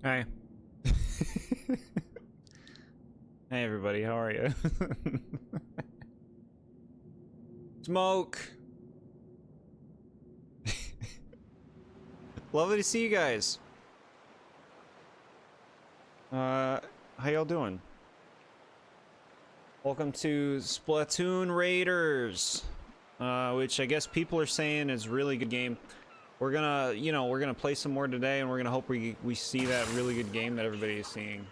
Hi. Hey everybody, how are you? Smoke! Lovely to see you guys. How y'all doing? Welcome to Splatoon Raiders, which I guess people are saying is a really good game. We're gonna, we're gonna play some more today, and we're gonna hope we see that really good game that everybody is seeing.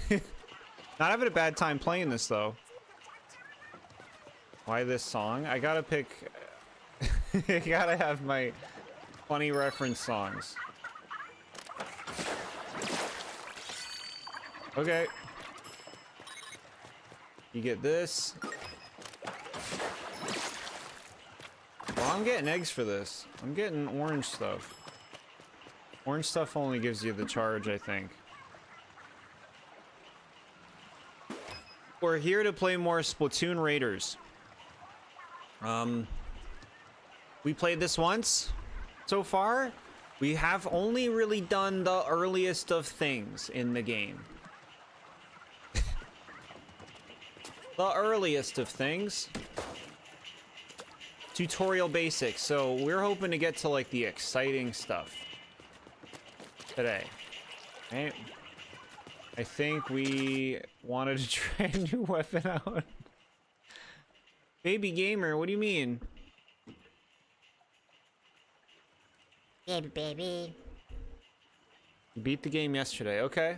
Not having a bad time playing this though. Why this song? I gotta pick. I gotta have my funny reference songs. Okay. You get this. Well, I'm getting eggs for this. I'm getting orange stuff. Orange stuff only gives you the charge, I think. We're here to play more Splatoon Raiders. We played this once so far. We have only really done the earliest of things in the game. The earliest of things. Tutorial basics. So we're hoping to get to like the exciting stuff today. Right? I think we wanted to try a new weapon out. Baby gamer, what do you mean? Baby. You beat the game yesterday, okay.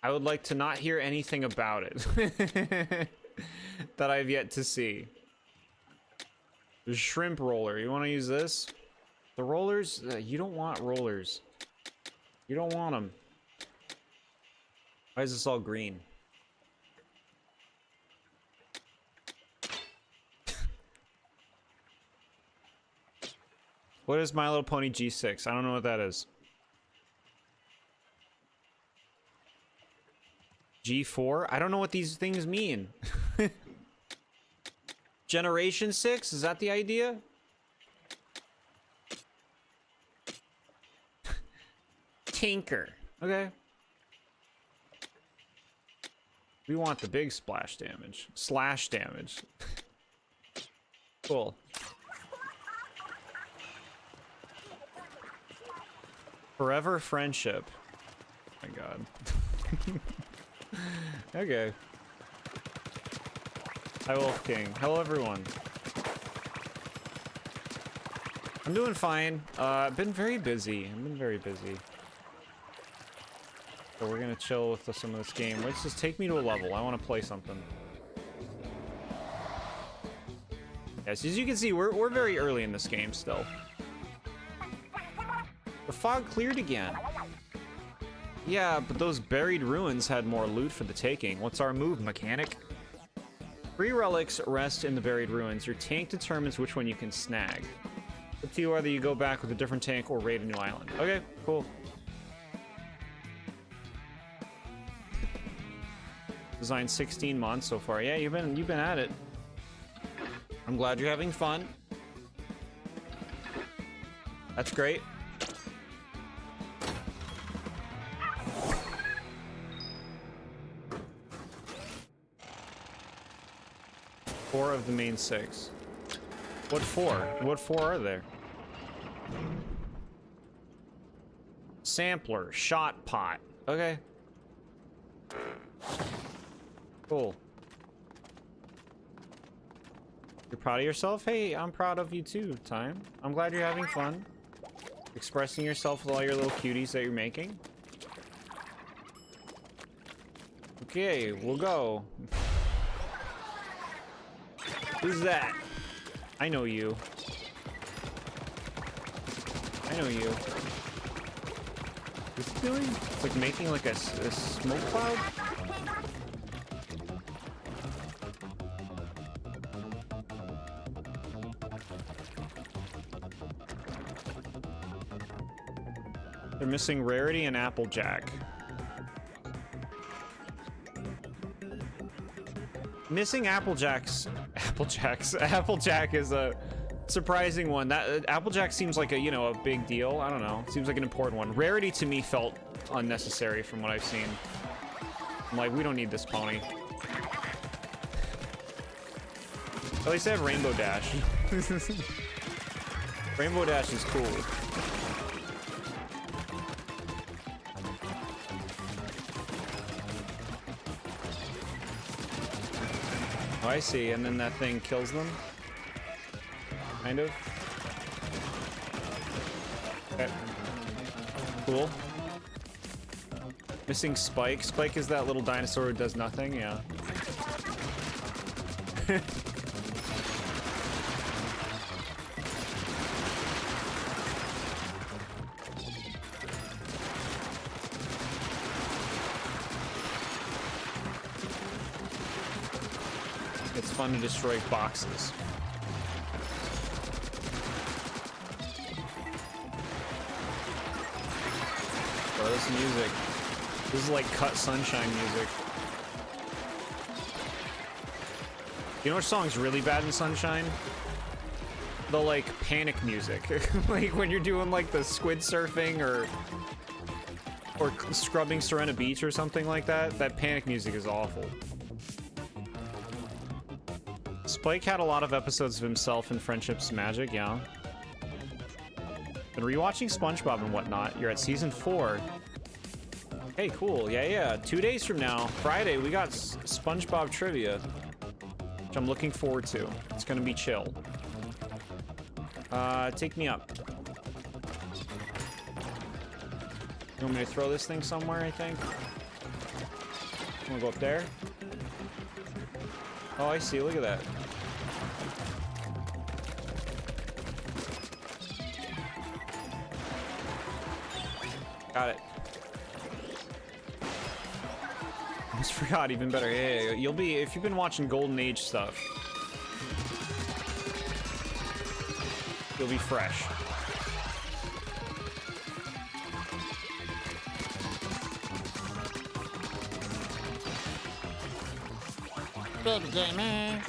I would like to not hear anything about it. That I've yet to see. The shrimp roller, you want to use this? The rollers, you don't want rollers. You don't want them. Why is this all green? What is My Little Pony G6? I don't know what that is. G4? I don't know what these things mean. Generation 6? Is that the idea? Tinker. Okay. We want the big splash damage. Slash damage. Cool. Forever friendship. Oh my god. Okay. Hi Wolf King. Hello everyone. I'm doing fine. I've been very busy. So we're gonna chill with some of this game. Let's just take me to a level. I want to play something. Yes, as you can see, we're very early in this game still. The fog cleared again. Yeah, but those buried ruins had more loot for the taking. What's our move, mechanic? 3 relics rest in the buried ruins. Your tank determines which one you can snag. Up to you whether you go back with a different tank or raid a new island. Okay, cool. Designed 16 months so far. Yeah, you've been at it. I'm glad you're having fun. That's great. Four of the main 6. What 4? What 4 are there? Sampler, shot pot. Okay. Cool. You're proud of yourself? Hey, I'm proud of you too, Time. I'm glad you're having fun. Expressing yourself with all your little cuties that you're making. Okay, we'll go. Who's that? I know you. I know you. What's he doing? It's like making like a smoke cloud? They're missing Rarity and Applejack. Missing Applejack is a surprising one. That Applejack seems like a, you know, a big deal. I don't know. Seems like an important one. Rarity to me felt unnecessary from what I've seen. I'm like, we don't need this pony. At least they have Rainbow Dash. Rainbow Dash is cool. Oh, I see. And then that thing kills them? Kind of. Okay. Cool. Missing Spike. Spike is that little dinosaur who does nothing, yeah. It's fun to destroy boxes. Oh, this music. This is like cut Sunshine music. You know which song's really bad in Sunshine? The like panic music. Like when you're doing like the squid surfing or scrubbing Serena Beach or something like that. That panic music is awful. Spike had a lot of episodes of himself in Friendship's Magic, yeah. Been rewatching SpongeBob and whatnot. You're at season 4. Hey, cool. Yeah. 2 days from now, Friday, we got SpongeBob trivia, which I'm looking forward to. It's gonna be chill. Take me up. You want me to throw this thing somewhere, I think? I'm gonna go up there. Oh, I see. Look at that. Got it. Almost forgot. Even better. Yeah, you'll be, if you've been watching Golden Age stuff, you'll be fresh. Baby gamer.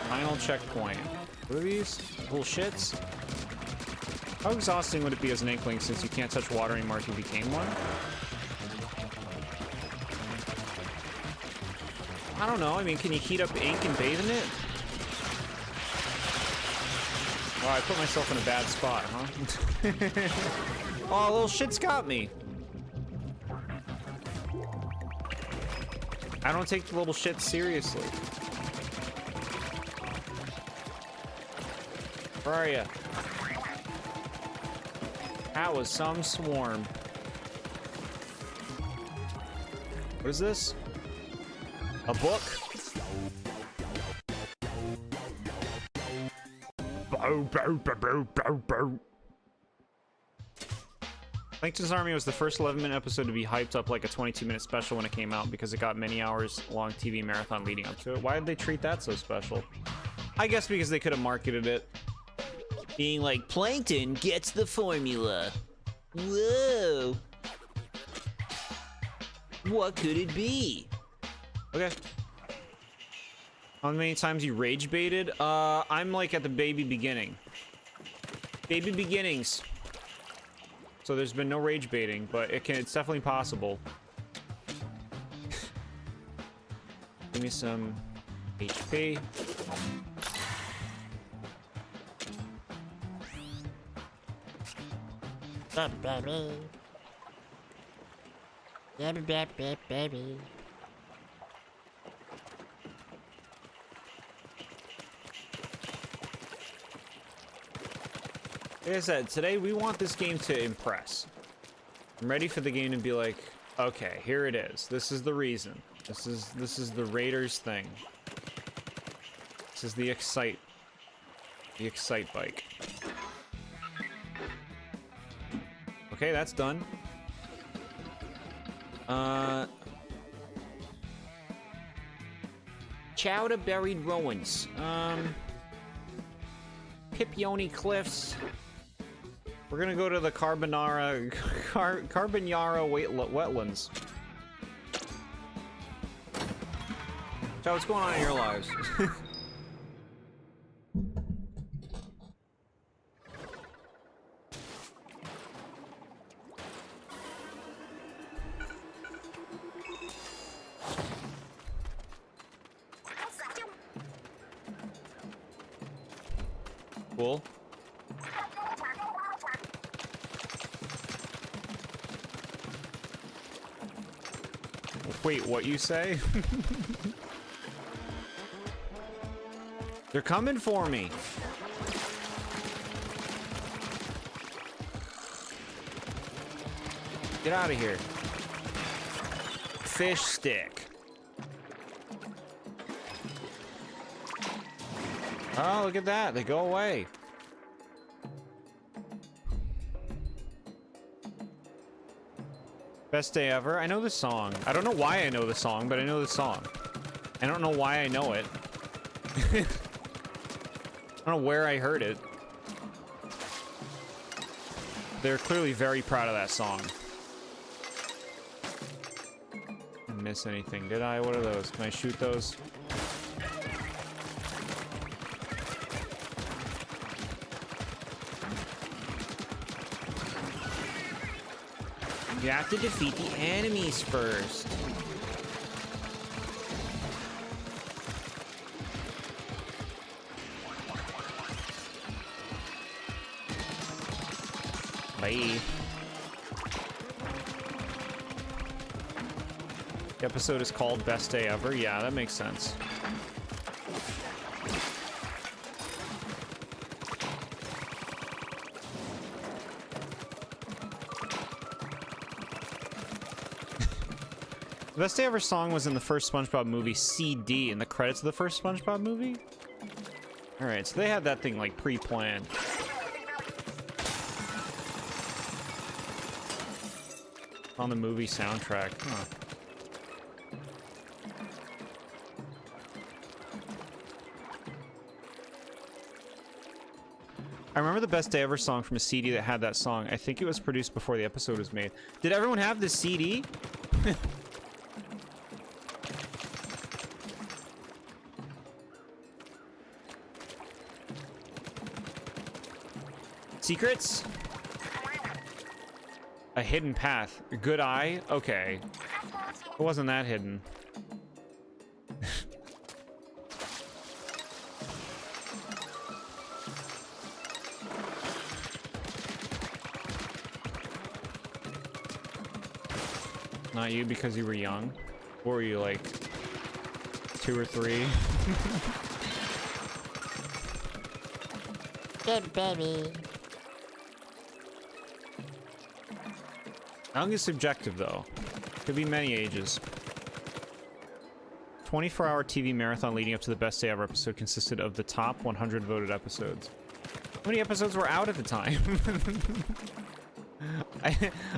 Final checkpoint. What are these? Little shits? How exhausting would it be as an Inkling since you can't touch water anymore if you became one? I don't know. I mean, can you heat up ink and bathe in it? Oh, I put myself in a bad spot, huh? Oh, little shit's got me. I don't take the little shit seriously. Where are you? That was some swarm. What is this? A book? Plankton's Army was the first 11-minute episode to be hyped up like a 22-minute special when it came out because it got many hours long TV marathon leading up to it. Why did they treat that so special? I guess because they could have marketed it being like, Plankton gets the formula. Whoa. What could it be? Okay. How many times you rage baited? I'm like at the baby beginning. Baby beginnings. So there's been no rage baiting, but it's definitely possible. Give me some HP. Baby. Baby. Like I said, today we want this game to impress. I'm ready for the game to be like, okay, here it is. This is the reason. This is the Raiders thing. This is the Excite bike. Okay, that's done. Chowder Buried Ruins. Pipioni Cliffs. We're gonna go to the Carbonara wetlands. Chat, what's going on in your lives? Cool. Wait, what you say? They're coming for me. Get out of here. Fish stick. Oh, look at that. They go away. Best day ever. I know the song. I don't know why I know the song, but I know the song. I don't know why I know it. I don't know where I heard it. They're clearly very proud of that song. Didn't miss anything, did I? What are those? Can I shoot those? You have to defeat the enemies first. Bye. The episode is called Best Day Ever. Yeah, that makes sense. The Best Day Ever song was in the first SpongeBob movie CD in the credits of the first SpongeBob movie? Alright, so they had that thing like pre-planned. On the movie soundtrack. Huh. I remember the Best Day Ever song from a CD that had that song. I think it was produced before the episode was made. Did everyone have this CD? Secrets? A hidden path. Good eye? Okay. It wasn't that hidden. Not you because you were young? Or were you like 2 or 3? Good baby. Young is subjective, though. Could be many ages. 24-hour TV marathon leading up to the Best Day Ever episode consisted of the top 100 voted episodes. How many episodes were out at the time?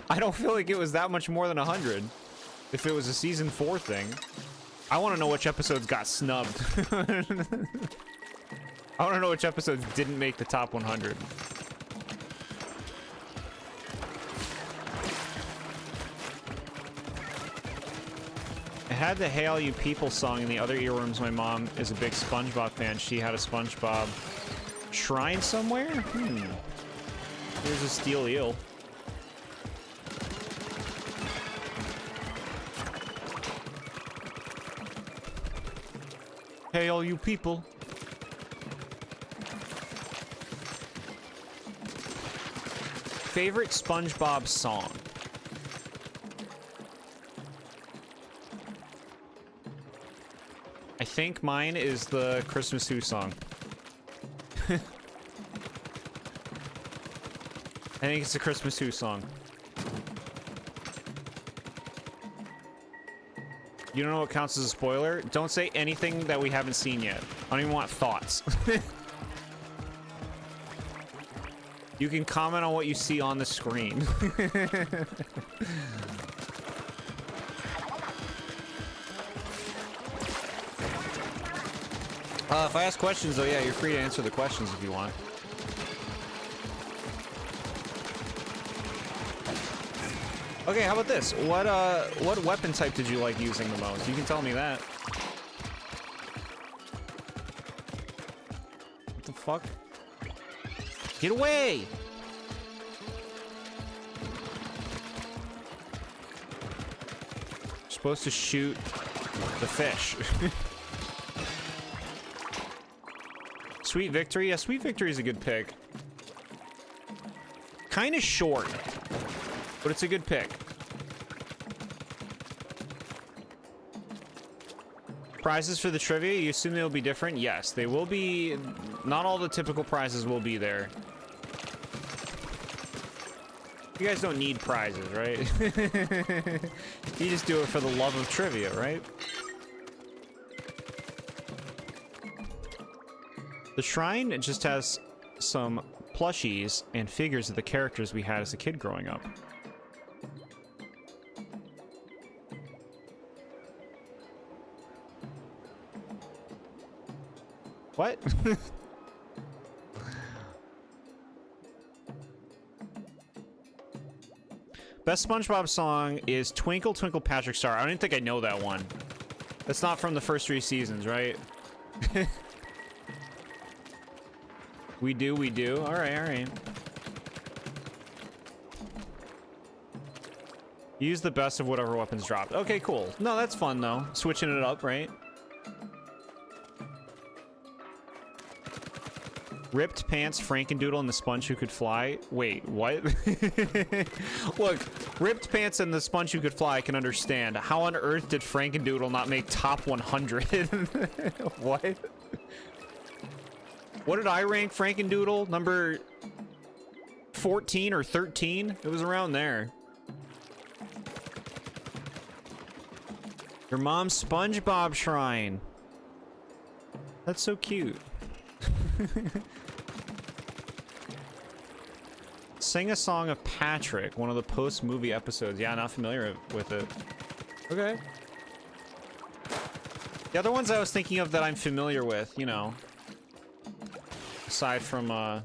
I don't feel like it was that much more than 100. If it was a season 4 thing. I want to know which episodes got snubbed. I want to know which episodes didn't make the top 100. I had the Hey All You People song in the other earrooms. My mom is a big SpongeBob fan. She had a SpongeBob shrine somewhere? Here's a steel eel. Hey all you people. Favorite SpongeBob song? I think mine is the Christmas Who song. I think it's the Christmas Who song. You don't know what counts as a spoiler? Don't say anything that we haven't seen yet. I don't even want thoughts. You can comment on what you see on the screen. If I ask questions, though, yeah, you're free to answer the questions if you want. Okay, how about this? What weapon type did you like using the most? You can tell me that. fuck? Get away! You're supposed to shoot the fish. Sweet Victory? Yeah, Sweet Victory is a good pick. Kind of short, but it's a good pick. Prizes for the trivia, you assume they'll be different? Yes, they will be. Not all the typical prizes will be there. You guys don't need prizes, right? You just do it for the love of trivia, right? The shrine, it just has some plushies and figures of the characters we had as a kid growing up. What? Best SpongeBob song is Twinkle Twinkle Patrick Star. I don't even think I know that one. That's not from the first 3 seasons, right? We do. All right. Use the best of whatever weapons dropped. Okay, cool. No, that's fun, though. Switching it up, right? Ripped Pants, Frankendoodle, and the Sponge Who Could Fly. Wait, what? Look, Ripped Pants and the Sponge Who Could Fly I can understand. How on earth did Frankendoodle not make top 100? What? What did I rank Frankendoodle? Number 14 or 13? It was around there. Your mom's SpongeBob shrine. That's so cute. Sing a song of Patrick, one of the post-movie episodes. Yeah, not familiar with it. Okay. The other ones I was thinking of that I'm familiar with, you know. Aside from,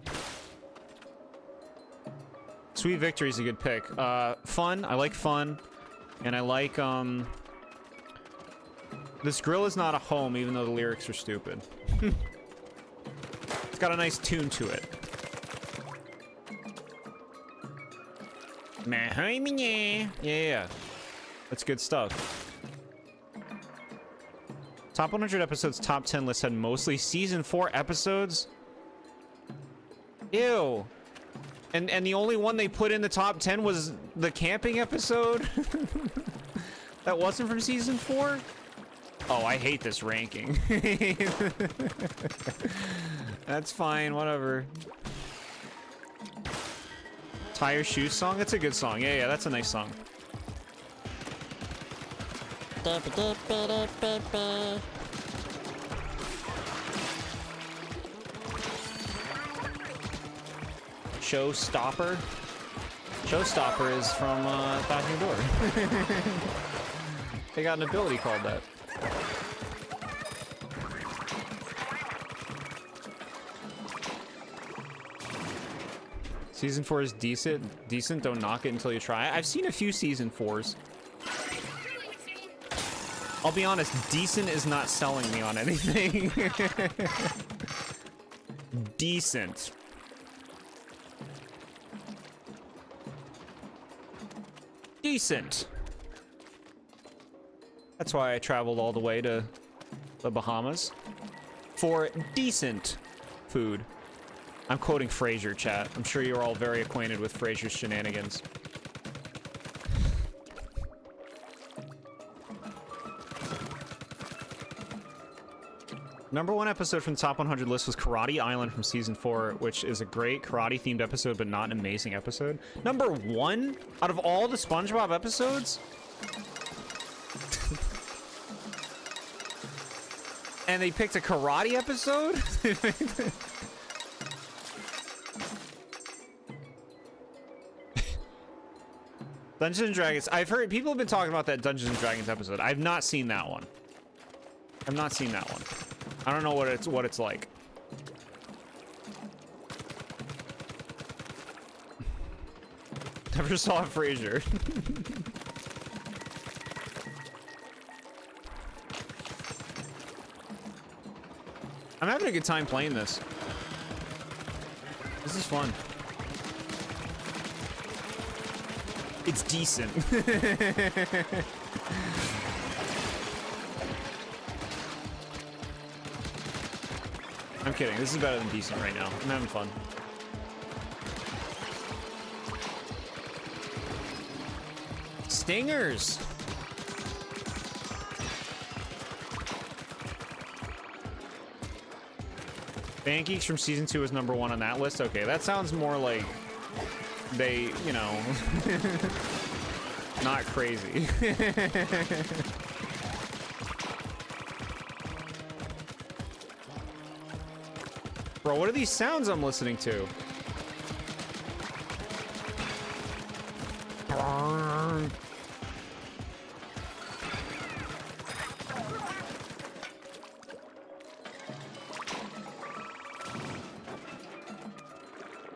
Sweet Victory is a good pick. Fun. I like fun. And I like, This grill is not a home, even though the lyrics are stupid. It's got a nice tune to it. Yeah. That's good stuff. Top 100 episodes, top 10 list had mostly season 4 episodes. Ew. And the only one they put in the top 10 was the camping episode? That wasn't from season 4? Oh, I hate this ranking. That's fine, whatever. Tire Shoes song? That's a good song. Yeah, that's a nice song. Showstopper? Showstopper is from Back New Door. They got an ability called that. Season 4 is decent. Don't knock it until you try it. I've seen a few season 4s. I'll be honest, decent is not selling me on anything. Decent. Decent. That's why I traveled all the way to the Bahamas for decent food. I'm quoting Frasier, chat. I'm sure you're all very acquainted with Frasier's shenanigans. Number 1 episode from the top 100 list was Karate Island from season 4, which is a great karate-themed episode, but not an amazing episode. Number 1 out of all the SpongeBob episodes? And they picked a karate episode? Dungeons and Dragons. I've heard people have been talking about that Dungeons and Dragons episode. I've not seen that one. I've not seen that one. I don't know what it's like. Never saw Frasier. I'm having a good time playing this. This is fun. It's decent. I'm kidding. This is better than decent right now. I'm having fun. Stingers. Pancakes from season 2 is #1 on that list. Okay, that sounds more like they, you know, not crazy. Bro, what are these sounds I'm listening to?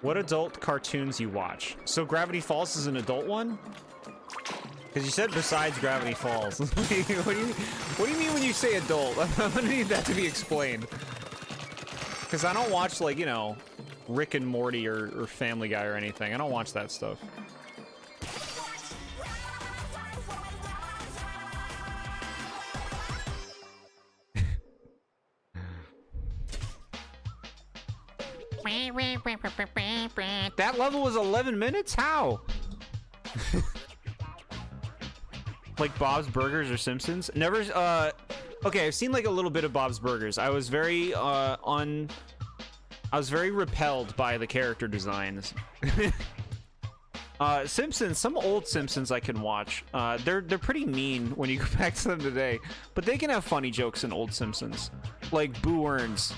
What adult cartoons you watch? So Gravity Falls is an adult one? Because you said besides Gravity Falls. what do you mean when you say adult? I'm gonna need that to be explained. Because I don't watch, like, you know, Rick and Morty or Family Guy or anything. I don't watch that stuff. That level was 11 minutes? How? Like Bob's Burgers or Simpsons? Never, okay, I've seen like a little bit of Bob's Burgers. I was very, I was very repelled by the character designs. Simpsons, some old Simpsons I can watch. They're pretty mean when you go back to them today, but they can have funny jokes in old Simpsons. Like Boo Earns.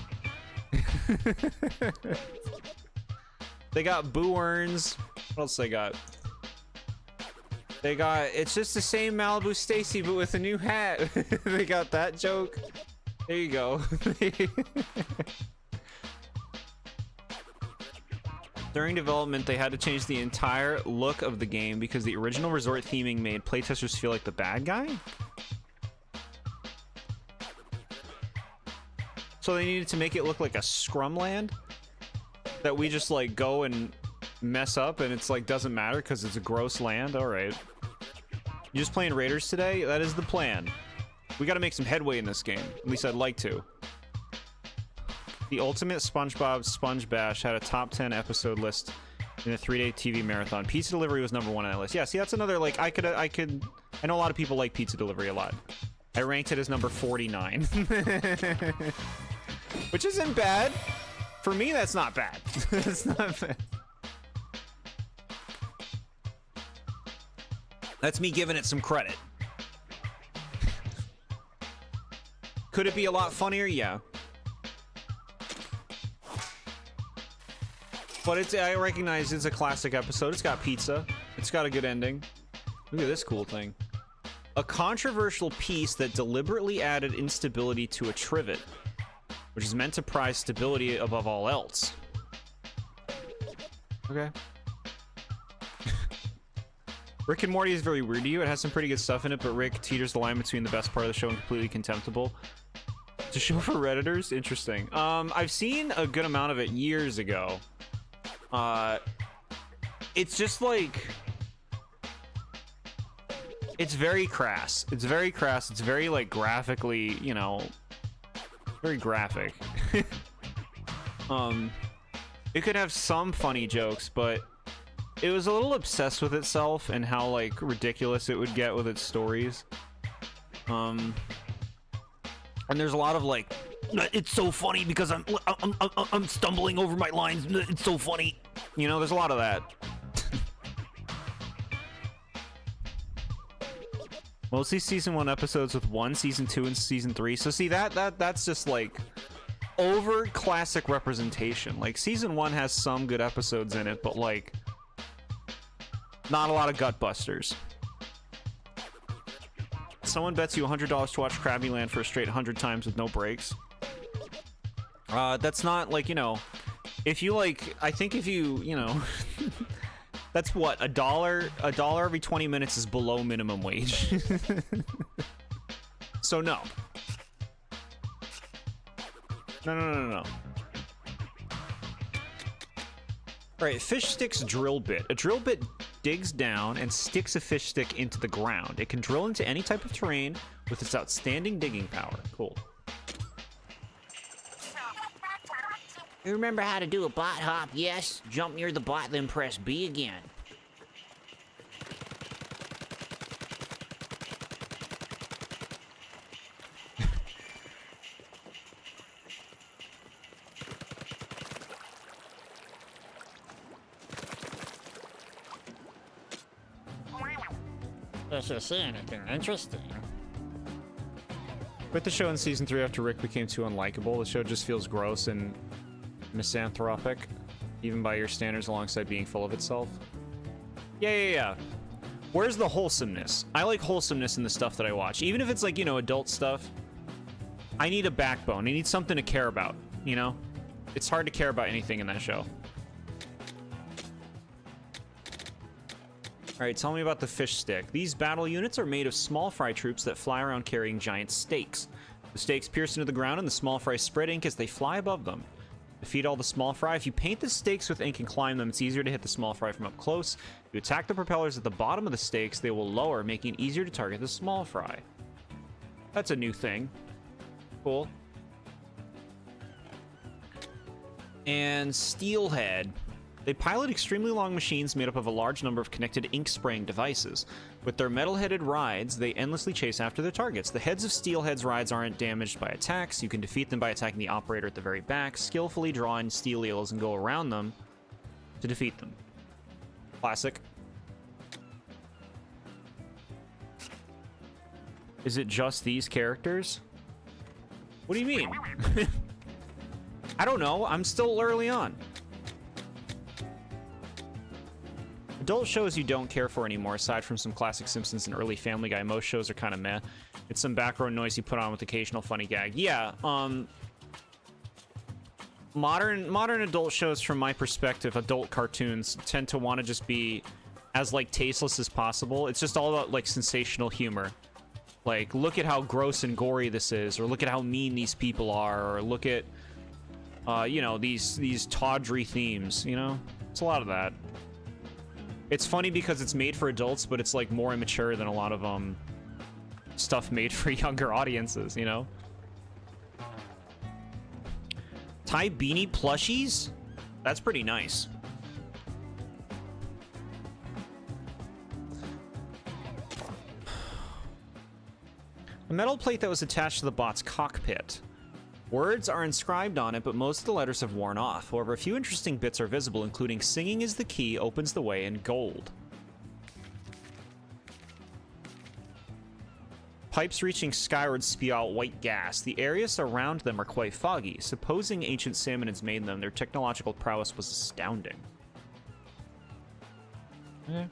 They got Boo Earns. What else they got? They got, it's just the same Malibu Stacy, but with a new hat. They got that joke. There you go. During development, they had to change the entire look of the game because the original resort theming made playtesters feel like the bad guy. So they needed to make it look like a scrumland that we just like go and mess up, and it's like doesn't matter because it's a gross land. All right, you just playing Raiders today? That is the plan. We got to make some headway in this game. At least I'd like to. The Ultimate SpongeBob Sponge Bash had a top 10 episode list in a 3-day TV marathon. Pizza Delivery was #1 on that list. Yeah, see, that's another, like, I know a lot of people like Pizza Delivery a lot. I ranked it as number 49. Which isn't bad. For me, that's not bad. That's not bad. That's me giving it some credit. Could it be a lot funnier? Yeah. But I recognize it's a classic episode. It's got pizza. It's got a good ending. Look at this cool thing. A controversial piece that deliberately added instability to a trivet, which is meant to prize stability above all else. Okay. Rick and Morty is very weird to you. It has some pretty good stuff in it, but Rick teeters the line between the best part of the show and completely contemptible. It's a show for Redditors? Interesting. I've seen a good amount of it years ago. It's just like... It's very crass. It's very crass. It's very, like, graphically, you know... Very graphic. It could have some funny jokes, but it was a little obsessed with itself and how like ridiculous it would get with its stories. And there's a lot of like, it's so funny because I'm stumbling over my lines. It's so funny. You know, there's a lot of that. Mostly season 1 episodes with 1, season 2, and season 3. So see that's just like over classic representation. Like season 1 has some good episodes in it, but like not a lot of gut busters. Someone bets you $100 to watch Krabby Land for a straight 100 times with no breaks. That's not like, you know, if you like, I think if you know, that's what, $1 every 20 minutes is below minimum wage. So no. No. All right, fish stick's drill bit. A drill bit digs down and sticks a fish stick into the ground. It can drill into any type of terrain with its outstanding digging power. Cool. You remember how to do a bot hop? Yes. Jump near the bot, then press B again. Does you see anything interesting? Quit the show in season 3 after Rick became too unlikable. The show just feels gross and misanthropic, even by your standards, alongside being full of itself. Yeah. Where's the wholesomeness? I like wholesomeness in the stuff that I watch. Even if it's like, you know, adult stuff, I need a backbone. I need something to care about, you know? It's hard to care about anything in that show. All right, tell me about the fish stick. These battle units are made of small fry troops that fly around carrying giant stakes. The stakes pierce into the ground and the small fry spread ink as they fly above them. Defeat all the small fry. If you paint the stakes with ink and climb them, it's easier to hit the small fry from up close. If you attack the propellers at the bottom of the stakes, they will lower, making it easier to target the small fry. That's a new thing. Cool. And Steelhead. They pilot extremely long machines made up of a large number of connected ink-spraying devices. With their metal-headed rides, they endlessly chase after their targets. The heads of Steelhead's rides aren't damaged by attacks. You can defeat them by attacking the operator at the very back, skillfully drawing steel eels and go around them to defeat them. Classic. Is it just these characters? What do you mean? I don't know. I'm still early on. Adult shows you don't care for anymore, aside from some classic Simpsons and early Family Guy. Most shows are kind of meh. It's some background noise you put on with occasional funny gag. Yeah, modern adult shows, from my perspective, adult cartoons tend to want to just be as like tasteless as possible. It's just all about like sensational humor. Like, look at how gross and gory this is, or look at how mean these people are, or look at you know, these tawdry themes, you know? It's a lot of that. It's funny because it's made for adults, but it's like more immature than a lot of stuff made for younger audiences, you know? Thai beanie plushies? That's pretty nice. A metal plate that was attached to the bot's cockpit. Words are inscribed on it, but most of the letters have worn off. However, a few interesting bits are visible, including "Singing is the key, opens the way" in gold. Pipes reaching skyward spew out white gas. The areas around them are quite foggy. Supposing ancient salmonids made them, their technological prowess was astounding. Okay.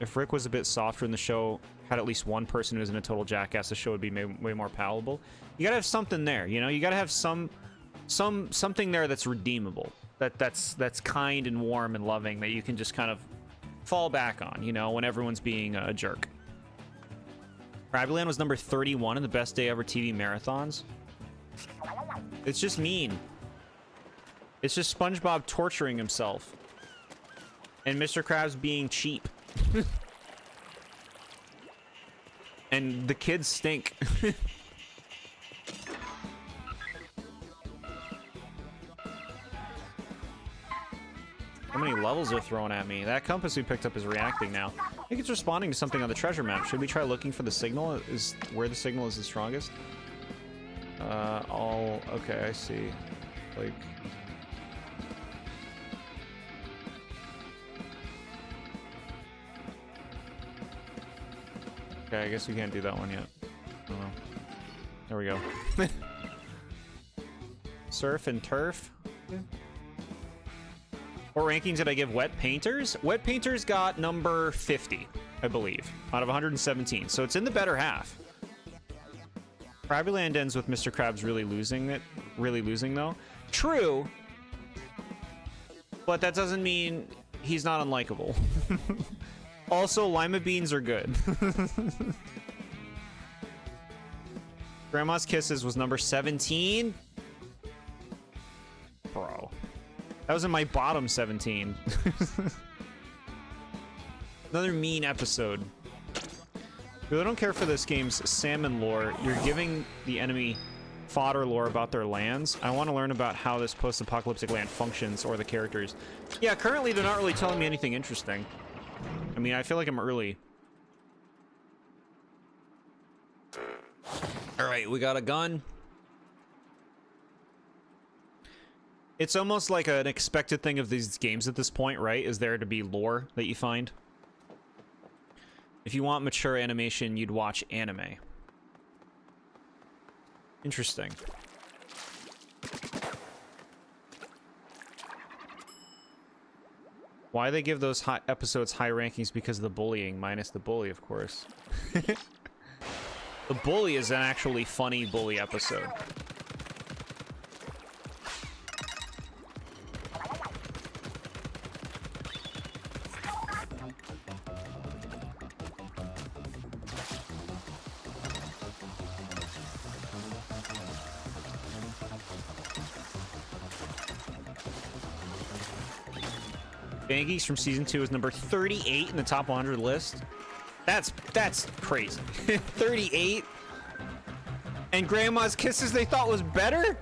If Rick was a bit softer in the show, had at least one person who isn't a total jackass, the show would be way more palatable. You gotta have something there, you know? You gotta have something there that's redeemable. That's kind and warm and loving, that you can just kind of fall back on, you know, when everyone's being a jerk. Krabbyland was number 31 in the best day ever TV marathons. It's just mean. It's just SpongeBob torturing himself. And Mr. Krabs being cheap. And the kids stink. How many levels are thrown at me? That compass we picked up is reacting now. I think it's responding to something on the treasure map. Should we try looking for the signal? Is where the signal is the strongest? Okay, I see. Like... Okay, I guess we can't do that one yet. I don't know. There we go. Surf and turf. Yeah. What rankings did I give Wet Painters? Wet Painters got number 50, I believe, out of 117. So it's in the better half. Krabbyland ends with Mr. Krabs really losing though. True, but that doesn't mean he's not unlikable. Also, lima beans are good. Grandma's Kisses was number 17. Bro. That was in my bottom 17. Another mean episode. If I don't care for this game's salmon lore, you're giving the enemy fodder lore about their lands. I want to learn about how this post-apocalyptic land functions or the characters. Yeah, currently they're not really telling me anything interesting. I mean, I feel like I'm early. Alright, we got a gun. It's almost like an expected thing of these games at this point, right? Is there to be lore that you find? If you want mature animation, you'd watch anime. Interesting. Why they give those episodes high rankings? Because of the bullying, minus the bully, of course. The bully is an actually funny bully episode. Bangies from season 2 is number 38 in the top 100 list. That's crazy. 38? And Grandma's Kisses they thought was better?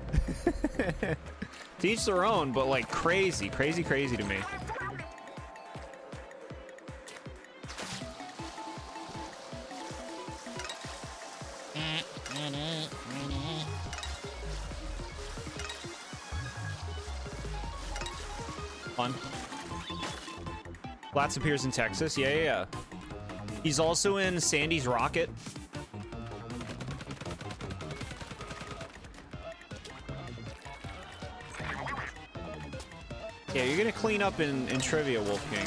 To each their own, but like crazy to me. Fun. Blatz appears in Texas. Yeah. He's also in Sandy's Rocket. Yeah, you're gonna clean up in trivia, Wolfgang.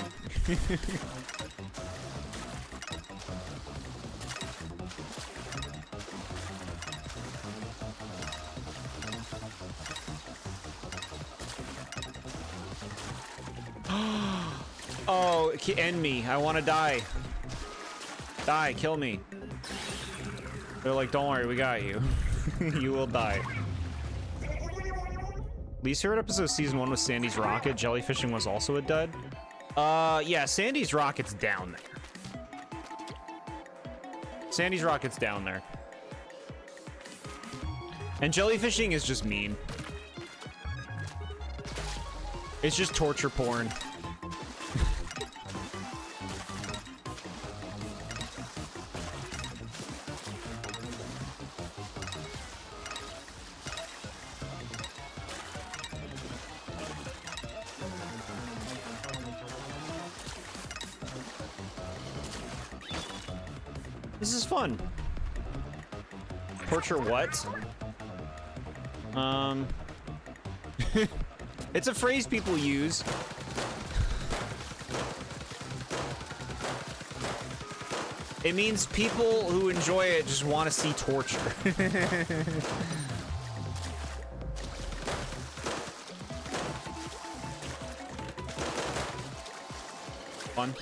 Oh, end me. I want to die. Die, kill me. They're like, don't worry, we got you. You will die. Least favorite episode of season 1 was Sandy's Rocket. Jellyfishing was also a dud. Yeah, Sandy's Rocket's down there. Sandy's Rocket's down there. And jellyfishing is just mean. It's just torture porn. This is fun. Torture what? It's a phrase people use. It means people who enjoy it just want to see torture. Fun.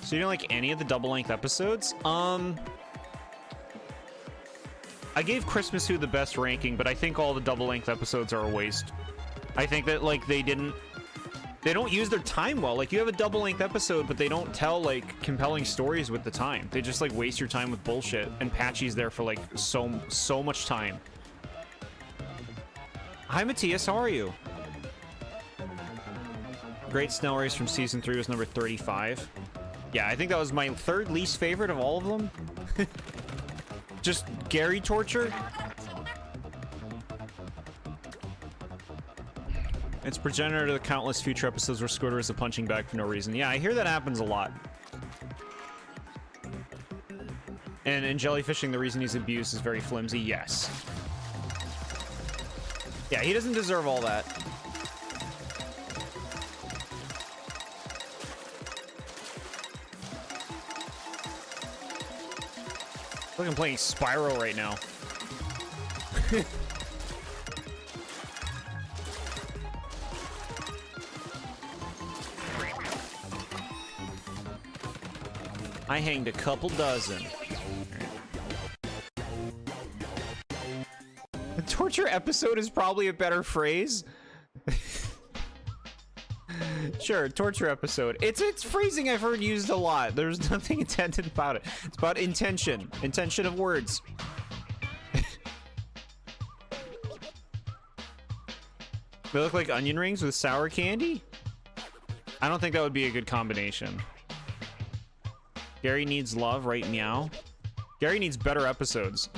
So you didn't like any of the double-length episodes? I gave Christmas Who the best ranking, but I think all the double-length episodes are a waste. I think that, like, they don't use their time well. Like, you have a double-length episode, but they don't tell, like, compelling stories with the time. They just, like, waste your time with bullshit, and Patchy's there for, like, so much time. Hi, Matthias, how are you? Great Snail Race from Season 3 was number 35. Yeah, I think that was my third least favorite of all of them. Just Gary torture. It's progenitor to the countless future episodes where Squidward is a punching bag for no reason. Yeah, I hear that happens a lot. And in jellyfishing, the reason he's abused is very flimsy. Yes. Yeah, he doesn't deserve all that. Look, I'm playing Spyro right now. I hanged a couple dozen. The torture episode is probably a better phrase. Sure, torture episode. It's phrasing I've heard used a lot. There's nothing intended about it. It's about intention. Intention of words. They look like onion rings with sour candy? I don't think that would be a good combination. Gary needs love, right? Meow. Gary needs better episodes.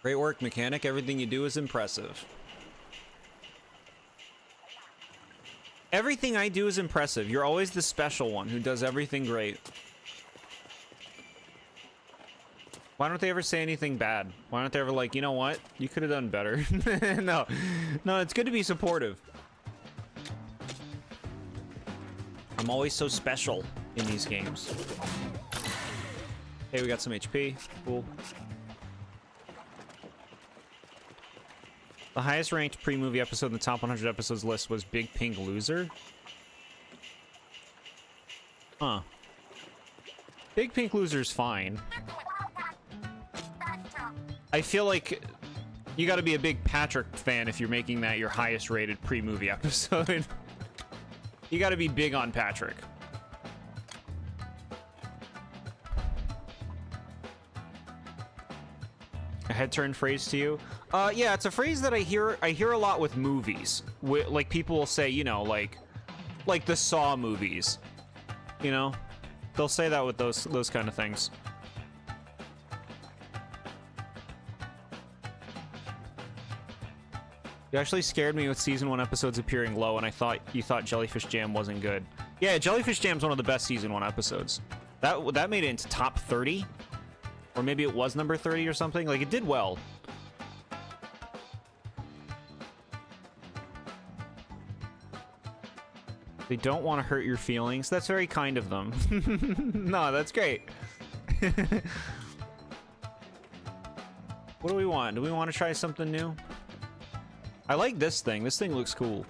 Great work, mechanic. Everything you do is impressive. Everything I do is impressive. You're always the special one who does everything great. Why don't they ever say anything bad? Why don't they ever like, you know what? You could have done better. No, it's good to be supportive. I'm always so special in these games. Hey, we got some HP. Cool. The highest ranked pre-movie episode in the top 100 episodes list was Big Pink Loser. Huh. Big Pink Loser's fine. I feel like you gotta be a big Patrick fan if you're making that your highest rated pre-movie episode. You gotta be big on Patrick. A head turn phrase to you? Yeah, it's a phrase that I hear a lot with movies. Like people will say, you know, like the Saw movies. You know? They'll say that with those kind of things. You actually scared me with season 1 episodes appearing low, and you thought Jellyfish Jam wasn't good. Yeah, Jellyfish Jam's one of the best season 1 episodes. That made it into top 30, or maybe it was number 30 or something. Like, it did well. They don't want to hurt your feelings. That's very kind of them. No, that's great. What do we want? Do we want to try something new? I like this thing. This thing looks cool.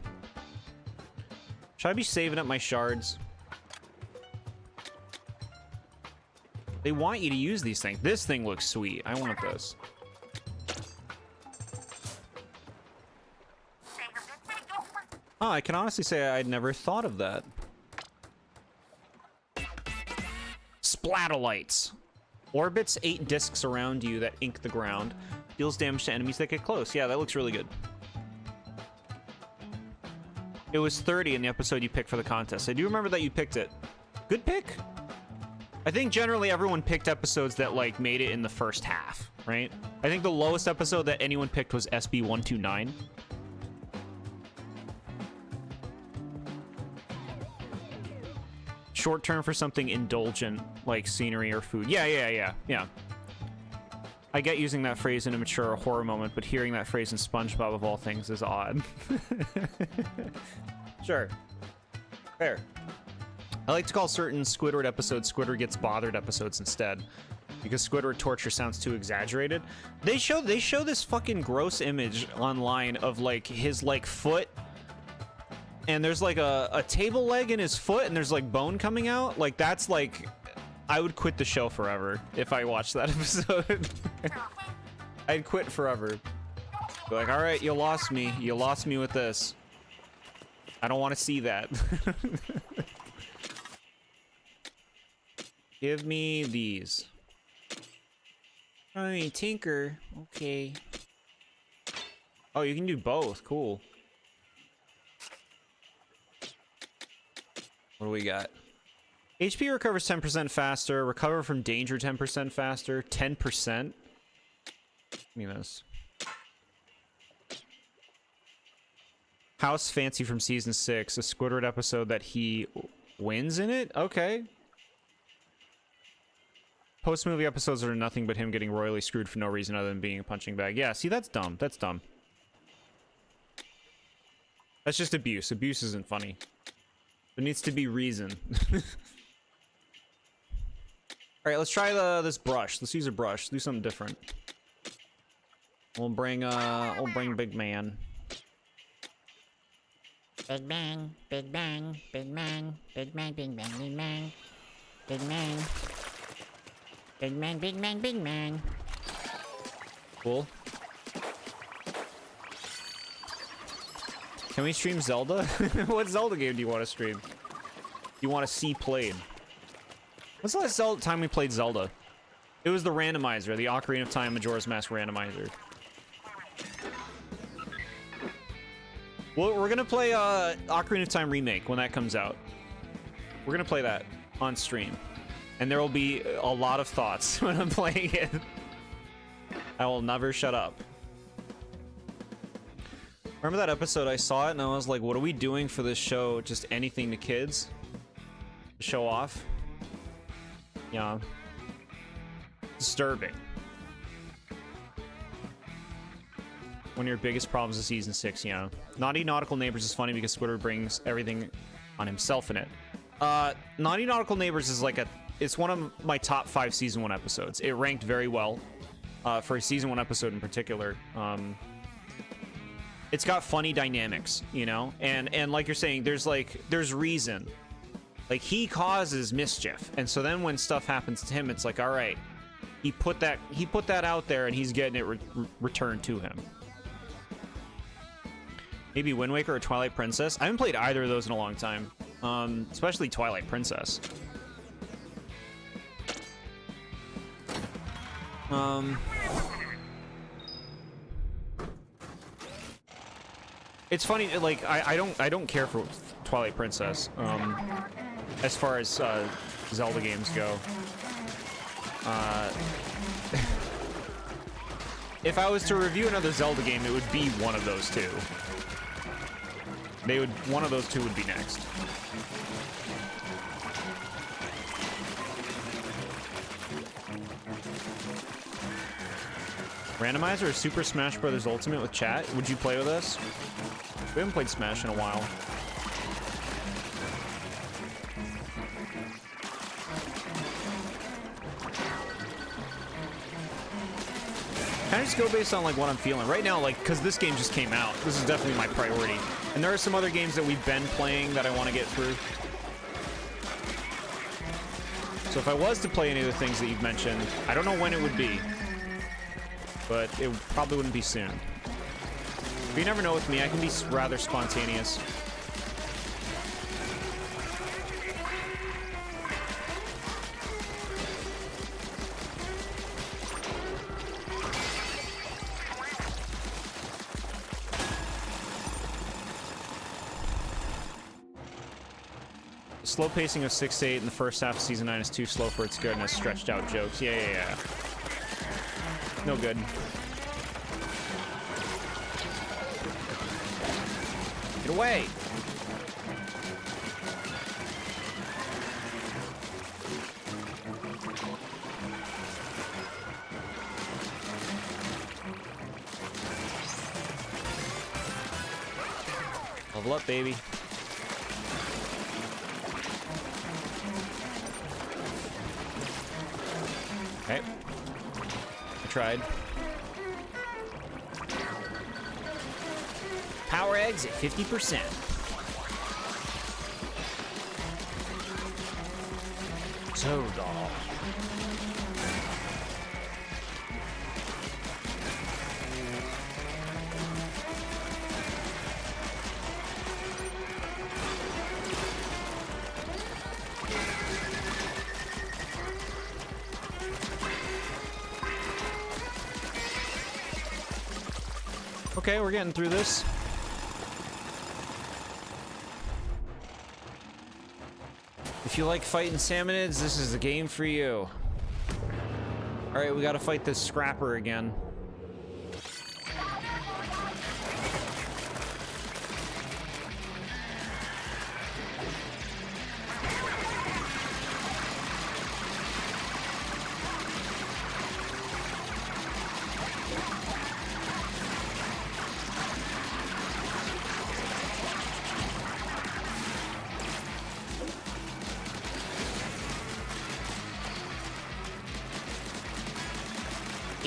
Should I be saving up my shards? They want you to use these things. This thing looks sweet. I want this. Oh, I can honestly say I'd never thought of that. Splatolites. Orbits 8 discs around you that ink the ground. Deals damage to enemies that get close. Yeah, that looks really good. It was 30 in the episode you picked for the contest. I do remember that you picked it. Good pick. I think generally everyone picked episodes that like made it in the first half, right? I think the lowest episode that anyone picked was SB129. Short term for something indulgent like scenery or food. Yeah. I get using that phrase in a mature horror moment, but hearing that phrase in SpongeBob of all things is odd. Sure. Fair. I like to call certain Squidward episodes Squidward Gets Bothered episodes instead, because Squidward torture sounds too exaggerated. They show this fucking gross image online of like his like foot, and there's like a table leg in his foot, and there's like bone coming out. Like that's like, I would quit the show forever if I watched that episode. I'd quit forever. Be like, all right, you lost me. You lost me with this. I don't want to see that. Give me these. I mean, Tinker. Okay. Oh, you can do both. Cool. What do we got? HP recovers 10% faster. Recover from danger 10% faster. 10%. Give me this. House Fancy from season 6. A Squidward episode that he wins in it? Okay. Post-movie episodes are nothing but him getting royally screwed for no reason other than being a punching bag. Yeah, see, that's dumb. That's dumb. That's just abuse. Abuse isn't funny. There needs to be reason. Alright, let's try this brush. Let's use a brush. Do something different. We'll bring Big Man. Big bang, big bang, big bang, big bang, big bang, big bang, big bang, big bang, big bang, big bang. Cool. Can we stream Zelda? What Zelda game do you want to stream? You want to see played? What's the last time we played Zelda? It was the randomizer, the Ocarina of Time Majora's Mask randomizer. Well, we're gonna play Ocarina of Time Remake when that comes out. We're gonna play that on stream. And there will be a lot of thoughts when I'm playing it. I will never shut up. Remember that episode? I saw it and I was like, what are we doing for this show? Just anything to kids? Show off? Yeah. Disturbing. One of your biggest problems of season 6, yeah. Naughty Nautical Neighbors is funny because Squidward brings everything on himself in it. Naughty Nautical Neighbors is like it's one of my top 5 season 1 episodes. It ranked very well for a season 1 episode in particular. It's got funny dynamics, you know? And like you're saying, there's reason. Like, he causes mischief. And so then when stuff happens to him, it's like, all right, he put that out there and he's getting it returned to him. Maybe Wind Waker or Twilight Princess. I haven't played either of those in a long time. Especially Twilight Princess. It's funny, like, I don't care for Twilight Princess, as far as Zelda games go. If I was to review another Zelda game, it would be one of those two. One of those two would be next. Randomizer or Super Smash Bros. Ultimate with chat? Would you play with us? We haven't played Smash in a while. Can I just go based on like what I'm feeling right now? Like, because this game just came out. This is definitely my priority. And there are some other games that we've been playing that I want to get through. So if I was to play any of the things that you've mentioned, I don't know when it would be, but it probably wouldn't be soon. But you never know with me. I can be rather spontaneous. Slow pacing of 6 to 8 in the first half of Season 9 is too slow for its good and has stretched out jokes. Yeah. No good. Get away! Level up, baby. Okay. I tried. Power eggs at 50%. Soda. Okay, we're getting through this. If you like fighting salmonids, this is the game for you. Alright, we gotta fight this scrapper again.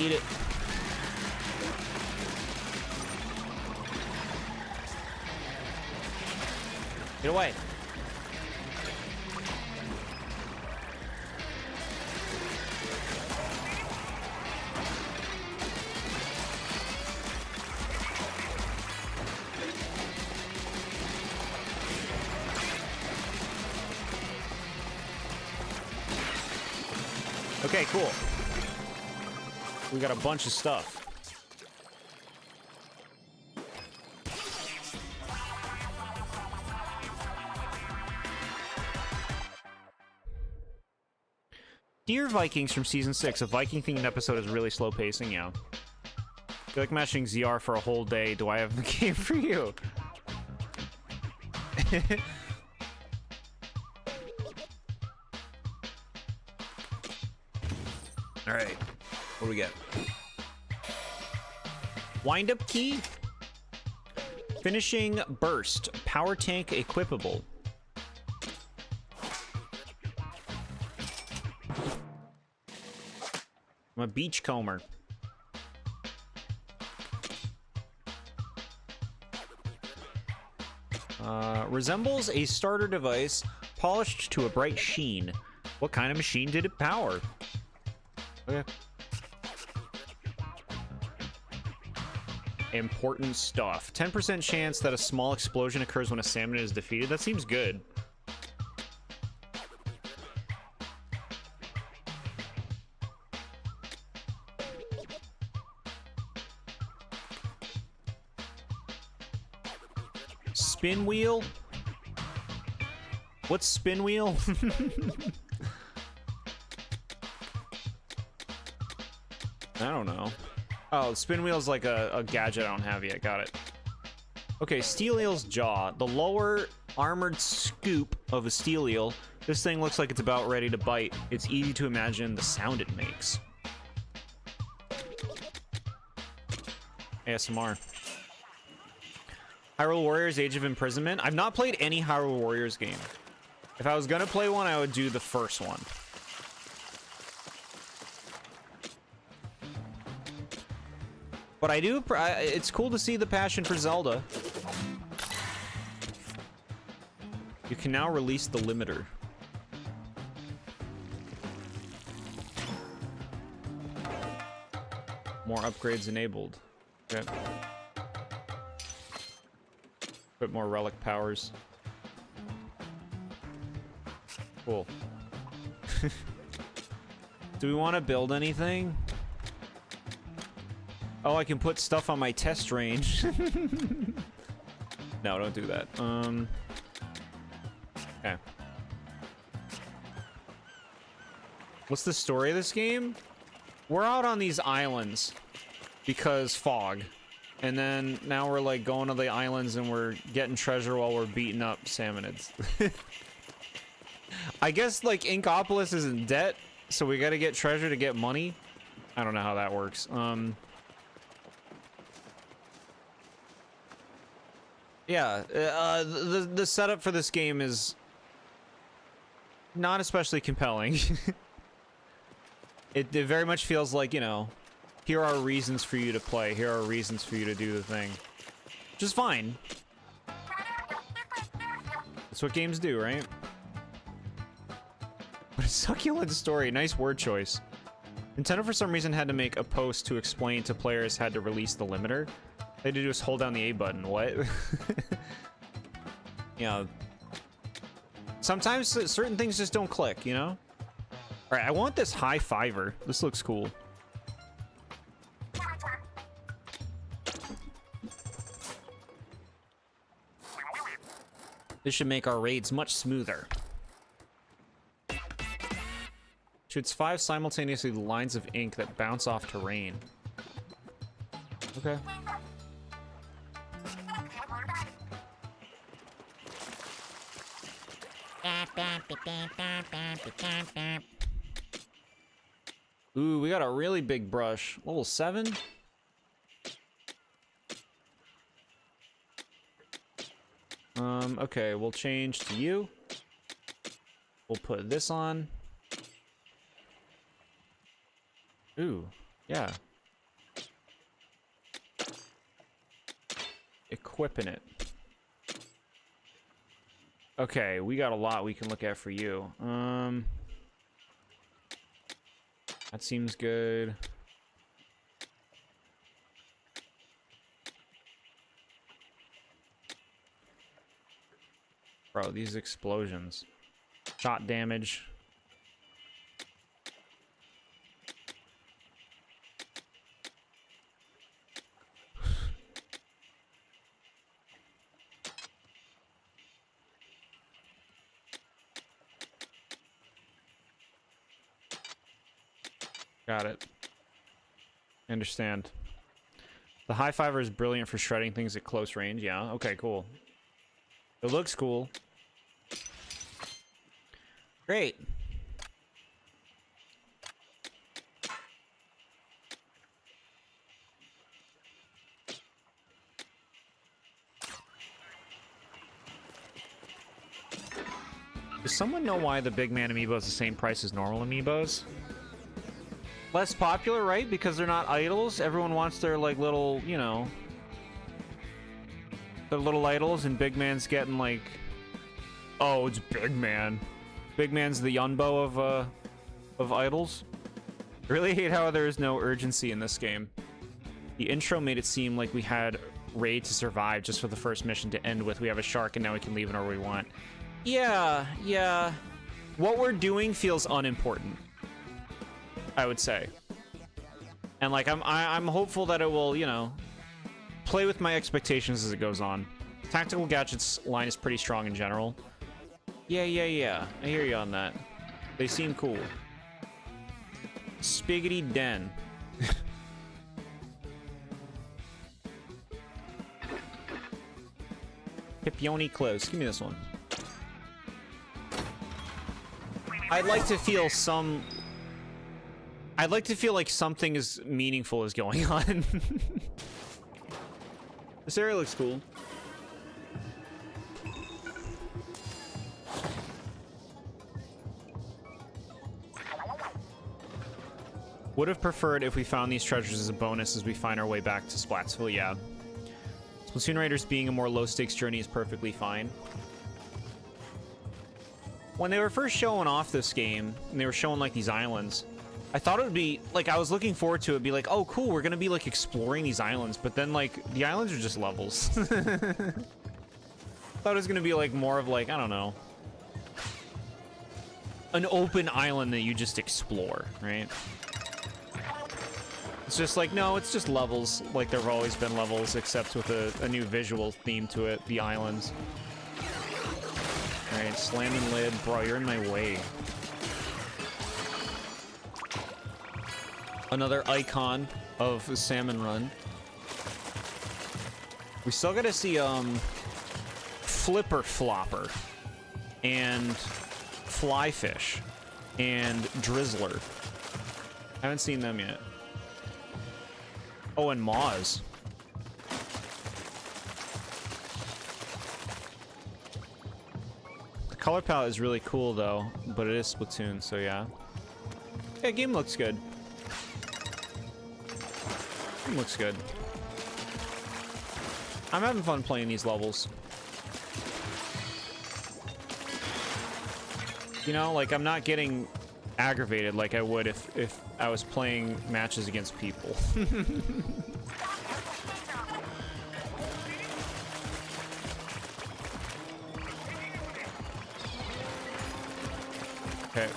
Eat it. Get away. Okay, cool. We got a bunch of stuff. Dear Vikings from Season 6, a Viking-themed episode is really slow pacing, yeah. I feel like mashing ZR for a whole day. Do I have the game for you? Alright. What do we get? Wind-up key? Finishing burst. Power tank equipable. I'm a beachcomber. Resembles a starter device polished to a bright sheen. What kind of machine did it power? Okay. Important stuff. 10% chance that a small explosion occurs when a salmon is defeated. That seems good. Spin wheel? What's spin wheel? I don't know. Oh, spin wheel's like a gadget I don't have yet. Got it. Okay, steel eel's jaw. The lower armored scoop of a steel eel. This thing looks like it's about ready to bite. It's easy to imagine the sound it makes. ASMR. Hyrule Warriors Age of Imprisonment. I've not played any Hyrule Warriors game. If I was gonna play one, I would do the first one. But I do, it's cool to see the passion for Zelda. You can now release the limiter. More upgrades enabled. Okay. Put more relic powers. Cool. Do we want to build anything? Oh, I can put stuff on my test range. No, don't do that. Okay. What's the story of this game? We're out on these islands because fog. And then now we're like going to the islands and we're getting treasure while we're beating up salmonids. I guess like Inkopolis is in debt, so we gotta get treasure to get money. I don't know how that works. Yeah, the setup for this game is not especially compelling. It very much feels like, you know, here are reasons for you to play. Here are reasons for you to do the thing. Which is fine. That's what games do, right? What a succulent story. Nice word choice. Nintendo for some reason had to make a post to explain to players how to release the limiter. They had to just hold down the A button. What? Yeah. Sometimes certain things just don't click, you know? Alright, I want this high fiver. This looks cool. This should make our raids much smoother. Shoots 5 simultaneously lines of ink that bounce off terrain. Okay. Ooh, we got a really big brush. Level 7? Okay, we'll change to you. We'll put this on. Ooh, yeah. Equipping it. Okay, we got a lot we can look at for you. That seems good. Bro, these explosions. Shot damage. Got it. I understand. The high fiver is brilliant for shredding things at close range. Yeah, okay, cool. It looks cool. Great. Does someone know why the big man amiibo is the same price as normal amiibos? Less popular, right? Because they're not idols. Everyone wants their, like, little, you know, their little idols, and big man's getting, like, oh, it's big man. Big man's the Yunbo of idols. I really hate how there is no urgency in this game. The intro made it seem like we had Raid to survive just for the first mission to end with. We have a shark and now we can leave whenever we want. Yeah. What we're doing feels unimportant, I would say. And like I'm hopeful that it will, you know, play with my expectations as it goes on. Tactical gadgets line is pretty strong in general. Yeah. I hear you on that. They seem cool. Spiggity Den. Pipioni close. Give me this one. I'd like to feel like something is meaningful is going on. This area looks cool. Would have preferred if we found these treasures as a bonus as we find our way back to Splatsville, yeah. Splatoon Raiders being a more low-stakes journey is perfectly fine. When they were first showing off this game, and they were showing, like, these islands, I thought it would be, like, I was looking forward to it, be like, oh, cool, we're gonna be, like, exploring these islands, but then, like, the islands are just levels. Thought it was gonna be, like, more of, like, I don't know, an open island that you just explore, right? It's just like, no, it's just levels, like there have always been levels, except with a new visual theme to it, the islands. Alright, slamming lid. Bro, you're in my way. Another icon of Salmon Run. We still gotta see, Flipper Flopper, and Flyfish, and Drizzler. Haven't seen them yet. Oh, and Moz. The color palette is really cool, though, but it is Splatoon, so yeah. Yeah, game looks good. Game looks good. I'm having fun playing these levels. You know, like, I'm not getting aggravated like I would if I was playing matches against people. Okay.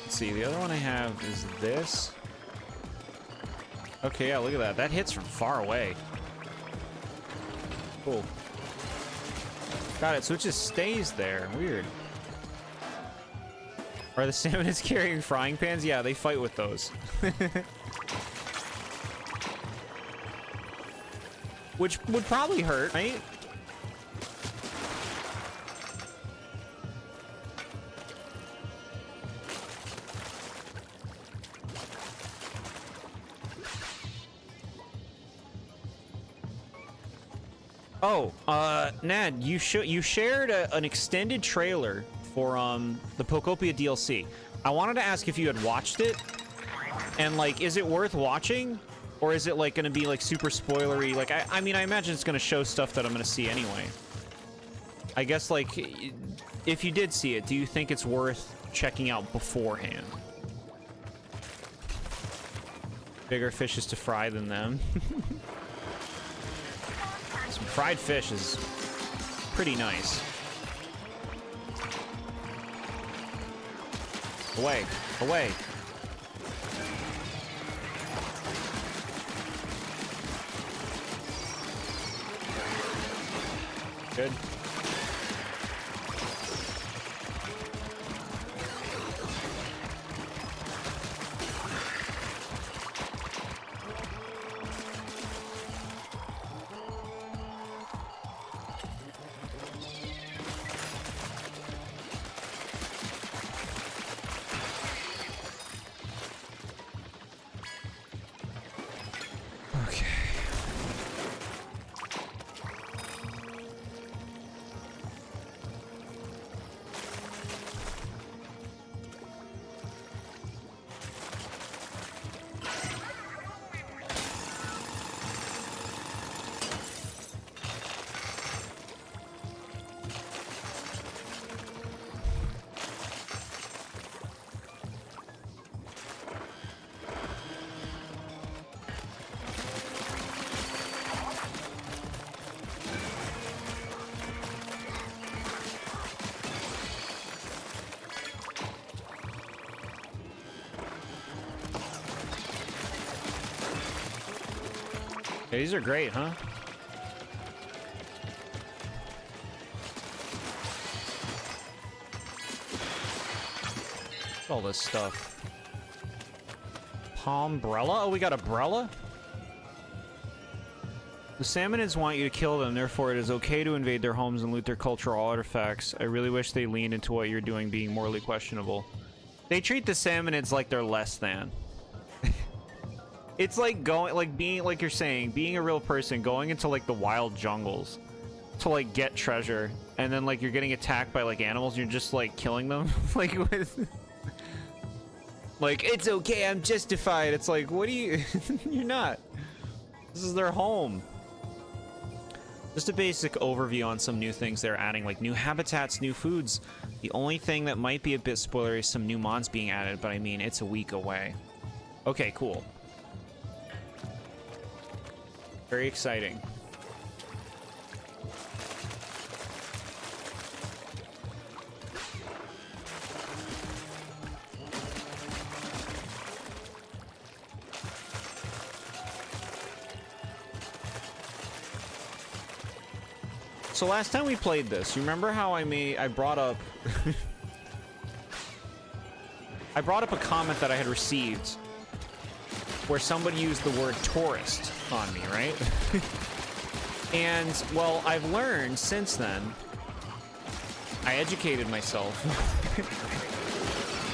Let's see, the other one I have is this. Okay, yeah, look at that. That hits from far away. Cool. Got it, so it just stays there. Weird. Are the salmonids carrying frying pans? Yeah, they fight with those. Which would probably hurt, right? Oh, Nad, you shared an extended trailer for the Pokopia DLC. I wanted to ask if you had watched it, and like, is it worth watching, or is it like going to be like super spoilery? Like, I mean, I imagine it's going to show stuff that I'm going to see anyway. I guess, like, if you did see it, do you think it's worth checking out beforehand? Bigger fishes to fry than them. Some fried fish is pretty nice. Away, away. Good. These are great, huh? All this stuff. Palmbrella? Oh, we got a brella? The Salmonids want you to kill them, therefore it is okay to invade their homes and loot their cultural artifacts. I really wish they leaned into what you're doing being morally questionable. They treat the Salmonids like they're less than. It's like going, like being, like you're saying, being a real person, going into like the wild jungles to like get treasure, and then like you're getting attacked by like animals and you're just like killing them. Like with... Like, it's okay, I'm justified. It's like, what do you... You're not. This is their home. Just a basic overview on some new things they're adding, like new habitats, new foods. The only thing that might be a bit spoilery is some new mods being added, but I mean, it's a week away. Okay, cool. Very exciting. So last time we played this, you remember how I brought up I brought up a comment that I had received where somebody used the word tourist on me, right? And well, I've learned since then, I educated myself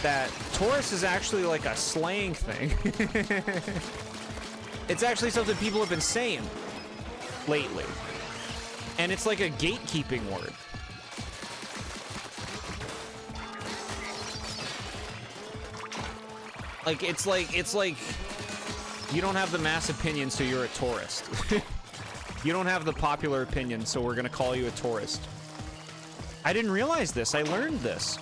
that tourist is actually like a slang thing. It's actually something people have been saying lately. And it's like a gatekeeping word. Like, it's like, you don't have the mass opinion, so you're a tourist. You don't have the popular opinion, so we're gonna call you a tourist. I didn't realize this. I learned this.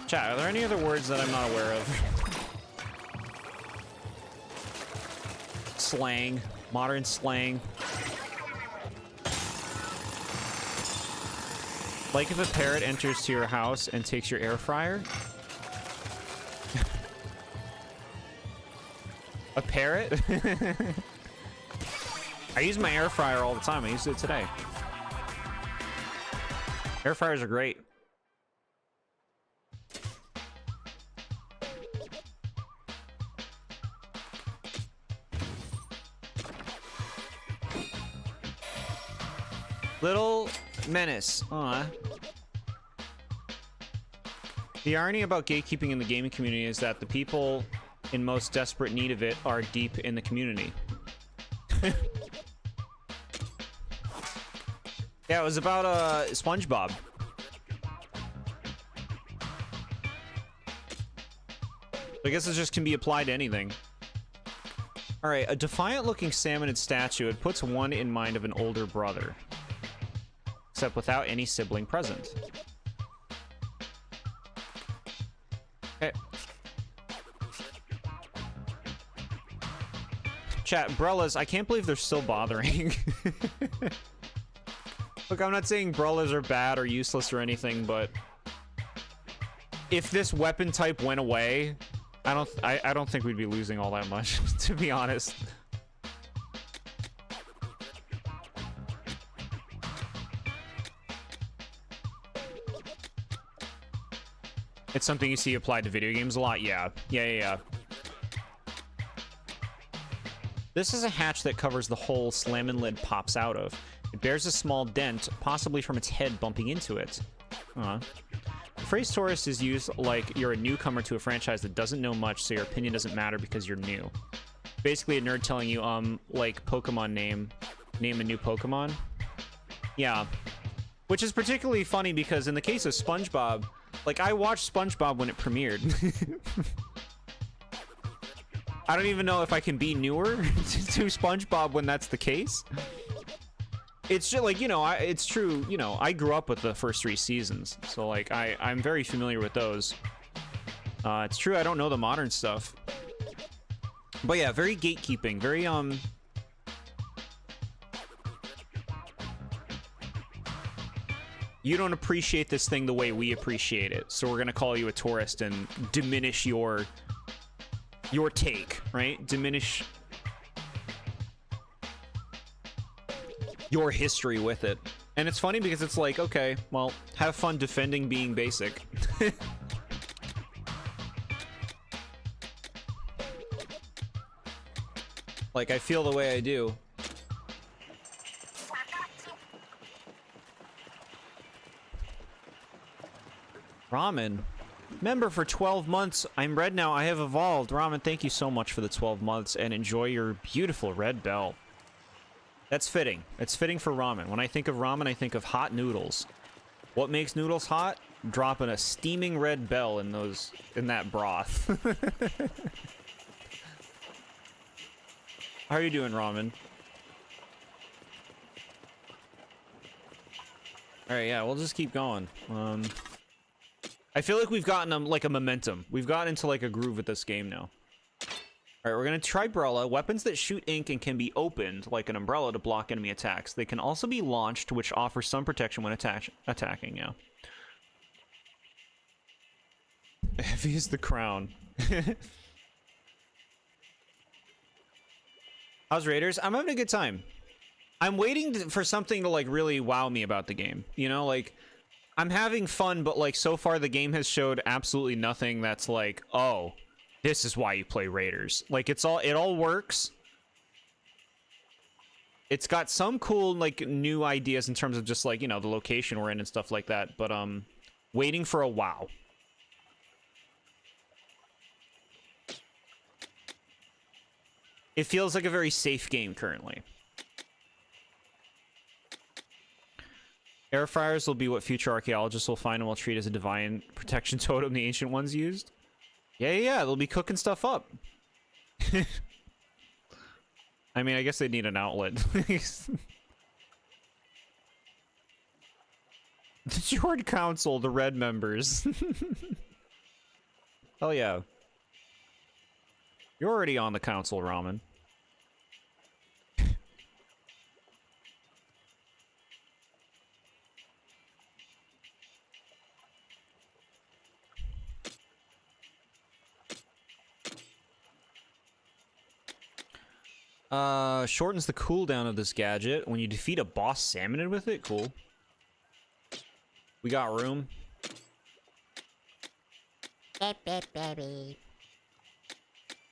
Chat, are there any other words that I'm not aware of? Slang. Modern slang. Like if a parrot enters to your house and takes your air fryer? A parrot? I use my air fryer all the time. I used it today. Air fryers are great. Little Menace. Aw. The irony about gatekeeping in the gaming community is that the people in most desperate need of it are deep in the community. Yeah, it was about SpongeBob. I guess it just can be applied to anything. Alright, a defiant-looking salmonid statue. It puts one in mind of an older brother. Except without any sibling present. Okay. Chat, brellas, I can't believe they're still bothering. Look, I'm not saying brellas are bad or useless or anything, but if this weapon type went away, I don't think we'd be losing all that much, to be honest. It's something you see applied to video games a lot. Yeah. This is a hatch that covers the hole Slammin' Lid pops out of. It bears a small dent, possibly from its head bumping into it. The phrase tourist is used like you're a newcomer to a franchise that doesn't know much, so your opinion doesn't matter because you're new. Basically a nerd telling you, like Pokemon name a new Pokemon. Yeah. Which is particularly funny because in the case of SpongeBob, like, I watched SpongeBob when it premiered. I don't even know if I can be newer to SpongeBob when that's the case. It's just, like, you know, it's true, you know, I grew up with the first 3 seasons. So, like, I'm very familiar with those. It's true, I don't know the modern stuff. But yeah, very gatekeeping, very, you don't appreciate this thing the way we appreciate it, so we're gonna call you a tourist and diminish your take, right? Diminish your history with it. And it's funny because it's like, okay, well, have fun defending being basic. Like, I feel the way I do. Ramen. Member for 12 months. I'm red now. I have evolved. Ramen, thank you so much for the 12 months and enjoy your beautiful red bell. That's fitting. It's fitting for ramen. When I think of ramen, I think of hot noodles. What makes noodles hot? Dropping a steaming red bell in that broth. How are you doing, ramen? Alright, yeah, we'll just keep going. I feel like we've gotten like a momentum. We've gotten into like a groove with this game now. Alright, we're gonna try Umbrella. Weapons that shoot ink and can be opened, like an umbrella, to block enemy attacks. They can also be launched, which offers some protection when attacking, yeah. Heavy is the crown. How's Raiders? I'm having a good time. I'm waiting for something to like really wow me about the game. You know, like I'm having fun, but like so far the game has showed absolutely nothing that's like, oh, this is why you play Raiders. Like it all works. It's got some cool like new ideas in terms of just like, you know, the location we're in and stuff like that, but waiting for a wow. It feels like a very safe game currently. Air fryers will be what future archaeologists will find and will treat as a divine protection totem the ancient ones used. Yeah, they'll be cooking stuff up. I mean, I guess they need an outlet. The Jord Council, the red members. Hell yeah. You're already on the council, Ramen. Shortens the cooldown of this gadget when you defeat a boss salmonid with it. Cool. We got room. Baby.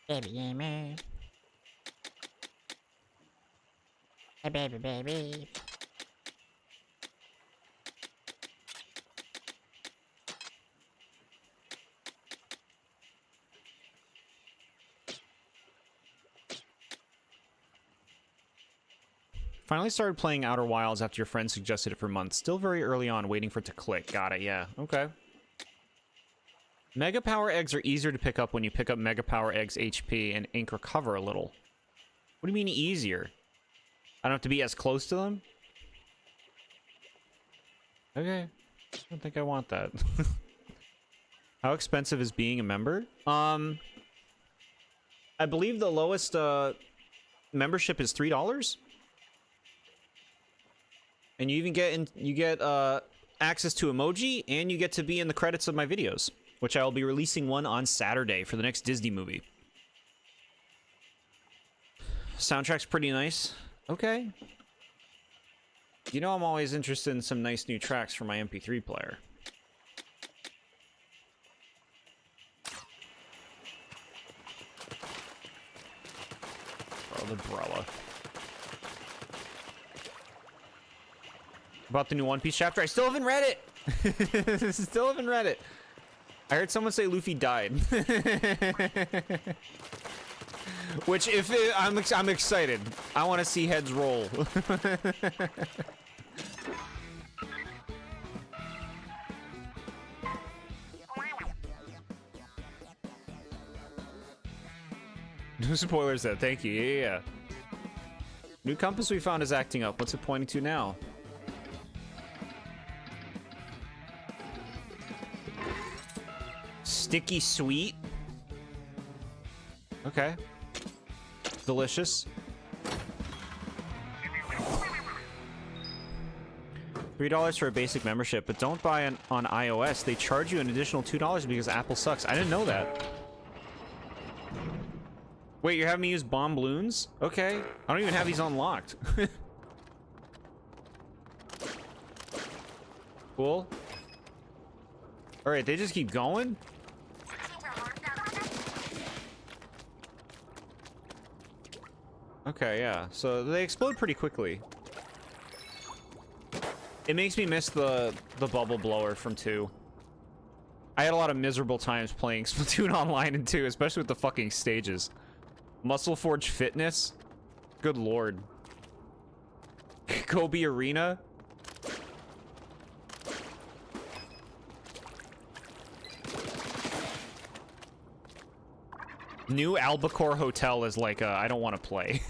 Baby gamer. Hey, baby. Finally started playing Outer Wilds after your friend suggested it for months. Still very early on, waiting for it to click. Got it, yeah. Okay. Mega Power Eggs are easier to pick up when you pick up Mega Power Eggs HP and ink recover a little. What do you mean easier? I don't have to be as close to them? Okay. I don't think I want that. How expensive is being a member? I believe the lowest membership is $3. And you even get access to emoji, and you get to be in the credits of my videos, which I will be releasing one on Saturday for the next Disney movie. Soundtrack's pretty nice. Okay. You know I'm always interested in some nice new tracks for my MP3 player. Oh, the umbrella. About the new One Piece chapter. I still haven't read it. Still haven't read it. I heard someone say Luffy died. Which, if it, I'm excited. I want to see heads roll. No spoilers though. Thank you. Yeah. New compass we found is acting up. What's it pointing to now? Sticky sweet. Okay. Delicious. $3 for a basic membership, but don't buy on iOS. They charge you an additional $2 because Apple sucks. I didn't know that. Wait, you're having me use bomb balloons? Okay. I don't even have these unlocked. Cool. All right, they just keep going. Okay, yeah. So they explode pretty quickly. It makes me miss the bubble blower from 2. I had a lot of miserable times playing Splatoon online in 2, especially with the fucking stages. Muscle Forge Fitness? Good lord. Kobe Arena? New Albacore Hotel is like I don't want to play.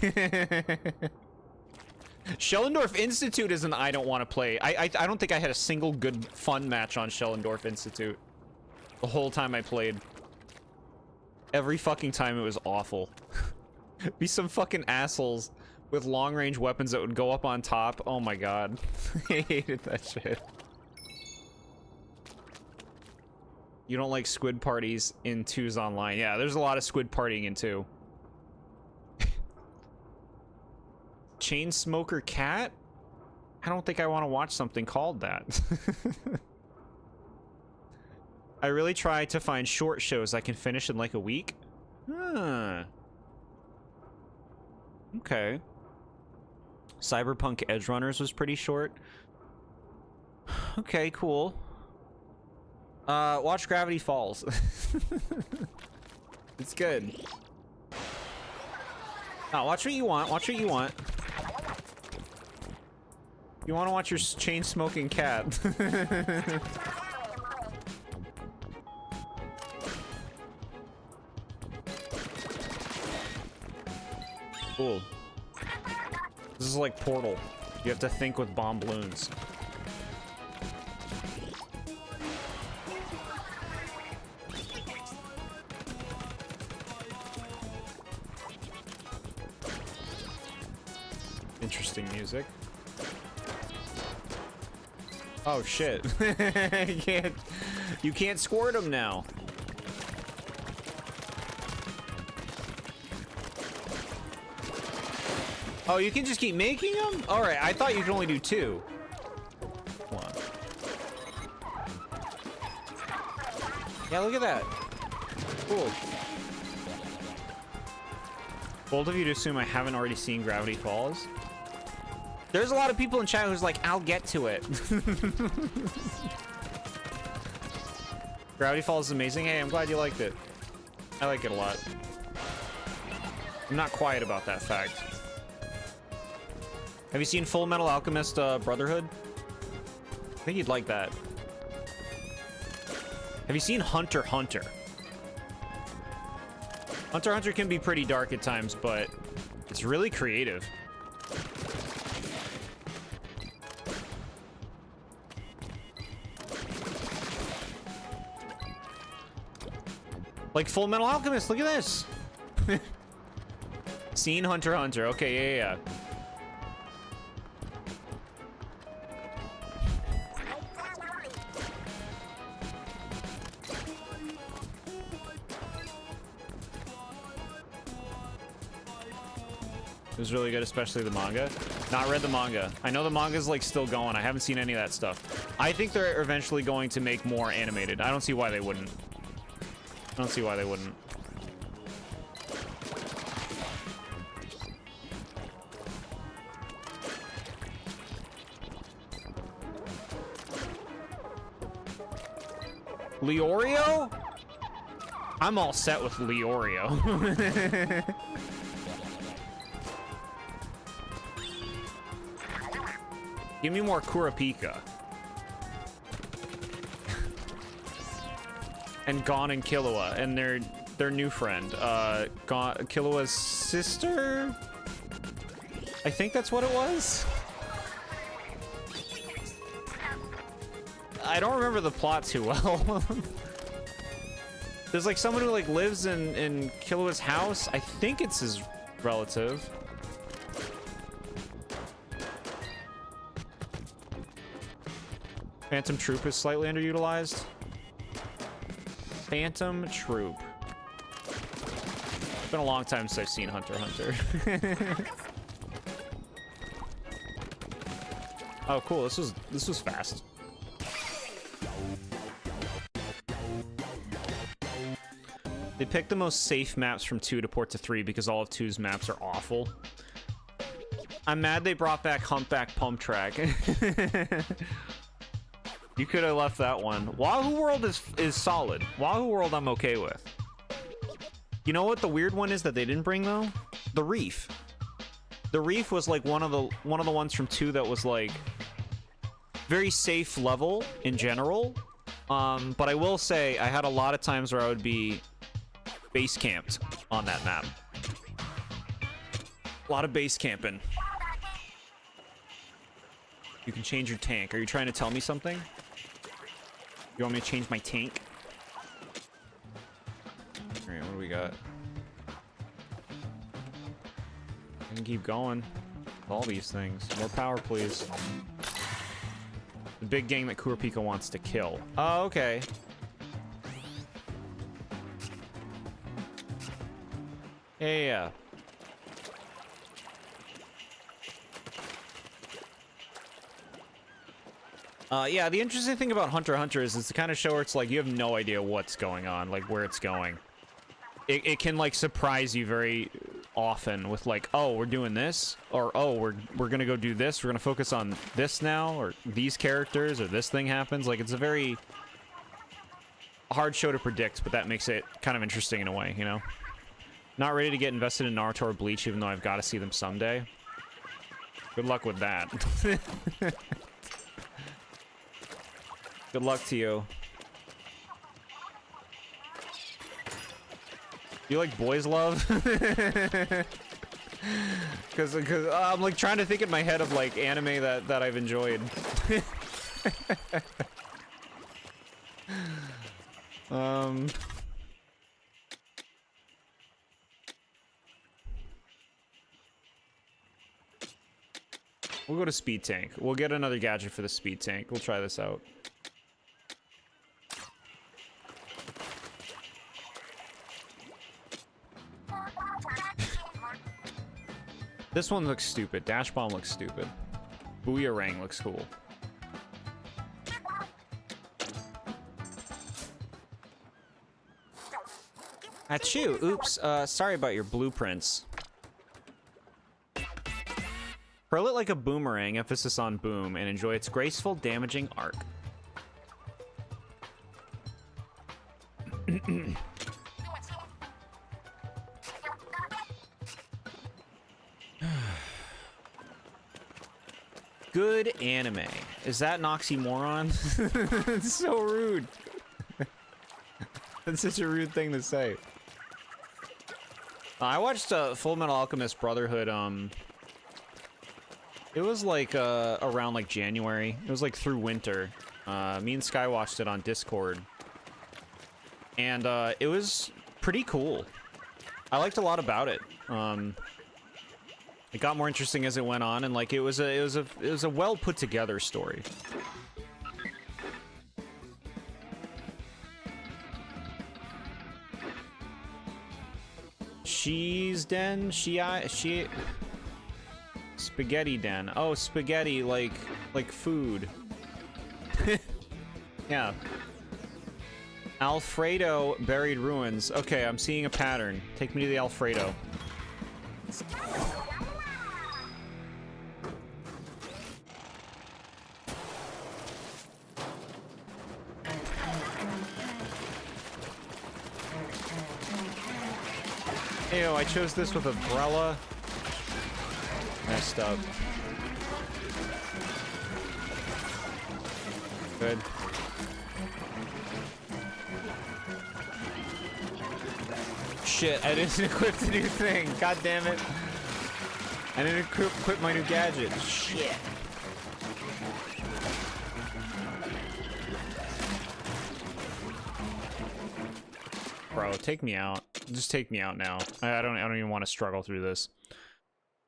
Schellendorf Institute is an I don't want to play. I don't think I had a single good fun match on Schellendorf Institute the whole time I played. Every fucking time it was awful. Be some fucking assholes with long-range weapons that would go up on top. Oh my god. I hated that shit. You don't like squid parties in 2's online. Yeah, there's a lot of squid partying in 2. Chain Smoker Cat? I don't think I want to watch something called that. I really try to find short shows I can finish in like a week. Huh. Okay. Cyberpunk Edge Runners was pretty short. Okay, cool. Watch Gravity Falls. It's good. No, watch what you want. Watch what you want. You want to watch your chain smoking cat. Cool. This is like Portal. You have to think with bomb balloons. Interesting music. Oh shit. You can't squirt them now. Oh, you can just keep making them? Alright, I thought you could only do 2. Hold on. Yeah, look at that. Cool. Bold of you to assume I haven't already seen Gravity Falls. There's a lot of people in chat who's like, I'll get to it. Gravity Falls is amazing. Hey, I'm glad you liked it. I like it a lot. I'm not quiet about that fact. Have you seen Full Metal Alchemist Brotherhood? I think you'd like that. Have you seen Hunter x Hunter? Hunter x Hunter can be pretty dark at times, but it's really creative. Like Full Metal Alchemist, look at this. Seen Hunter x Hunter. Okay, yeah. It was really good, especially the manga. Not read the manga. I know the manga's like still going. I haven't seen any of that stuff. I think they're eventually going to make more animated. I don't see why they wouldn't. I don't see why they wouldn't. Leorio? I'm all set with Leorio. Give me more Kurapika. And Gon and Killua and their new friend. Killua's sister? I think that's what it was. I don't remember the plot too well. There's like someone who like lives in Killua's house. I think it's his relative. Phantom Troop is slightly underutilized. Phantom Troop. It's been a long time since I've seen Hunter x Hunter. Oh, cool. This was fast. They picked the most safe maps from 2 to port to 3 because all of 2's maps are awful. I'm mad they brought back Humpback Pump Track. You could have left that one. Wahoo World is solid. Wahoo World I'm okay with. You know what the weird one is that they didn't bring though? The Reef. The Reef was like one of the ones from 2 that was like very safe level in general. But I will say I had a lot of times where I would be base camped on that map. A lot of base camping. You can change your tank. Are you trying to tell me something? You want me to change my tank? Alright, what do we got? I can keep going with all these things. More power, please. The big gang that Kurapika wants to kill. Oh, okay. Yeah. Yeah, the interesting thing about Hunter x Hunter is it's the kind of show where it's like you have no idea what's going on, like where it's going. It can like surprise you very often with like, oh, we're doing this, or oh, we're gonna go do this. We're gonna focus on this now, or these characters, or this thing happens. Like it's a very hard show to predict, but that makes it kind of interesting in a way, you know. Not ready to get invested in Naruto or Bleach, even though I've got to see them someday. Good luck with that. Good luck to you. You like boys love? Because I'm like trying to think in my head of like anime that I've enjoyed. We'll go to speed tank. We'll get another gadget for the speed tank. We'll try this out. This one looks stupid. Dash Bomb looks stupid. Booyarang looks cool. Achoo! Oops. Sorry about your blueprints. Hurl it like a boomerang, emphasis on boom, and enjoy its graceful, damaging arc. Good anime. Is that an oxymoron? It's so rude. That's such a rude thing to say. I watched Full Metal Alchemist Brotherhood, it was like around like January. It was like through winter. Me and Sky watched it on Discord. And it was pretty cool. I liked a lot about it. It got more interesting as it went on, and like it was a well put together story. Cheese den, she spaghetti den. Oh, spaghetti like food. Yeah. Alfredo buried ruins. Okay, I'm seeing a pattern. Take me to the Alfredo. Ew, I chose this with umbrella. Messed up. Good. Shit, I didn't equip the new thing. God damn it. I didn't equip my new gadget. Shit. Bro, take me out. Just take me out now. I don't even want to struggle through this.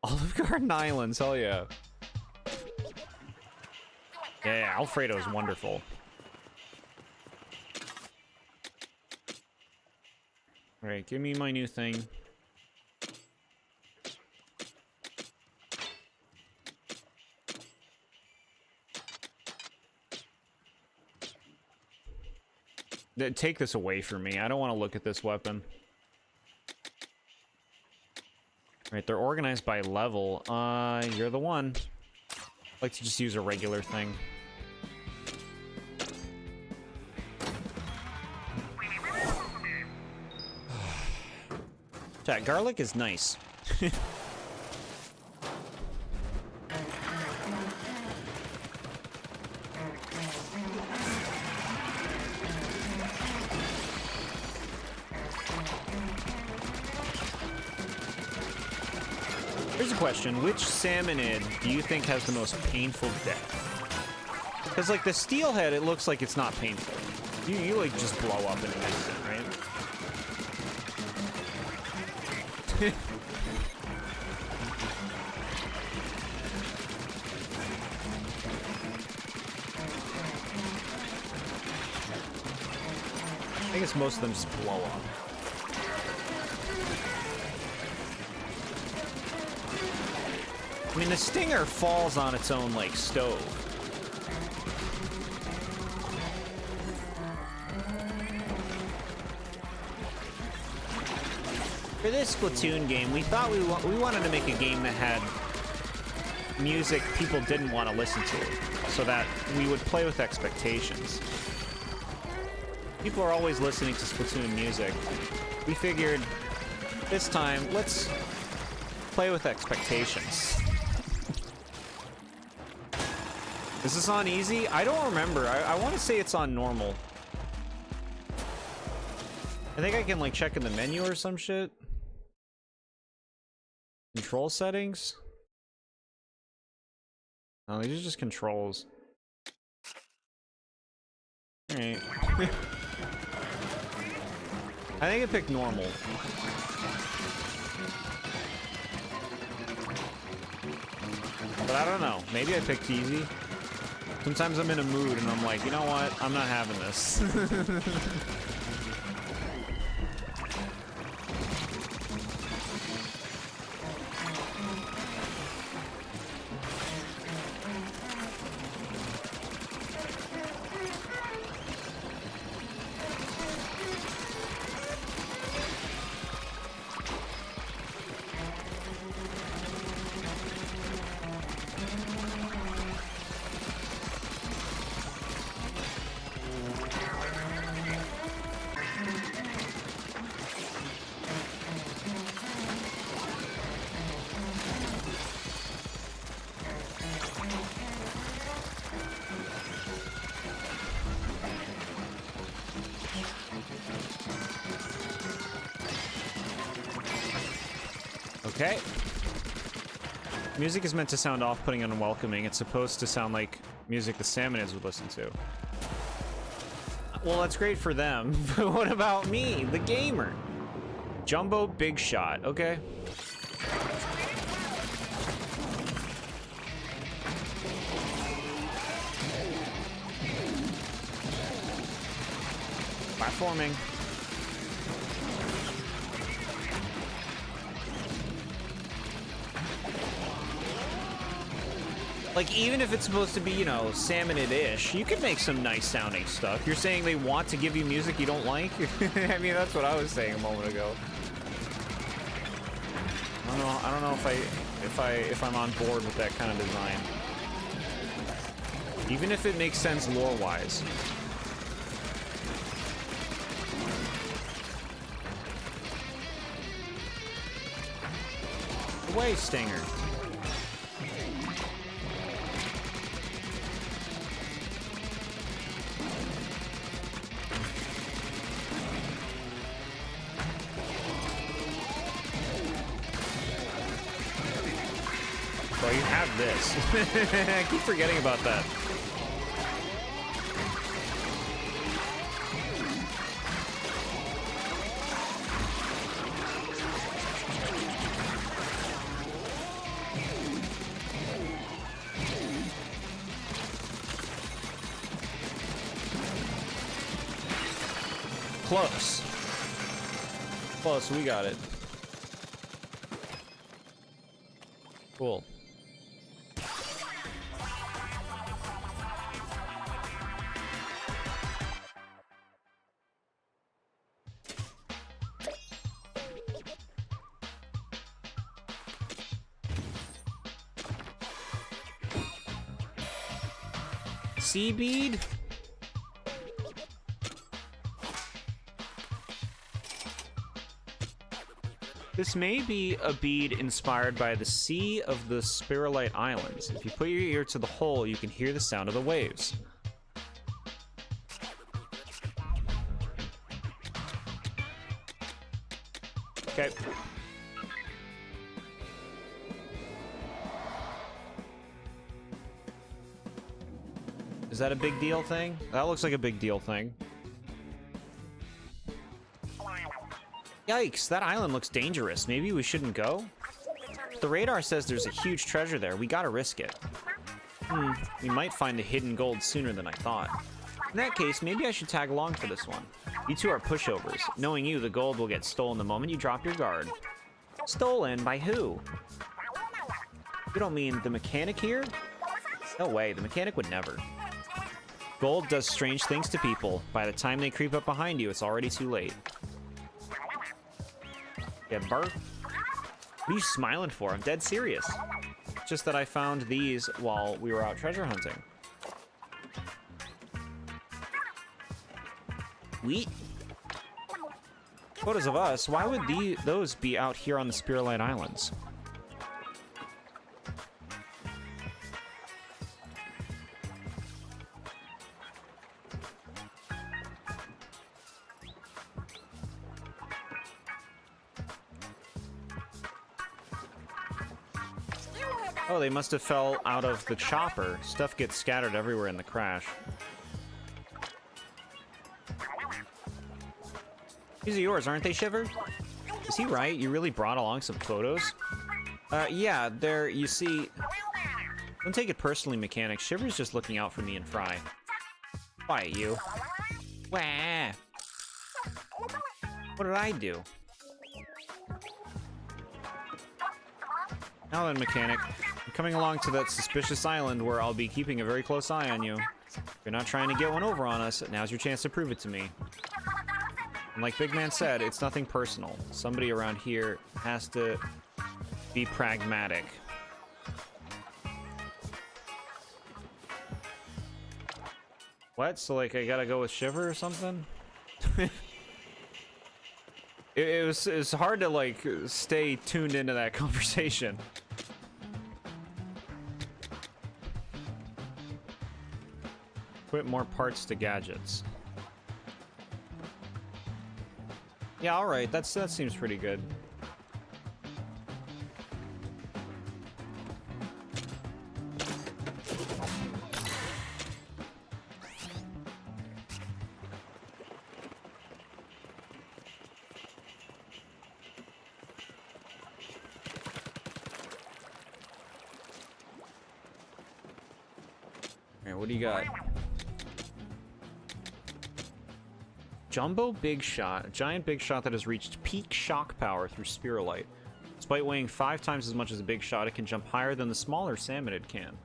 Olive Garden Islands, hell yeah. Yeah, Alfredo is wonderful. Alright, give me my new thing. Take this away from me. I don't want to look at this weapon. Right, they're organized by level. You're the one. I like to just use a regular thing. Chat, garlic is nice. Here's a question. Which salmonid do you think has the most painful death? Because, like, the steelhead, it looks like it's not painful. You like, just blow up in an instant, right? I guess most of them just blow up. I mean, the stinger falls on its own, like, stove. For this Splatoon game, we thought we wanted to make a game that had music people didn't want to listen to, so that we would play with expectations. People are always listening to Splatoon music. We figured, this time, let's play with expectations. Is this on easy? I don't remember. I want to say it's on normal. I think I can, like, check in the menu or some shit. Control settings? No, these are just controls. Alright. I think I picked normal. But I don't know. Maybe I picked easy. Sometimes I'm in a mood and I'm like, you know what? I'm not having this. Okay. Music is meant to sound off-putting and unwelcoming. It's supposed to sound like music the salmonids would listen to. Well, that's great for them, but what about me, the gamer? Jumbo Big Shot, okay. Platforming. Like, even if it's supposed to be, you know, salmonid-ish, you could make some nice sounding stuff. You're saying they want to give you music you don't like? I mean, that's what I was saying a moment ago. I don't know if I'm on board with that kind of design. Even if it makes sense lore-wise. Away, Stinger. Well, you have this. I keep forgetting about that. Close. Close, we got it. Cool. Sea bead? This may be a bead inspired by the sea of the Spiralite Islands. If you put your ear to the hole, you can hear the sound of the waves. Okay. Is that a big deal thing? That looks like a big deal thing. Yikes, that island looks dangerous. Maybe we shouldn't go? The radar says there's a huge treasure there. We gotta risk it. We might find the hidden gold sooner than I thought. In that case, maybe I should tag along for this one. You two are pushovers. Knowing you, the gold will get stolen the moment you drop your guard. Stolen? By who? You don't mean the mechanic here? No way, the mechanic would never. Gold does strange things to people. By the time they creep up behind you, it's already too late. Yeah, Bert? What are you smiling for? I'm dead serious. Just that I found these while we were out treasure hunting. Wheat? Photos of us? Why would those be out here on the Spiralite Islands? Oh, they must have fell out of the chopper. Stuff gets scattered everywhere in the crash. These are yours, aren't they, Shiver? Is he right? You really brought along some photos? Yeah, there, you see... Don't take it personally, mechanic. Shiver's just looking out for me and Fry. Quiet, you. Wah! What did I do? Now then, mechanic. I'm coming along to that suspicious island where I'll be keeping a very close eye on you. If you're not trying to get one over on us, now's your chance to prove it to me. And like Big Man said, it's nothing personal. Somebody around here has to be pragmatic. What? So like I gotta go with Shiver or something? It's hard to like stay tuned into that conversation. Put more parts to gadgets. Yeah, all right. That seems pretty good. All right, what do you got? Jumbo Big Shot, a giant big shot that has reached peak shock power through Spiralite. Despite weighing 5 times as much as a big shot, it can jump higher than the smaller Salmonid can.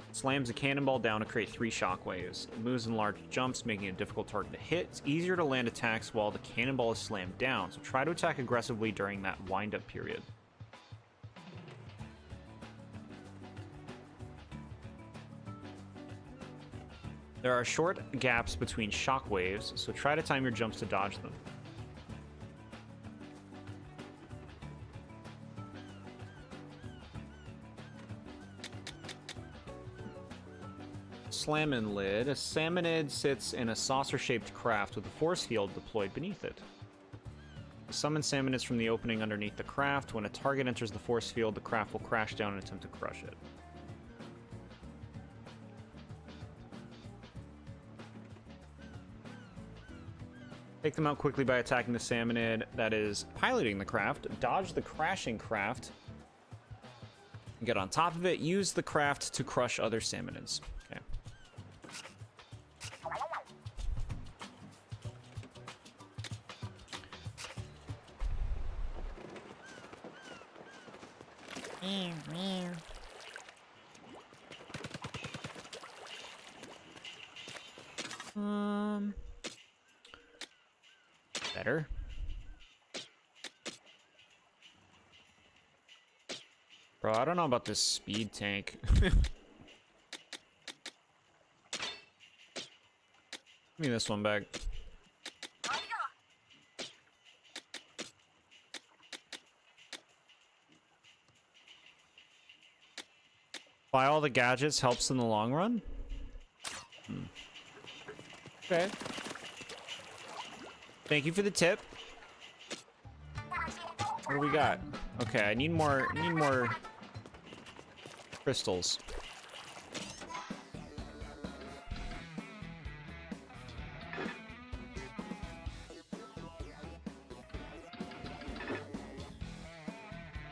It slams a cannonball down to create 3 shock waves. It moves in large jumps, making it a difficult target to hit. It's easier to land attacks while the cannonball is slammed down, so try to attack aggressively during that wind-up period. There are short gaps between shock waves, so try to time your jumps to dodge them. Slammin' lid. A salmonid sits in a saucer-shaped craft with a force field deployed beneath it. Summon salmonids from the opening underneath the craft. When a target enters the force field, the craft will crash down and attempt to crush it. Take them out quickly by attacking the salmonid that is piloting the craft. Dodge the crashing craft. Get on top of it. Use the craft to crush other salmonids. Okay. Better. Bro, I don't know about this speed tank. Give me this one back. Buy all the gadgets helps in the long run? Okay. Thank you for the tip. What do we got? Okay, I need more crystals.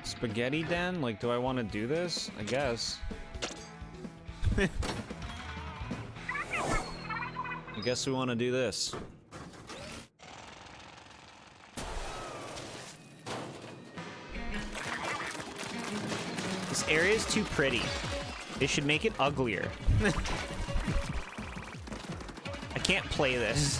Spaghetti den? Like, do I want to do this? I guess. I guess we want to do this. This area is too pretty. They should make it uglier. I can't play this.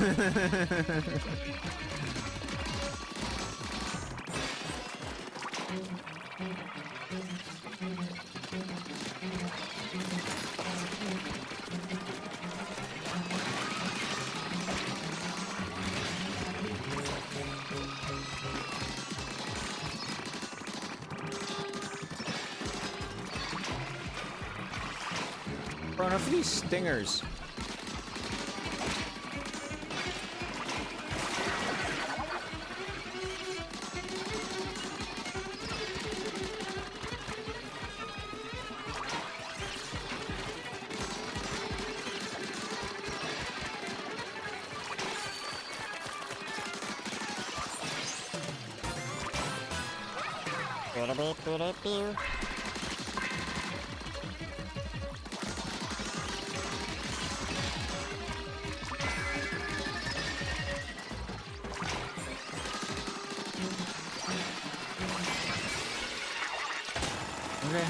Bro, enough of these stingers. Okay.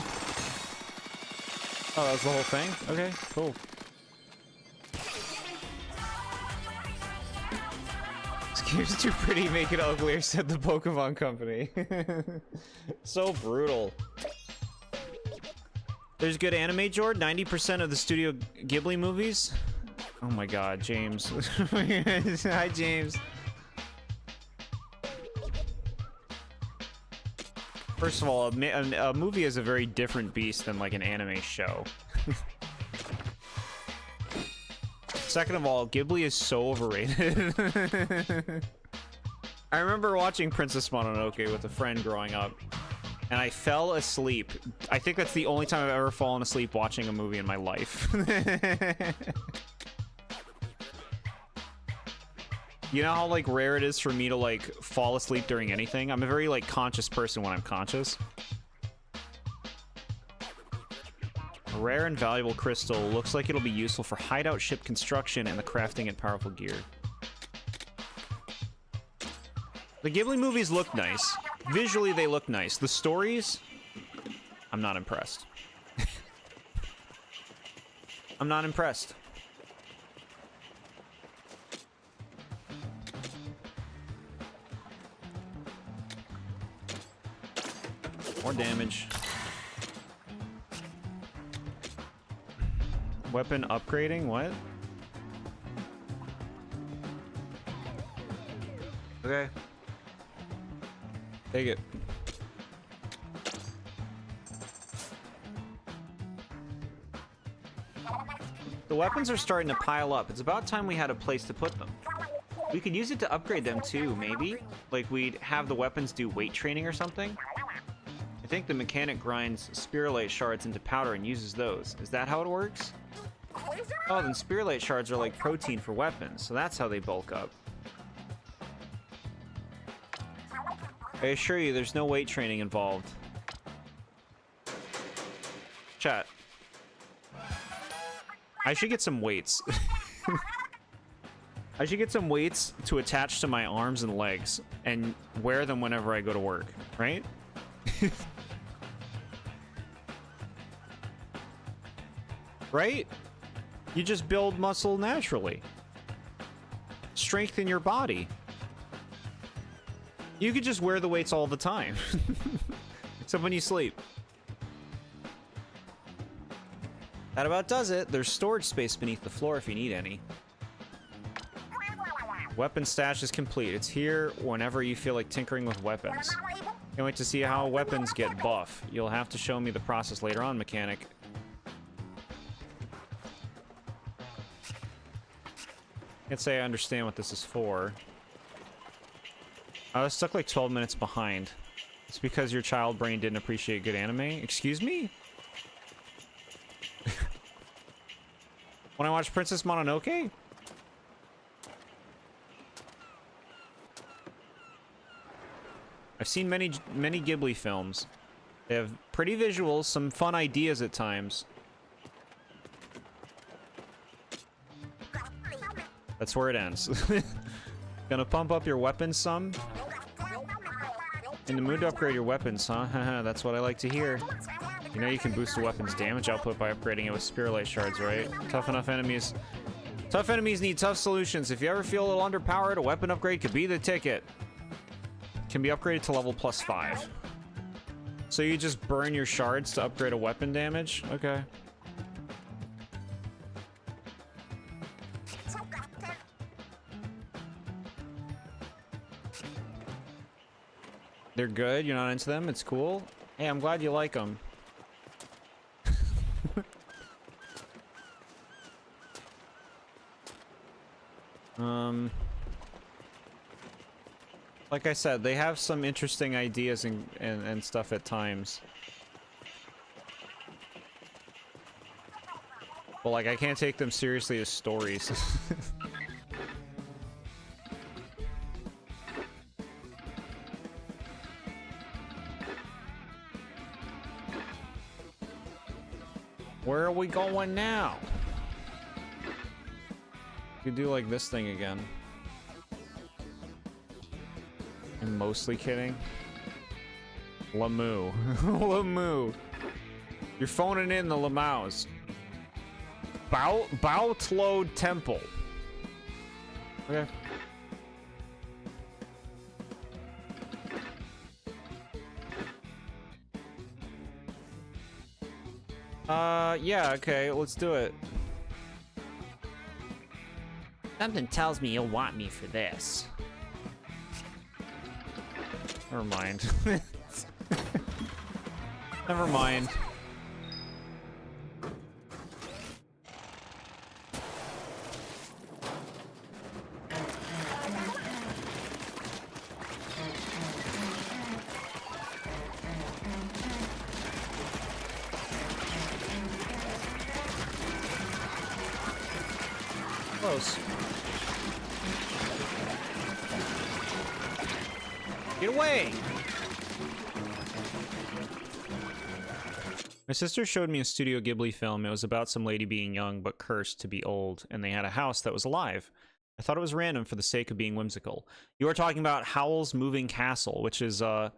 Oh, that's the whole thing? Okay, cool. This game's too pretty, make it uglier, said the Pokemon Company. So brutal. There's good anime, Jord. 90% of the Studio Ghibli movies. Oh my god, James. Hi, James. First of all, a movie is a very different beast than like an anime show. Second of all, Ghibli is so overrated. I remember watching Princess Mononoke with a friend growing up, and I fell asleep. I think that's the only time I've ever fallen asleep watching a movie in my life. You know how, like, rare it is for me to, like, fall asleep during anything? I'm a very, like, conscious person when I'm conscious. A rare and valuable crystal. Looks like it'll be useful for hideout ship construction and the crafting and powerful gear. The Ghibli movies look nice. Visually, they look nice. The stories, I'm not impressed. I'm not impressed. More damage. Weapon upgrading? What? Okay. Take it. The weapons are starting to pile up. It's about time we had a place to put them. We could use it to upgrade them too, maybe? Like we'd have the weapons do weight training or something? I think the mechanic grinds spirulite shards into powder and uses those. Is that how it works? Oh, then spirulite shards are like protein for weapons, so that's how they bulk up. I assure you, there's no weight training involved. Chat. I should get some weights. I should get some weights to attach to my arms and legs and wear them whenever I go to work, right? Right? You just build muscle naturally. Strengthen your body. You could just wear the weights all the time. Except when you sleep. That about does it. There's storage space beneath the floor if you need any. Weapon stash is complete. It's here whenever you feel like tinkering with weapons. Can't wait to see how weapons get buff. You'll have to show me the process later on, mechanic. Can't say I understand what this is for. I was stuck like 12 minutes behind. It's because your child brain didn't appreciate good anime? Excuse me? When I watched Princess Mononoke? I've seen many Ghibli films. They have pretty visuals, some fun ideas at times. That's where it ends. Gonna pump up your weapons some? In the mood to upgrade your weapons, huh? Haha, that's what I like to hear. You know you can boost a weapon's damage output by upgrading it with Spirulite shards, right? Tough enemies need tough solutions. If you ever feel a little underpowered, a weapon upgrade could be the ticket. Can be upgraded to level +5. So you just burn your shards to upgrade a weapon damage? Okay. They're good, you're not into them, it's cool. Hey, I'm glad you like them. Like I said, they have some interesting ideas and stuff at times. But like, I can't take them seriously as stories. Where are we going now? You could do like this thing again. I'm mostly kidding. Lamu. Lamu. You're phoning in the Lamaus. Boutlode Temple. Okay. Yeah, okay, let's do it. Something tells me you'll want me for this. Never mind. Never mind. Close. Get away! My sister showed me a Studio Ghibli film. It was about some lady being young but cursed to be old, and they had a house that was alive. I thought it was random for the sake of being whimsical. You are talking about Howl's Moving Castle, which is, if I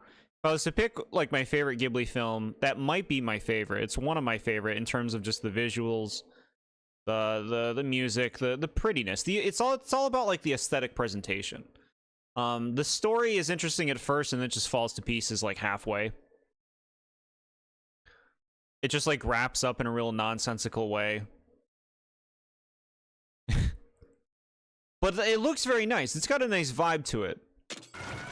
was to pick, like, my favorite Ghibli film, that might be my favorite. It's one of my favorite in terms of just the visuals, the music, the prettiness. It's all about, like, the aesthetic presentation. The story is interesting at first, and it just falls to pieces, like, halfway. It just, like, wraps up in a real nonsensical way. But it looks very nice. It's got a nice vibe to it.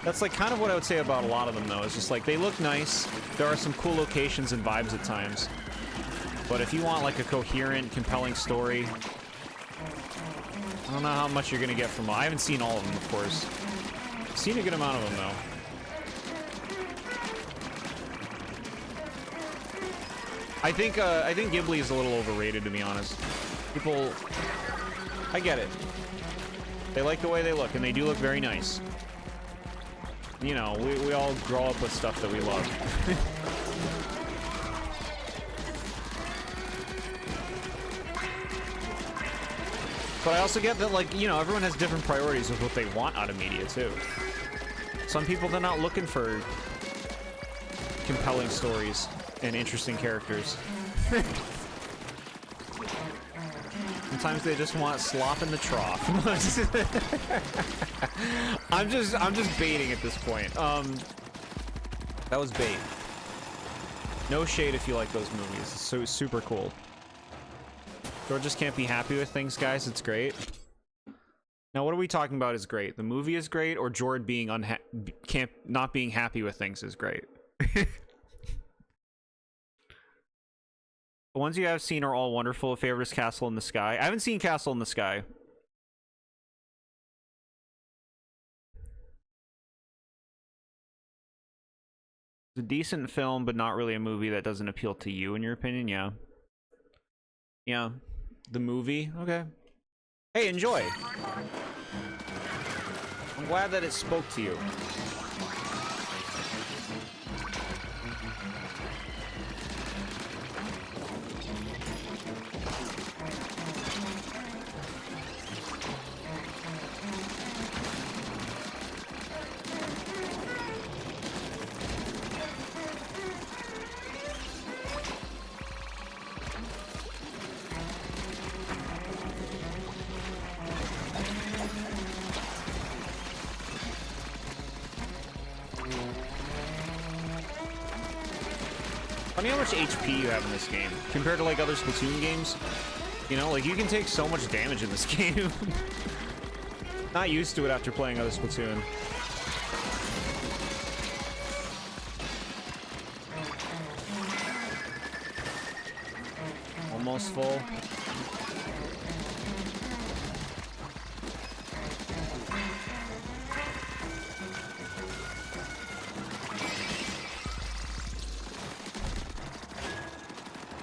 That's, like, kind of what I would say about a lot of them, though. It's just, like, they look nice. There are some cool locations and vibes at times. But if you want, like, a coherent, compelling story, I don't know how much you're going to get from them. I haven't seen all of them, of course. I've seen a good amount of them, though. I think Ghibli is a little overrated, to be honest. People... I get it. They like the way they look, and they do look very nice. You know, we all grow up with stuff that we love. But I also get that, like, you know, everyone has different priorities with what they want out of media, too. Some people, they're not looking for compelling stories and interesting characters. Sometimes they just want slop in the trough. I'm just baiting at this point. That was bait. No shade if you like those movies. It's so super cool. George just can't be happy with things, guys. It's great. Now, what are we talking about is great? The movie is great, or Jord being not being happy with things is great? The ones you have seen are all wonderful. Favorite is Castle in the Sky. I haven't seen Castle in the Sky. It's a decent film, but not really a movie that doesn't appeal to you, in your opinion. Yeah. Yeah. The movie? Okay. Hey, enjoy. I'm glad that it spoke to you. Funny how much HP you have in this game compared to like other Splatoon games. You know, like you can take so much damage in this game. Not used to it after playing other Splatoon. Almost full.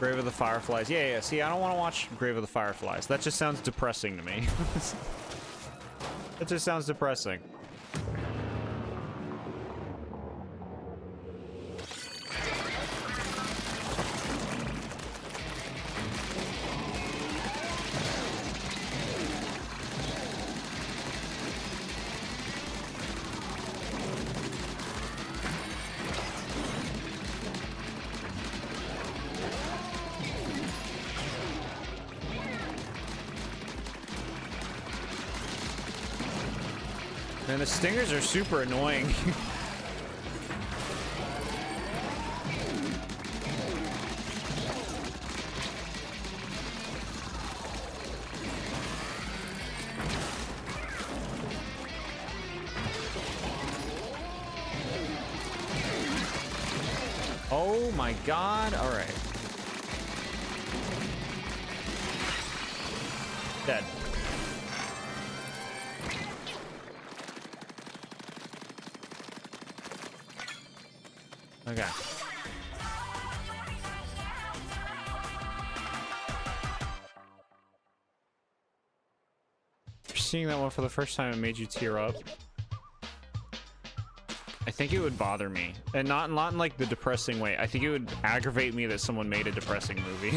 Grave of the Fireflies. Yeah. See, I don't want to watch Grave of the Fireflies. That just sounds depressing to me. That just sounds depressing. Man, the stingers are super annoying. Oh my god. All right. Dead. Okay. Seeing that one for the first time, it made you tear up. I think it would bother me, and not in like the depressing way. I think it would aggravate me that someone made a depressing movie.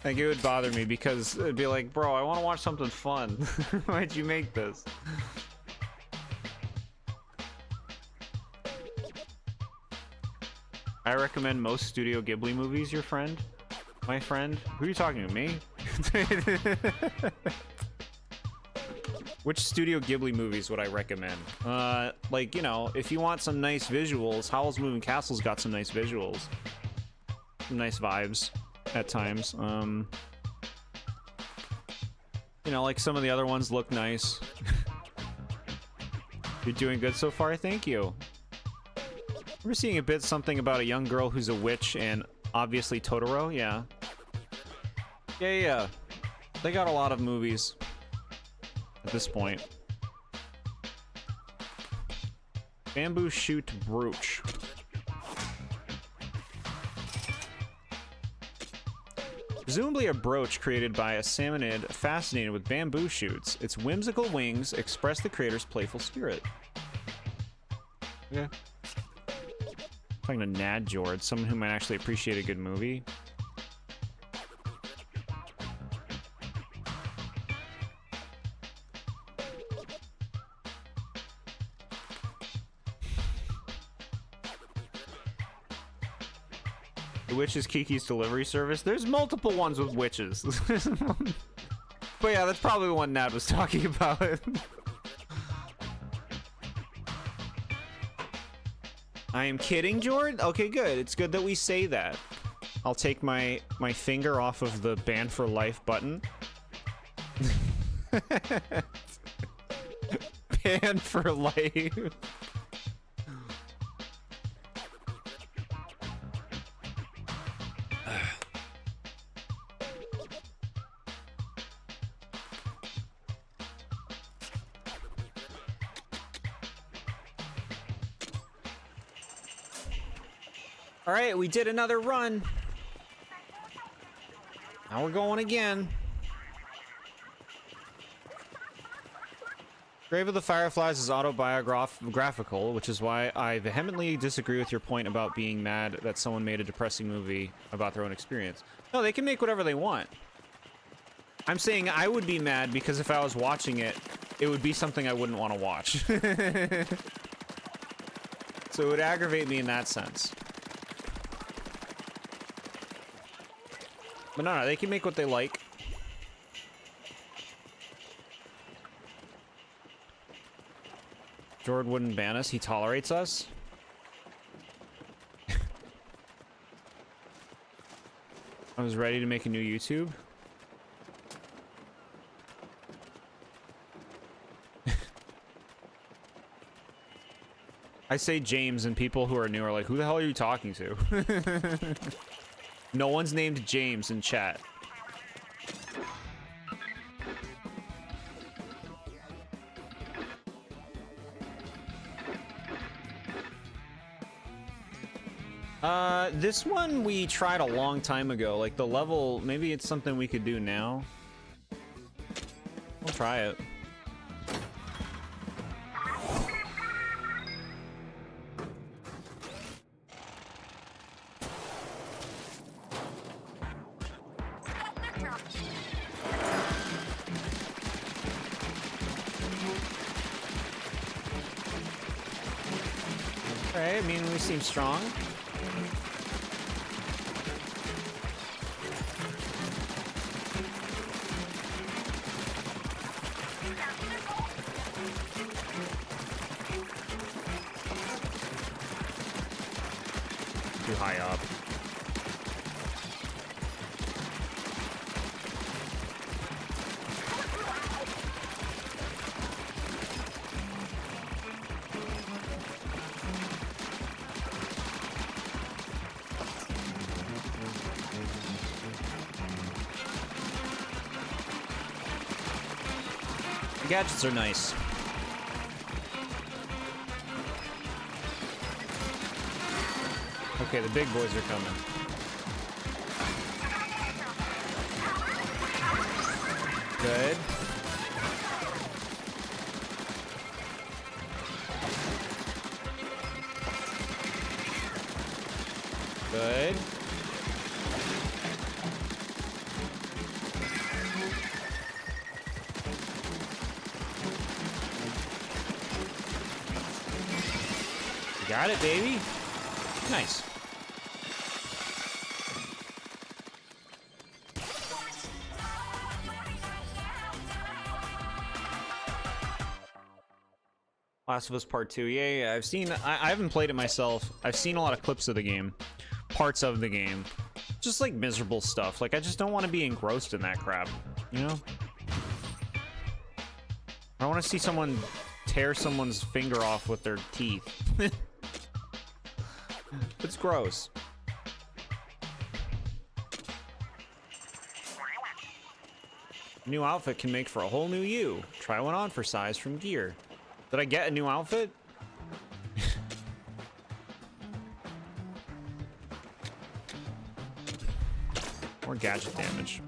Like it would bother me because it'd be like, bro, I want to watch something fun. Why'd you make this? I recommend most Studio Ghibli movies, your friend. My friend? Who are you talking to, me? Which Studio Ghibli movies would I recommend? Like, you know, if you want some nice visuals, Howl's Moving Castle's got some nice visuals. Some nice vibes at times. You know, like some of the other ones look nice. You're doing good so far, thank you. We're seeing a bit something about a young girl who's a witch and obviously Totoro, yeah. Yeah. They got a lot of movies at this point. Bamboo shoot brooch. Presumably a brooch created by a salmonid fascinated with bamboo shoots. Its whimsical wings express the creator's playful spirit. Okay. Talking to TheBoredJord, someone who might actually appreciate a good movie. The witch is Kiki's delivery service. There's multiple ones with witches. But yeah, that's probably the one Nad was talking about. I am kidding, Jord? Okay, good. It's good that we say that. I'll take my finger off of the ban for life button. Banned for life. All right, we did another run. Now we're going again. Grave of the Fireflies is autobiographical, which is why I vehemently disagree with your point about being mad that someone made a depressing movie about their own experience. No, they can make whatever they want. I'm saying I would be mad because if I was watching it, it would be something I wouldn't want to watch. So it would aggravate me in that sense. But no, they can make what they like. Jord wouldn't ban us. He tolerates us. I was ready to make a new YouTube. I say James and people who are new are like, who the hell are you talking to? No one's named James in chat. This one we tried a long time ago. Like the level, maybe it's something we could do now. We'll try it. Okay, I mean, we seem strong. Too high up. The gadgets are nice. Okay, the big boys are coming. Good. Good. You got it, baby. Nice. Last of Us Part 2. Yeah, I've seen... I haven't played it myself. I've seen a lot of clips of the game. Parts of the game. Just, like, miserable stuff. Like, I just don't want to be engrossed in that crap. You know? I want to see someone tear someone's finger off with their teeth. It's gross. New outfit can make for a whole new you. Try one on for size from gear. Did I get a new outfit? More gadget damage.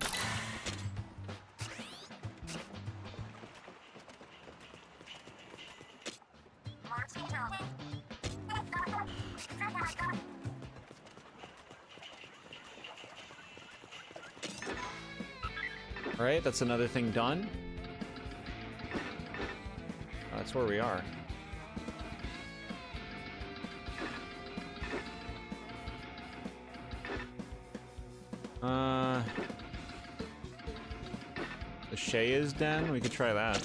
All right, that's another thing done. Oh, that's where we are. The Shaya's Den? We could try that.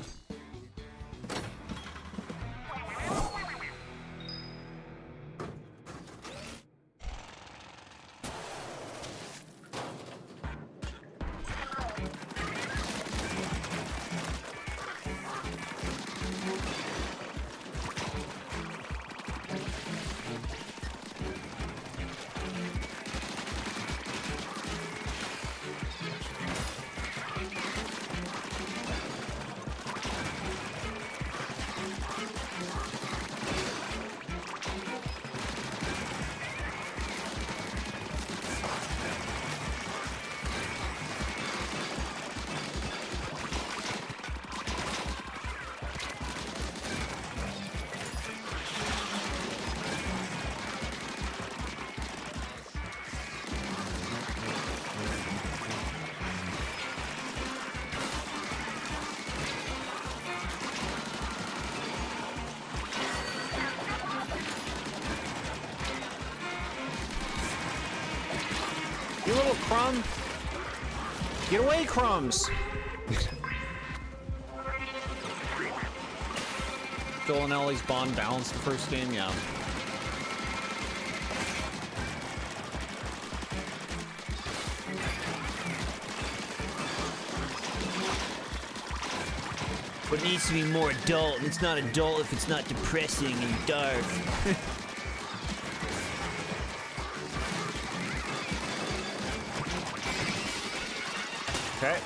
Crumb! Get away, Crumbs! Joel and Ellie's bond balanced the first game, yeah. But it needs to be more adult, and it's not adult if it's not depressing and dark. Okay.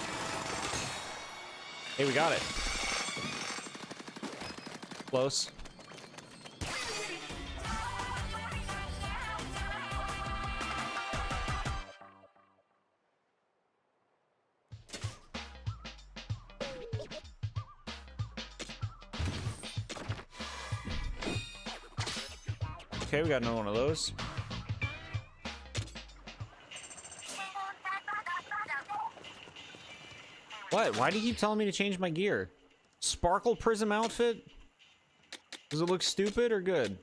Hey, we got it. Close. Okay, we got another one of those. What? Why do you keep telling me to change my gear? Sparkle Prism outfit? Does it look stupid or good?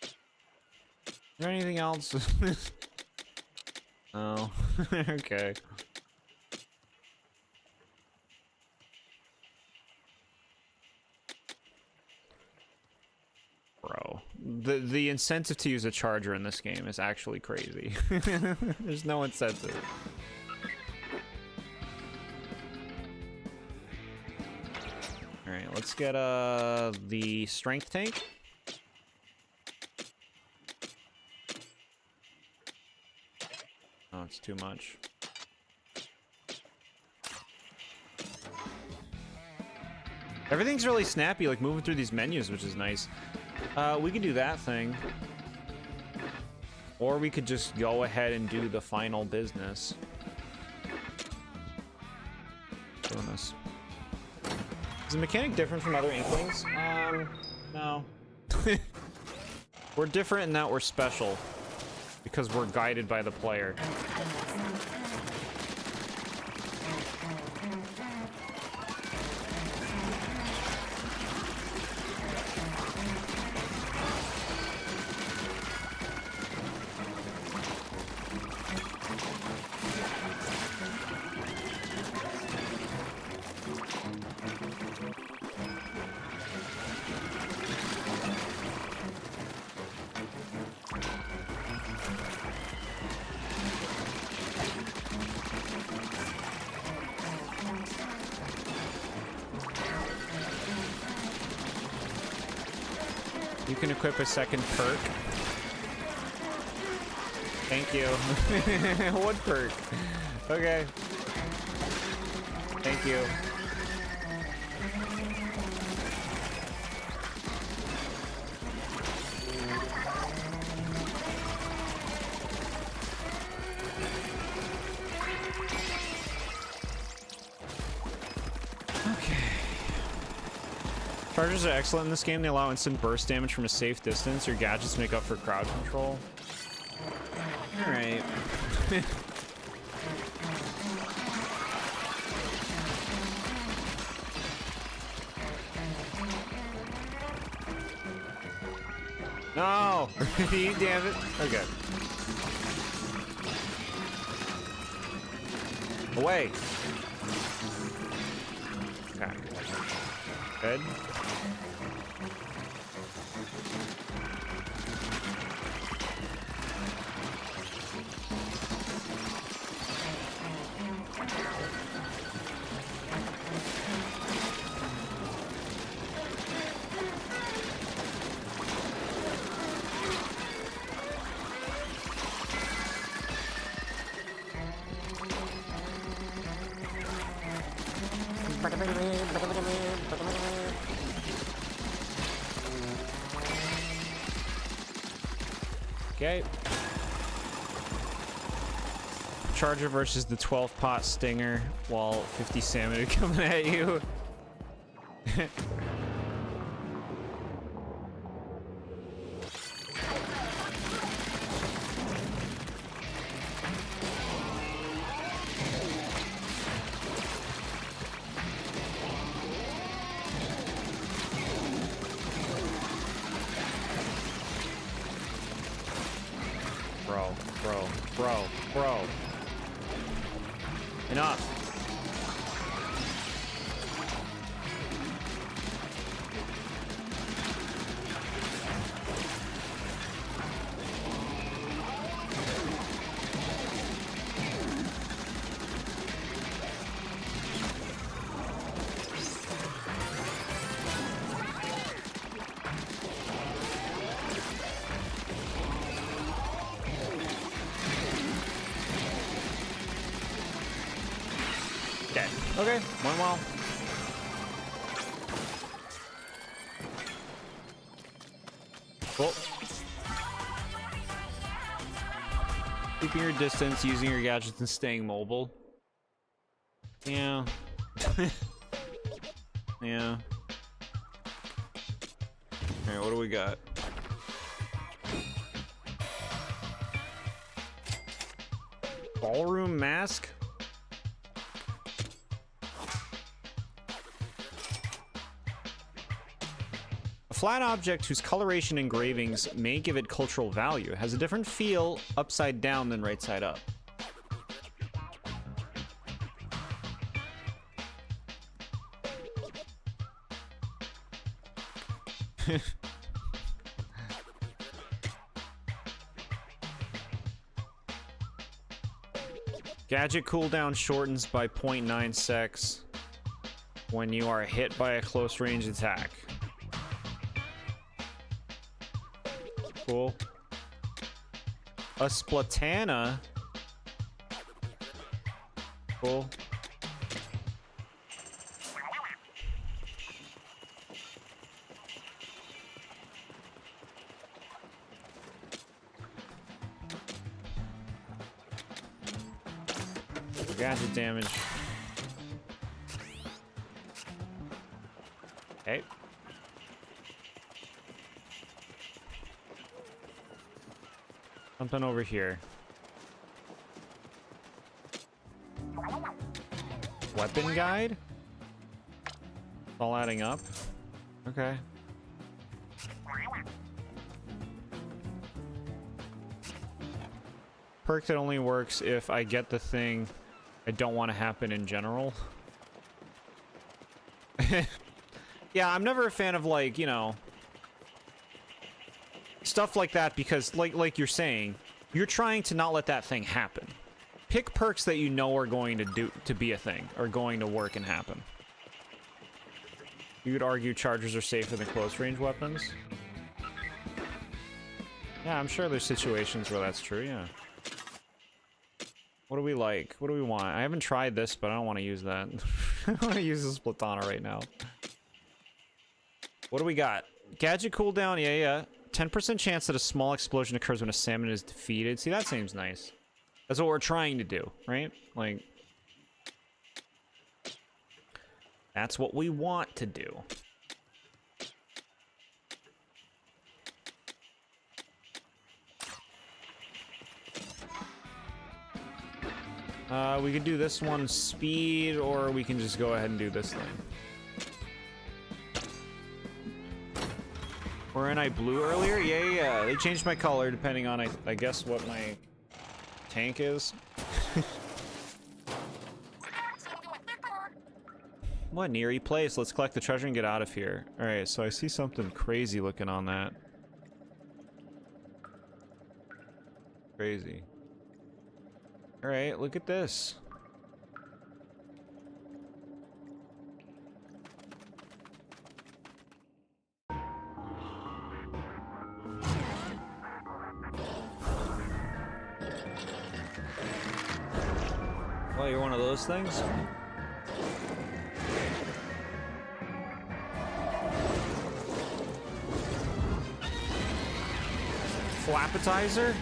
Is there anything else? Oh, okay. Bro, the incentive to use a charger in this game is actually crazy. There's no incentive. All right, let's get the strength tank. Oh, it's too much. Everything's really snappy, like moving through these menus, which is nice. We could do that thing. Or we could just go ahead and do the final business. Doing this. Is the mechanic different from other Inklings? No. We're different in that we're special. Because we're guided by the player. You can equip a second perk. Thank you. What perk? Okay. Thank you. Charges are excellent in this game. They allow instant burst damage from a safe distance. Your gadgets make up for crowd control. Alright. No! You damn it. Okay. Away. Okay. Good. Okay. Charger versus the 12-pot stinger while 50 salmon are coming at you. Bro. Enough. Okay, went well. Cool. Keeping your distance, using your gadgets, and staying mobile. Yeah. Yeah. Alright, what do we got? Ballroom mask? A flat object whose coloration engravings may give it cultural value has a different feel upside down than right side up. Gadget cooldown shortens by 0.9 secs when you are hit by a close range attack. Cool. A Splatana. Cool. Gadget damage. Okay. Something over here. Weapon guide? It's all adding up. Okay. Perk that only works if I get the thing I don't want to happen in general. Yeah, I'm never a fan of, like, you know, stuff like that, because like you're saying, you're trying to not let that thing happen. Pick perks that you know are going to be a thing, or going to work and happen. You could argue chargers are safer than close range weapons. Yeah, I'm sure there's situations where that's true, yeah. What do we like? What do we want? I haven't tried this, but I don't want to use that. I want to use the Splatana right now. What do we got? Gadget cooldown, yeah. 10% chance that a small explosion occurs when a salmon is defeated. See, that seems nice. That's what we're trying to do, right? Like, that's what we want to do. We could do this one speed, or we can just go ahead and do this thing. Weren't I blue earlier? Yeah. They changed my color depending on, I guess, what my tank is. What an eerie place. Let's collect the treasure and get out of here. Alright, so I see something crazy looking on that. Crazy. Alright, look at this. Oh, you're one of those things? Flappetizer?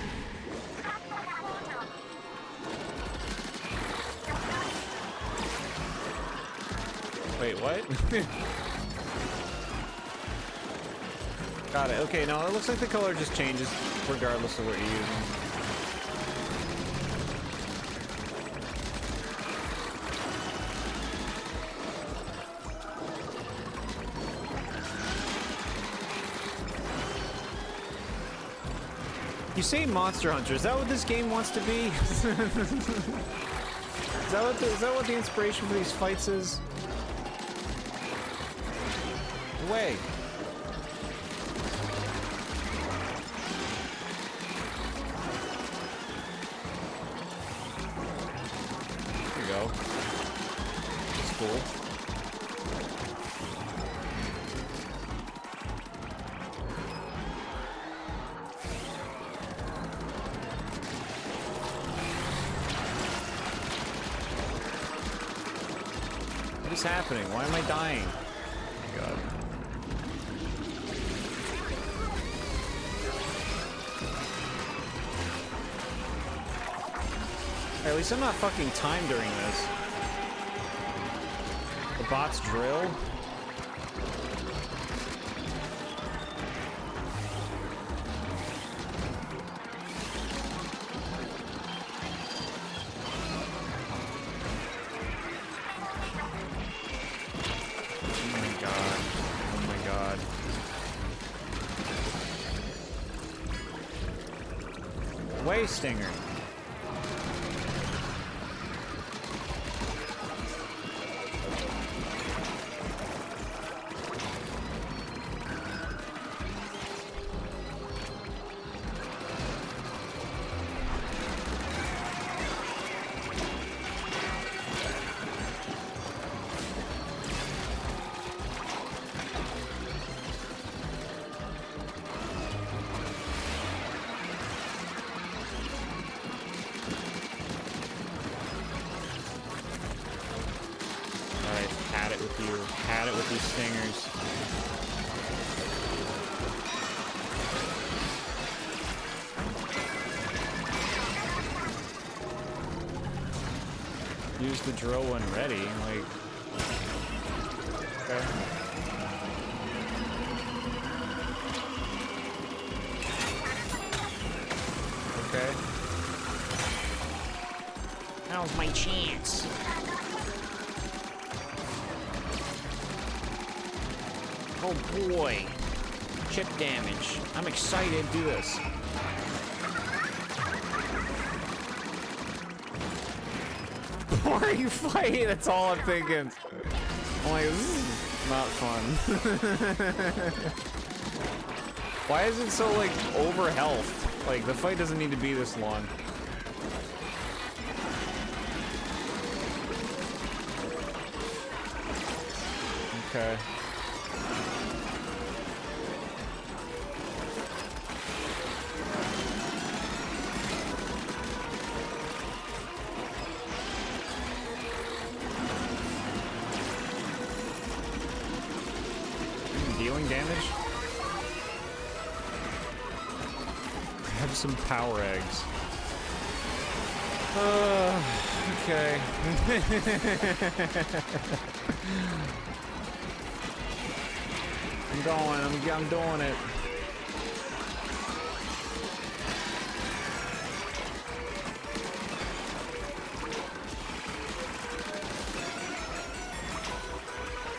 Wait, what? Got it. Okay, no, it looks like the color just changes regardless of what you're using. You say Monster Hunter, is that what this game wants to be? Is that what the inspiration for these fights is? Away. There you go. That's cool. What is happening? Why am I dying? Oh my god. At least I'm not fucking timed during this. The bots drill? Stinger. Had it with these stingers. Use the drill when ready, like... Okay. Okay. Now's my chance. Oh boy. Chip damage. I'm excited to do this. Why are you fighting? That's all I'm thinking. I'm like, this is not fun. Why is it so, like, over health? Like, the fight doesn't need to be this long. Okay. Dealing damage? Have some power eggs. Okay. I'm doing it.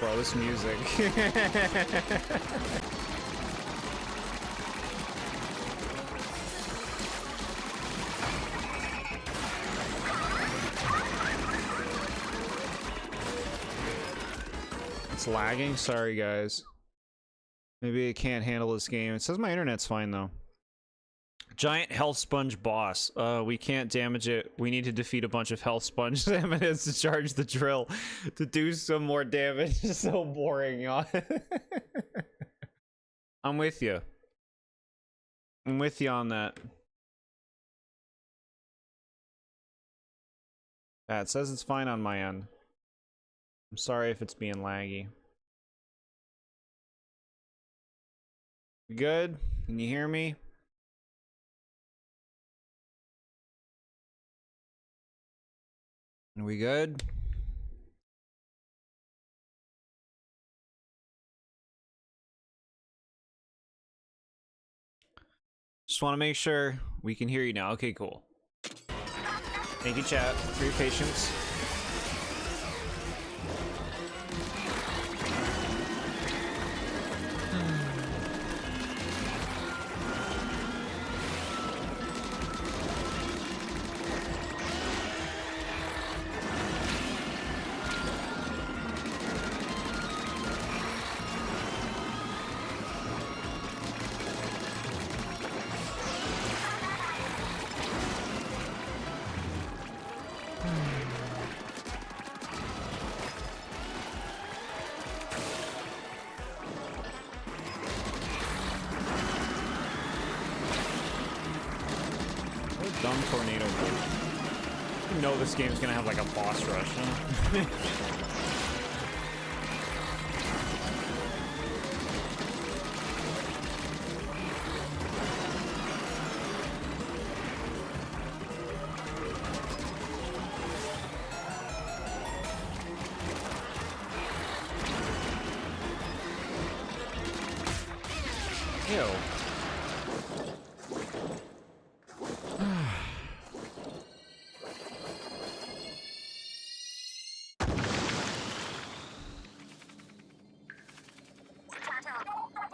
Bro, this music. It's lagging? Sorry, guys. Maybe I can't handle this game. It says my internet's fine, though. Giant health sponge boss. We can't damage it. We need to defeat a bunch of health sponge enemies to charge the drill to do some more damage. It's so boring, y'all. I'm with you. I'm with you on that. Yeah, it says it's fine on my end. I'm sorry if it's being laggy. We good? Can you hear me? Are we good? Just want to make sure we can hear you now. Okay, cool. Thank you, chat, for your patience. Dumb tornado move. You know this game's gonna have like a boss rush, huh? Ew.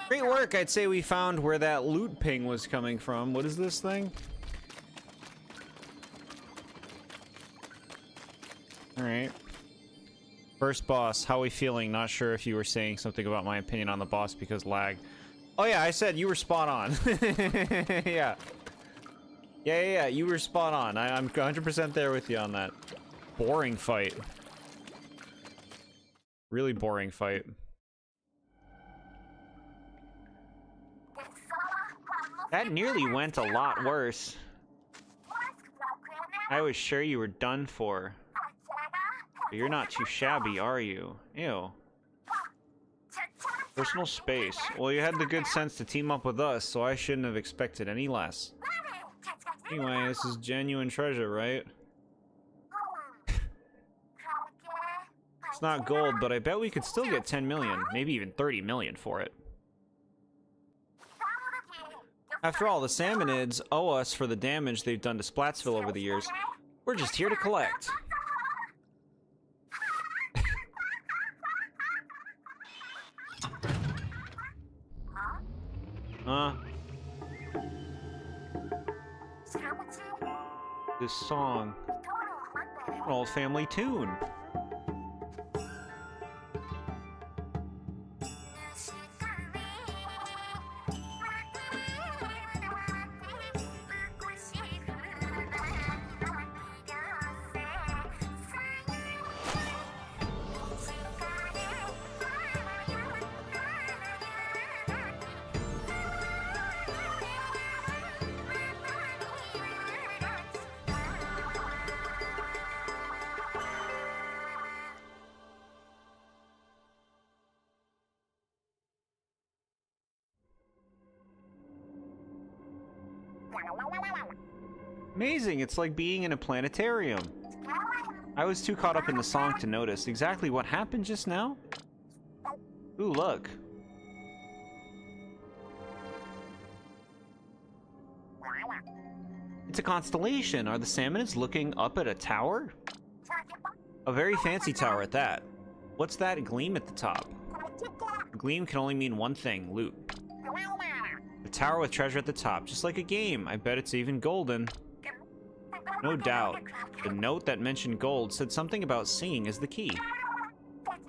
Great work. I'd say we found where that loot ping was coming from. What is this thing? Alright. First boss, how are we feeling? Not sure if you were saying something about my opinion on the boss because lag. Oh yeah, I said you were spot on. Yeah. Yeah, you were spot on. I'm 100% there with you on that. Boring fight. Really boring fight. That nearly went a lot worse. I was sure you were done for. But you're not too shabby, are you? Ew. Personal space. Well, you had the good sense to team up with us, so I shouldn't have expected any less. Anyway, this is genuine treasure, right? It's not gold, but I bet we could still get 10 million, maybe even 30 million for it. After all, the Salmonids owe us for the damage they've done to Splatsville over the years. We're just here to collect. This song. An old family tune. Amazing, it's like being in a planetarium. I was too caught up in the song to notice exactly what happened just now. Ooh, look. It's a constellation. Are the Salmonids looking up at a tower? A very fancy tower at that. What's that gleam at the top? The gleam can only mean one thing, loot. A tower with treasure at the top, just like a game. I bet it's even golden. No doubt. The note that mentioned gold said something about singing is the key.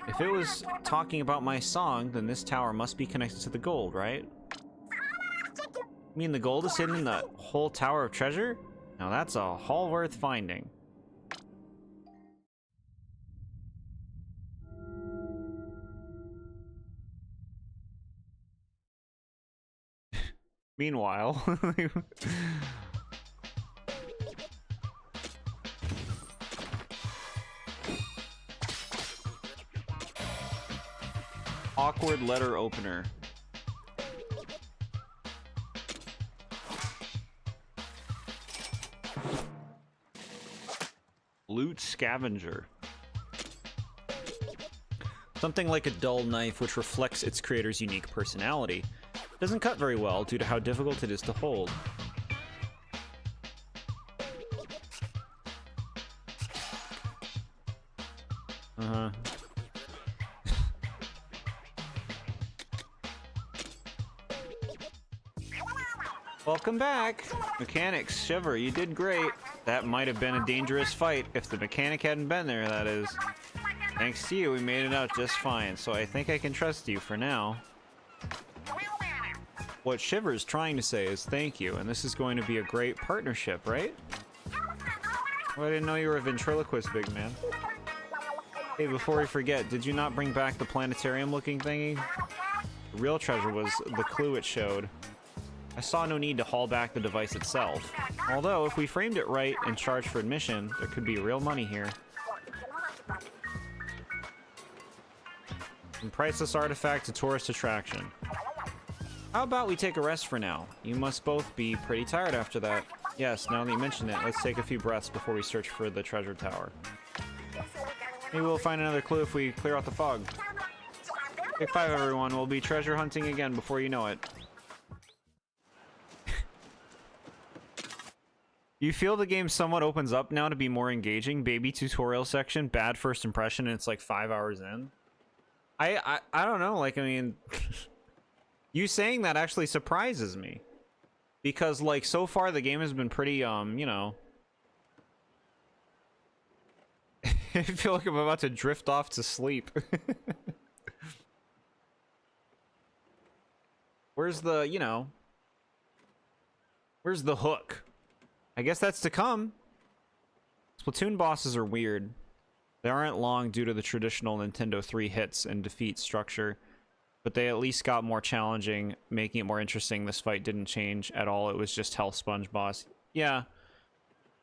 If it was talking about my song, then this tower must be connected to the gold, right? You mean the gold is hidden in the whole tower of treasure? Now that's a haul worth finding. Meanwhile... Awkward letter opener. Loot scavenger. Something like a dull knife which reflects its creator's unique personality. Doesn't cut very well due to how difficult it is to hold. Welcome back! Mechanics, Shiver, you did great. That might have been a dangerous fight, if the mechanic hadn't been there, that is. Thanks to you, we made it out just fine, so I think I can trust you for now. What Shiver is trying to say is thank you, and this is going to be a great partnership, right? Well, I didn't know you were a ventriloquist, big man. Hey, before we forget, did you not bring back the planetarium-looking thingy? The real treasure was the clue it showed. I saw no need to haul back the device itself. Although, if we framed it right and charged for admission, there could be real money here. From priceless artifact to tourist attraction. How about we take a rest for now? You must both be pretty tired after that. Yes, now that you mention it, let's take a few breaths before we search for the treasure tower. Maybe we'll find another clue if we clear out the fog. Take 5, everyone. We'll be treasure hunting again before you know it. You feel the game somewhat opens up now to be more engaging. Baby tutorial section, bad first impression, and it's like 5 hours in. I don't know, like, I mean... You saying that actually surprises me. Because, like, so far the game has been pretty, you know... I feel like I'm about to drift off to sleep. Where's the, you know... Where's the hook? I guess that's to come. Splatoon bosses are weird. They aren't long due to the traditional Nintendo 3 hits and defeat structure. But they at least got more challenging, making it more interesting. This fight didn't change at all. It was just Hell Sponge boss. Yeah.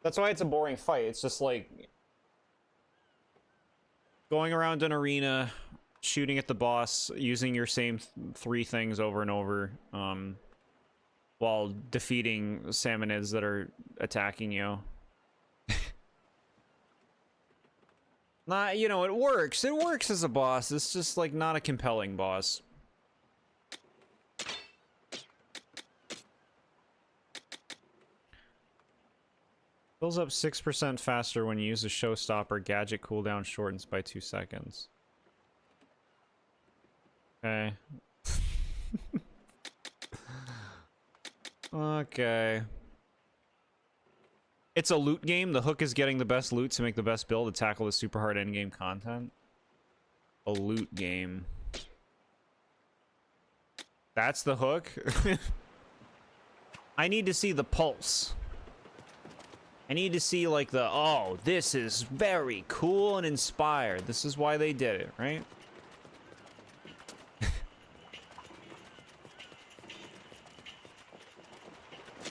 That's why it's a boring fight. It's just like... going around an arena, shooting at the boss, using your same 3 things over and over, while defeating salmonids that are attacking you. Not, you know, it works. It works as a boss. It's just, like, not a compelling boss. Fills up 6% faster when you use a showstopper. Gadget cooldown shortens by 2 seconds. Okay. Okay. It's a loot game. The hook is getting the best loot to make the best build to tackle the super hard endgame content. A loot game. That's the hook? I need to see the pulse. I need to see, like, the, oh, this is very cool and inspired. This is why they did it, right?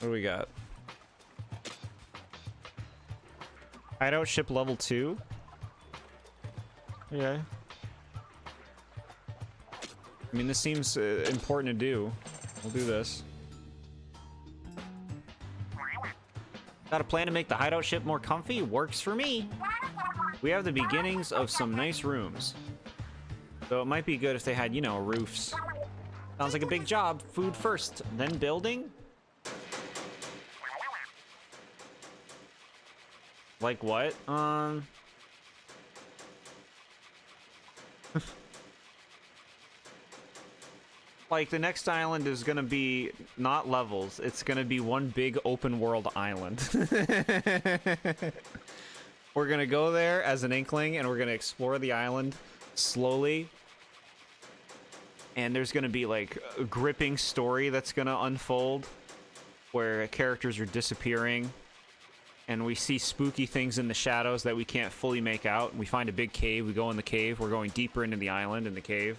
What do we got? Hideout ship level 2? Okay. I mean, this seems important to do. We'll do this. Got a plan to make the hideout ship more comfy? Works for me. We have the beginnings of some nice rooms. Though it might be good if they had, you know, roofs. Sounds like a big job. Food first, then building? Like what? Like, the next island is gonna be not levels. It's gonna be one big open world island. We're gonna go there as an inkling, and we're gonna explore the island slowly. And there's gonna be, like, a gripping story that's gonna unfold, where characters are disappearing. And we see spooky things in the shadows that we can't fully make out. We find a big cave. We go in the cave. We're going deeper into the island in the cave.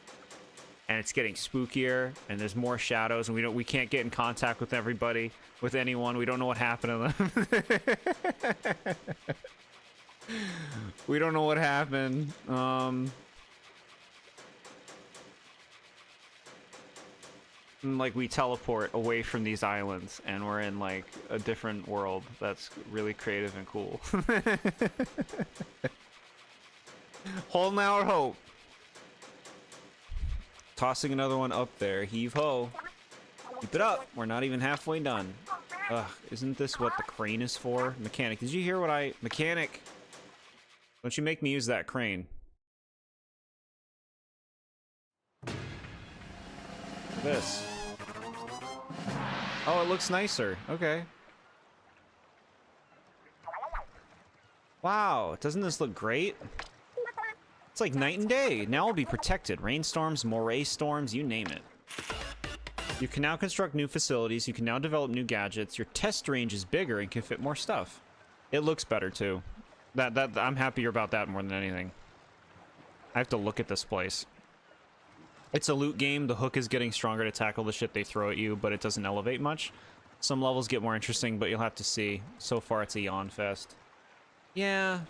And it's getting spookier, and there's more shadows, and we can't get in contact with everybody, with anyone. We don't know what happened to them. We don't know what happened. Like, we teleport away from these islands, and we're in, like, a different world that's really creative and cool. Holding out hope. Tossing another one up there. Heave ho. Keep it up. We're not even halfway done. Ugh, isn't this what the crane is for? Mechanic, did you hear what I... Mechanic! Don't you make me use that crane. This. Oh, it looks nicer. Okay. Wow, doesn't this look great? It's like night and day. Now we'll be protected. Rainstorms, moray storms, you name it. You can now construct new facilities. You can now develop new gadgets. Your test range is bigger and can fit more stuff. It looks better too. I'm happier about that more than anything. I have to look at this place. It's a loot game. The hook is getting stronger to tackle the shit they throw at you, but it doesn't elevate much. Some levels get more interesting, but you'll have to see. So far, it's a yawn fest. Yeah.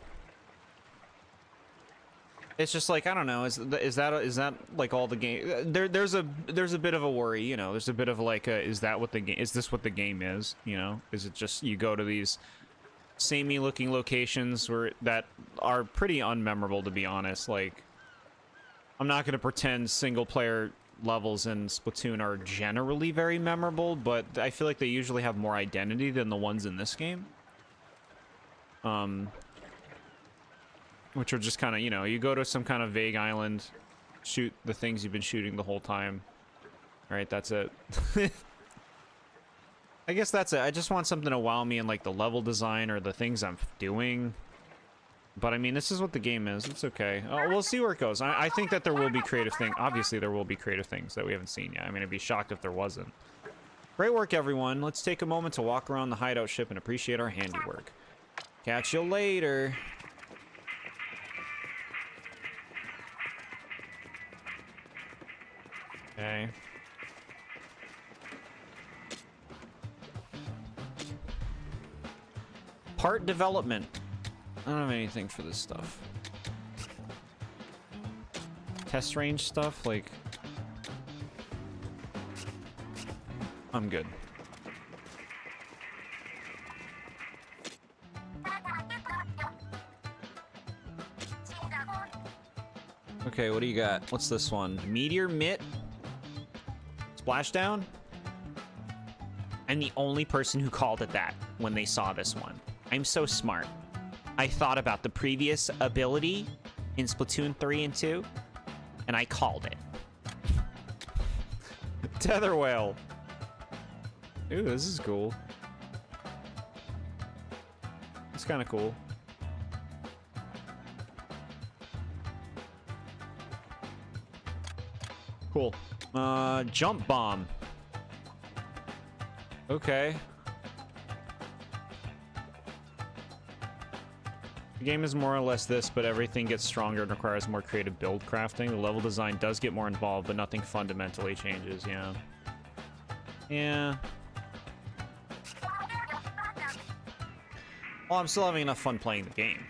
It's just like, I don't know. Is that like all the game? There's a bit of a worry, you know. There's a bit of like, is that what the game? Is this what the game is? You know, is it just you go to these samey looking locations that are pretty unmemorable, to be honest. Like, I'm not going to pretend single player levels in Splatoon are generally very memorable, but I feel like they usually have more identity than the ones in this game. Which are just kind of, you know, you go to some kind of vague island, shoot the things you've been shooting the whole time. All right, that's it. I guess that's it. I just want something to wow me in, like, the level design or the things I'm doing. But, I mean, this is what the game is. It's okay. We'll see where it goes. I think that there will be creative things. Obviously, there will be creative things that we haven't seen yet. I mean, I'd be shocked if there wasn't. Great work, everyone. Let's take a moment to walk around the hideout ship and appreciate our handiwork. Catch you later. Okay. Part development. I don't have anything for this stuff. Test range stuff, like... I'm good. Okay, what do you got? What's this one? Meteor Mitt? Splashdown? I'm the only person who called it that when they saw this one. I'm so smart. I thought about the previous ability in Splatoon 3 and 2, and I called it. Tether whale. Ooh, this is cool. It's kind of cool. Cool. Jump bomb. Okay. The game is more or less this, but everything gets stronger and requires more creative build crafting. The level design does get more involved, but nothing fundamentally changes, yeah. Yeah. Well, I'm still having enough fun playing the game.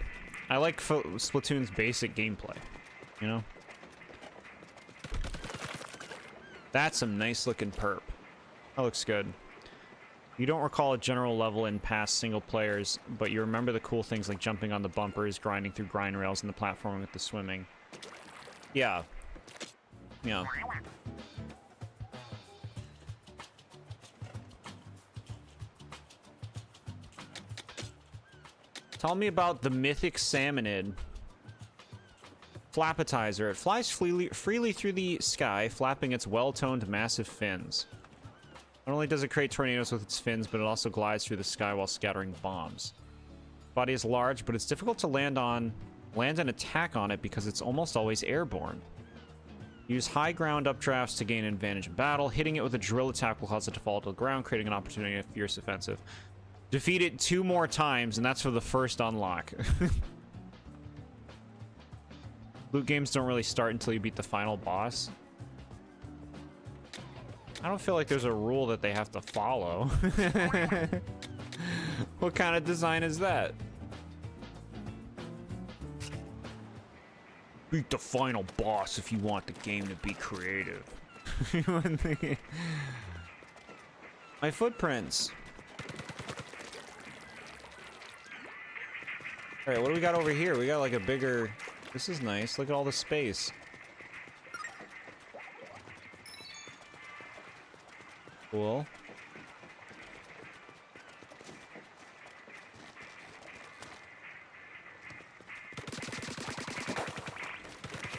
I like Splatoon's basic gameplay, you know? That's some nice looking perp. That looks good. You don't recall a general level in past single players, but you remember the cool things like jumping on the bumpers, grinding through grind rails, and the platforming with the swimming. Yeah. Yeah. Tell me about the mythic salmonid. Flappetizer. It flies freely through the sky, flapping its well-toned massive fins. Not only does it create tornadoes with its fins, but it also glides through the sky while scattering bombs. Its body is large, but it's difficult to land an attack on it because it's almost always airborne. Use high ground updrafts to gain an advantage in battle. Hitting it with a drill attack will cause it to fall to the ground, creating an opportunity for fierce offensive. Defeat it 2 more times, and that's for the first unlock. Loot games don't really start until you beat the final boss. I don't feel like there's a rule that they have to follow. What kind of design is that? Beat the final boss if you want the game to be creative. My footprints. Alright, what do we got over here? We got like a bigger... This is nice. Look at all the space. Cool.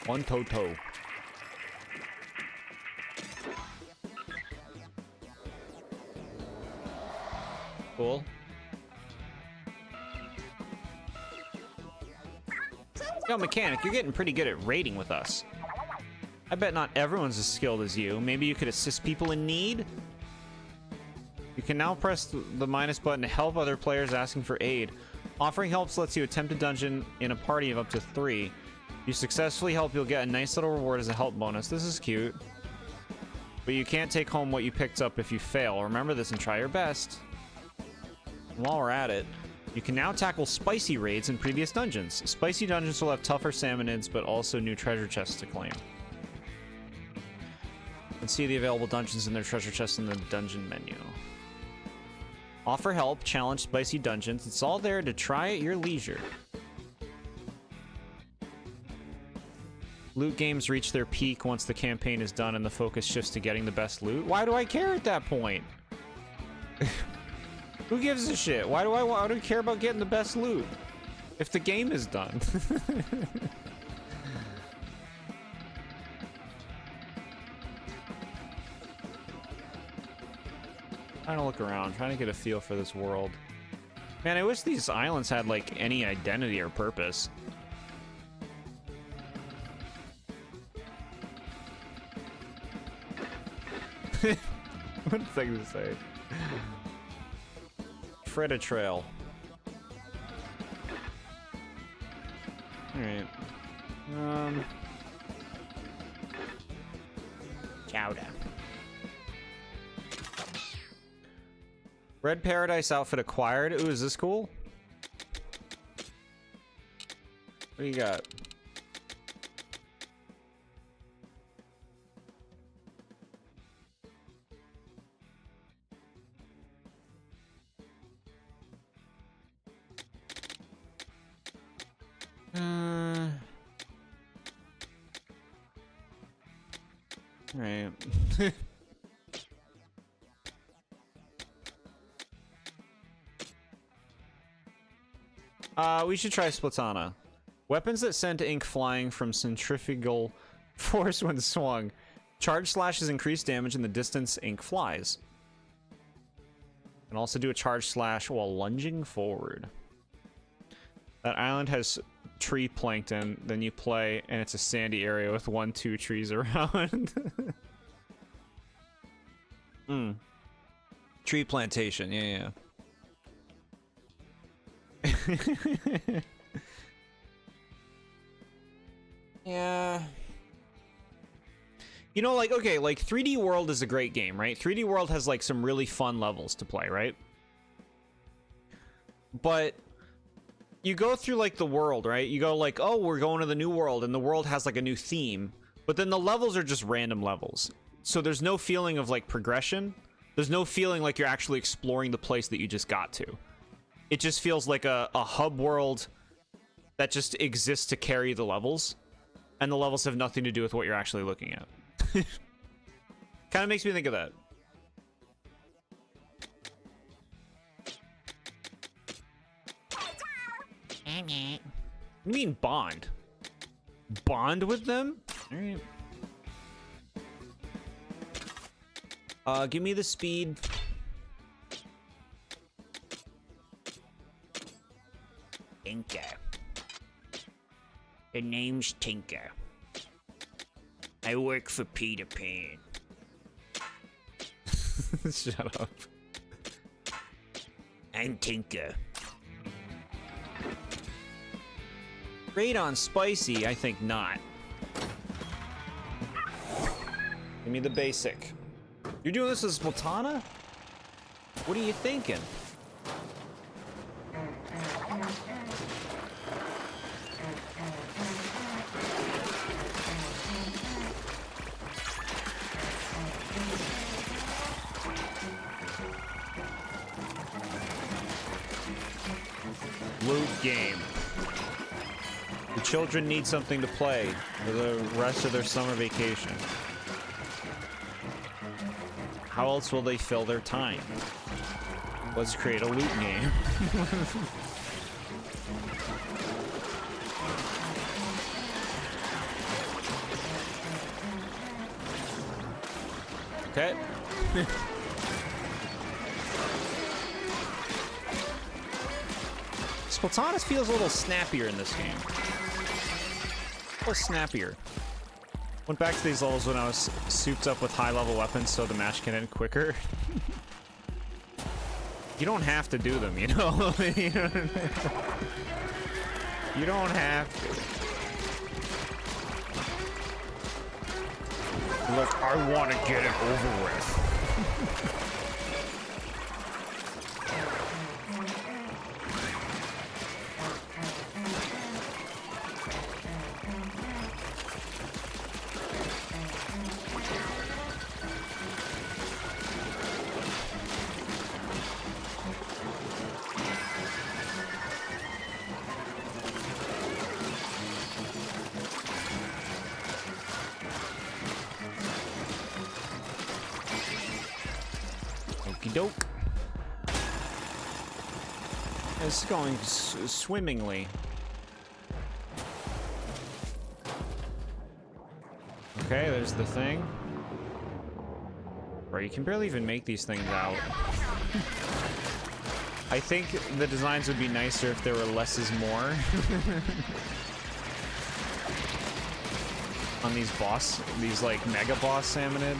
One Toto. Cool. Yo, mechanic, you're getting pretty good at raiding with us. I bet not everyone's as skilled as you. Maybe you could assist people in need? You can now press the minus button to help other players asking for aid. Offering helps lets you attempt a dungeon in a party of up to 3. You successfully help, you'll get a nice little reward as a help bonus. This is cute. But you can't take home what you picked up if you fail. Remember this and try your best. And while we're at it, you can now tackle spicy raids in previous dungeons. Spicy dungeons will have tougher salmonids, but also new treasure chests to claim. You can see the available dungeons and their treasure chests in the dungeon menu. Offer help, challenge spicy dungeons. It's all there to try at your leisure. Loot games reach their peak once the campaign is done and the focus shifts to getting the best loot. Why do I care at that point? Who gives a shit? Why do I care about getting the best loot if the game is done? Trying to look around, trying to get a feel for this world. Man, I wish these islands had like any identity or purpose. What a thing to say. Freda Trail. Alright. Chowder. Red Paradise outfit acquired. Ooh, is this cool? What do you got? Right. We should try Splatana. Weapons that send ink flying from centrifugal force when swung. Charge slashes increase damage in the distance ink flies. And also do a charge slash while lunging forward. That island has tree plankton, then you play and it's a sandy area with 1-2 trees around. Tree plantation, yeah. Yeah. You know, like, okay, like 3D World is a great game, right? 3D World has like some really fun levels to play, right? But you go through like the world, right? You go like, oh, we're going to the new world, and the world has like a new theme, but then the levels are just random levels. So there's no feeling of like progression. There's no feeling like you're actually exploring the place that you just got to. It just feels like a hub world that just exists to carry the levels, and the levels have nothing to do with what you're actually looking at. Kind of makes me think of that. What do you mean bond? Bond with them? Alright. Give me the speed. Tinker. The name's Tinker. I work for Peter Pan. Shut up. I'm Tinker. Raid on spicy? I think not. Give me the basic. You're doing this as Splatana? What are you thinking? Loot game. The children need something to play for the rest of their summer vacation. How else will they fill their time? Let's create a loot game. Okay. Splatana feels a little snappier in this game. A little snappier. Went back to these levels when I was souped up with high-level weapons so the match can end quicker. You don't have to do them, you know? You don't have to. Look, I want to get it over with. Doke. It's going swimmingly. Okay, there's the thing. Bro, you can barely even make these things out. I think the designs would be nicer if there were less is more. On these like mega boss salmonid.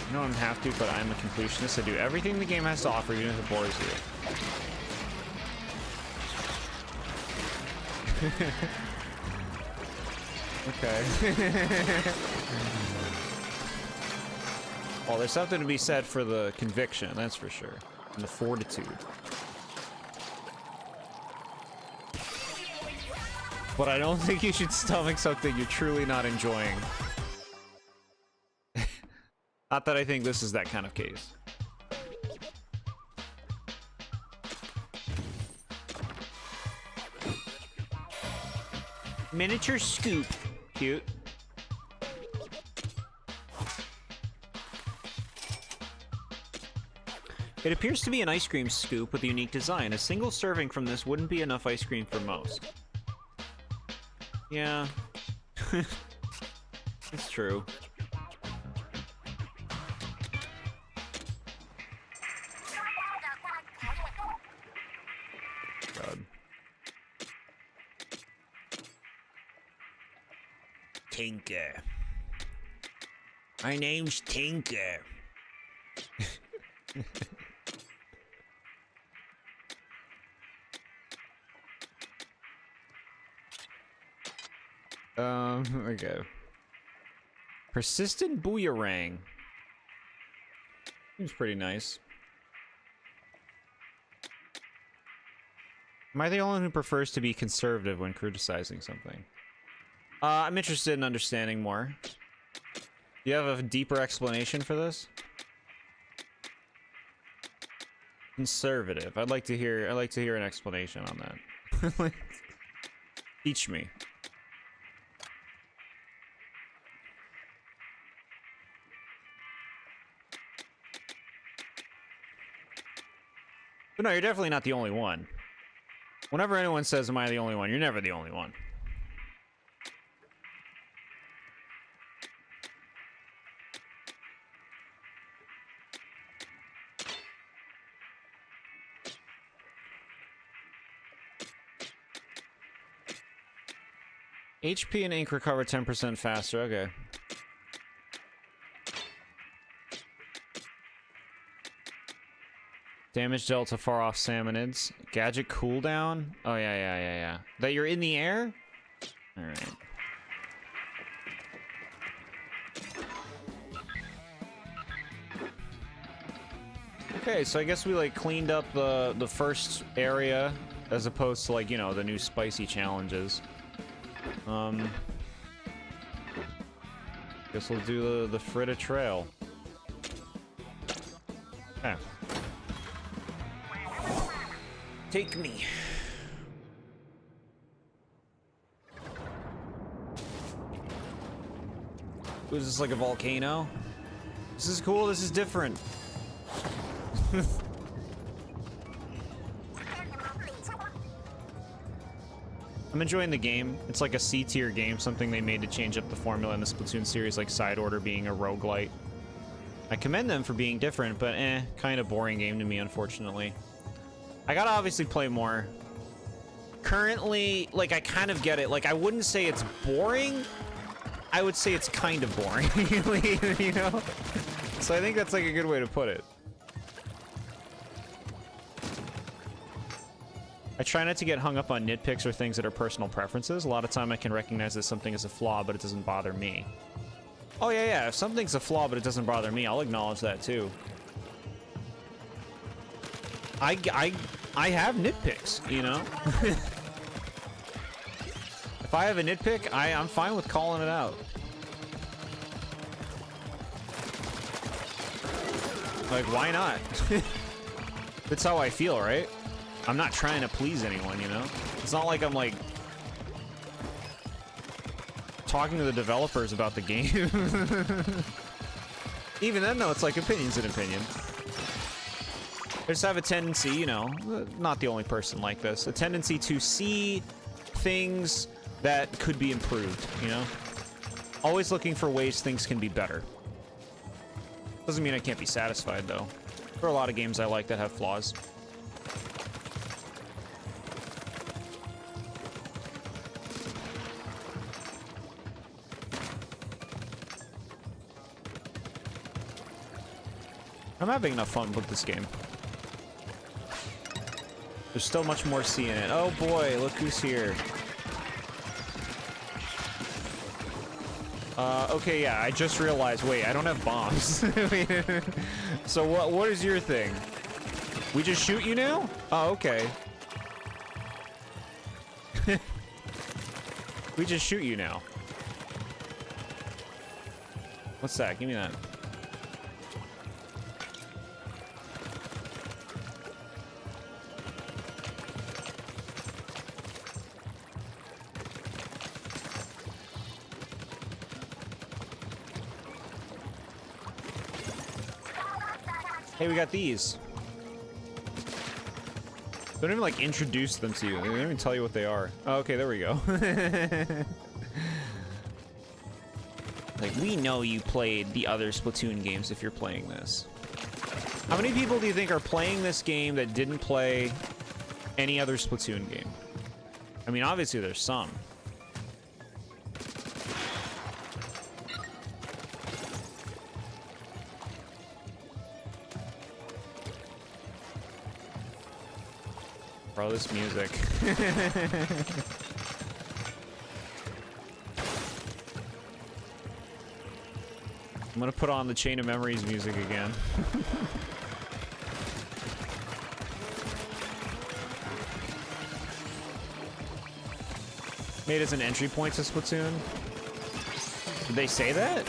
I don't have to, but I'm a completionist. I do everything the game has to offer, even if it bores you. Okay. Well, there's something to be said for the conviction, that's for sure. And the fortitude. But I don't think you should stomach something you're truly not enjoying. Not that I think this is that kind of case. Miniature scoop. Cute. It appears to be an ice cream scoop with a unique design. A single serving from this wouldn't be enough ice cream for most. Yeah. It's true. Tinker. My name's Tinker. Okay. Persistent Booyarang. Seems pretty nice. Am I the only one who prefers to be conservative when criticizing something? I'm interested in understanding more. Do you have a deeper explanation for this? Conservative. I'd like to hear an explanation on that. Teach me. But no, you're definitely not the only one. Whenever anyone says, am I the only one? You're never the only one. HP and ink recover 10% faster. Okay. Damage dealt to far off salmonids. Gadget cooldown. Oh yeah. That you're in the air? Alright. Okay, so I guess we like cleaned up the first area as opposed to like, you know, the new spicy challenges. Guess we'll do the Fritta Trail. Okay. Take me. Is this like a volcano? This is cool, this is different. I'm enjoying the game. It's like a C-tier game, something they made to change up the formula in the Splatoon series, like Side Order being a roguelite. I commend them for being different, but kind of boring game to me, unfortunately. I gotta obviously play more. Currently, like, I kind of get it. Like, I wouldn't say it's boring. I would say it's kind of boring, you know? So I think that's like a good way to put it. I try not to get hung up on nitpicks or things that are personal preferences. A lot of time I can recognize that something is a flaw, but it doesn't bother me. Oh yeah, yeah, if something's a flaw, but it doesn't bother me, I'll acknowledge that too. I have nitpicks, you know? If I have a nitpick, I'm fine with calling it out. Like, why not? That's how I feel, right? I'm not trying to please anyone, you know? It's not like I'm, like, talking to the developers about the game. Even then, though, it's like opinion's an opinion. I just have a tendency, you know, not the only person like this, a tendency to see things that could be improved, you know? Always looking for ways things can be better. Doesn't mean I can't be satisfied, though. There are a lot of games I like that have flaws. I'm having enough fun with this game. There's still much more C in it. Oh boy, look who's here. Okay, yeah, I just realized, wait, I don't have bombs. So what is your thing? We just shoot you now? Oh, okay. We just shoot you now. What's that? Give me that. Hey, we got these. They don't even, like, introduce them to you. They don't even tell you what they are. Oh, okay, there we go. Like, we know you played the other Splatoon games if you're playing this. How many people do you think are playing this game that didn't play any other Splatoon game? I mean, obviously there's some. Bro, this music. I'm gonna put on the Chain of Memories music again. Made as an entry point to Splatoon. Did they say that?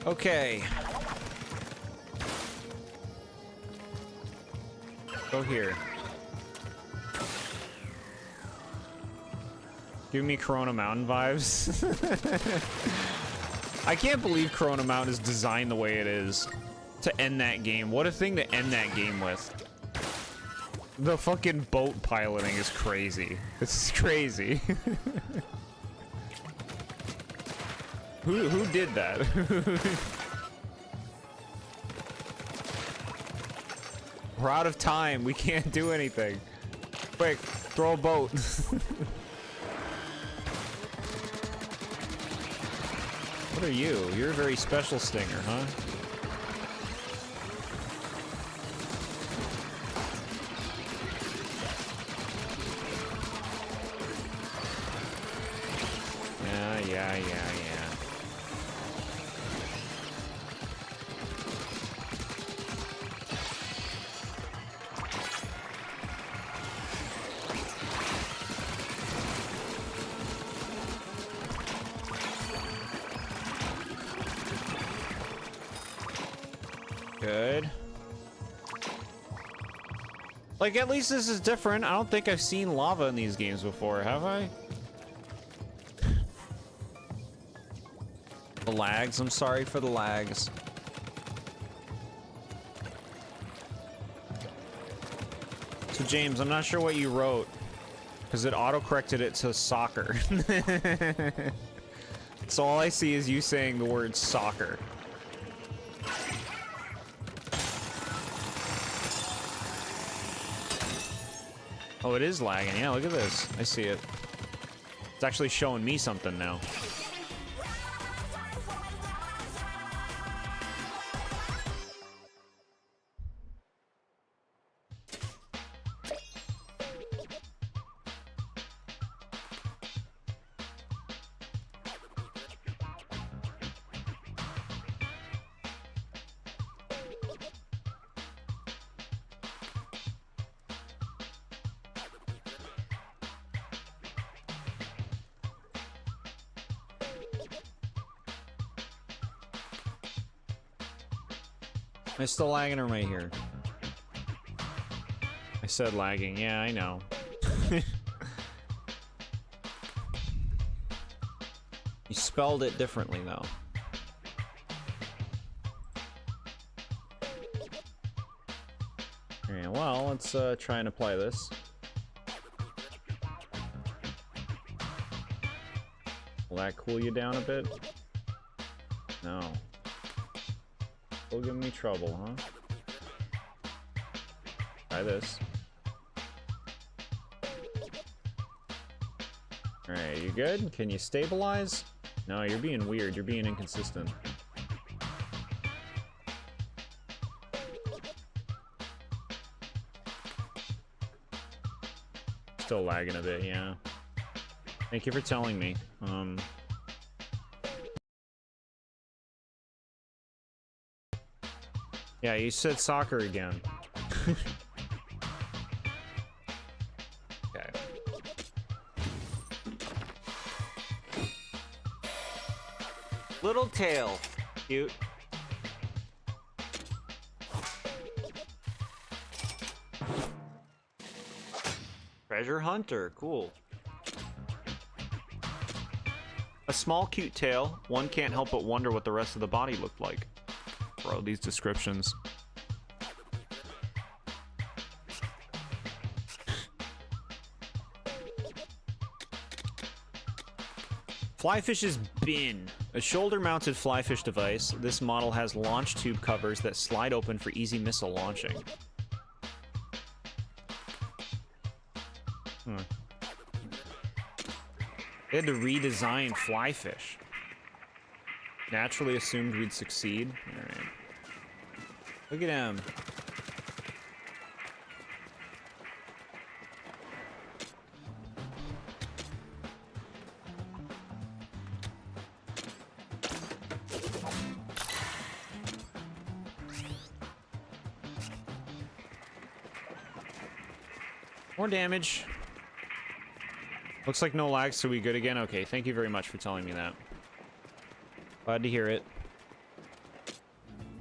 Okay. Go here. Give me Corona Mountain vibes. I can't believe Corona Mountain is designed the way it is to end that game. What a thing to end that game with. The fucking boat piloting is crazy. This is crazy. Who did that? We're out of time. We can't do anything. Quick, throw a boat. What are you? You're a very special stinger, huh? Yeah. Good. Like, at least this is different. I don't think I've seen lava in these games before, have I? The lags. I'm sorry for the lags. So, James, I'm not sure what you wrote. Because it auto-corrected it to soccer. So all I see is you saying the word soccer. Oh, it is lagging. Yeah, look at this. I see it. It's actually showing me something now. Am I still lagging or am I here? I said lagging. Yeah, I know. You spelled it differently, though. Alright, well, let's try and apply this. Will that cool you down a bit? No. Still giving me trouble, huh? Try this. Alright, you good? Can you stabilize? No, you're being weird. You're being inconsistent. Still lagging a bit, yeah. Thank you for telling me. Yeah, you said soccer again. Okay. Little tail. Cute. Treasure hunter. Cool. A small, cute tail. One can't help but wonder what the rest of the body looked like. Bro, these descriptions. Flyfish's bin. A shoulder-mounted flyfish device, this model has launch tube covers that slide open for easy missile launching. They had to redesign Flyfish. Naturally assumed we'd succeed. Alright. Look at him. More damage. Looks like no lag, so we good again? Okay, thank you very much for telling me that. Glad to hear it.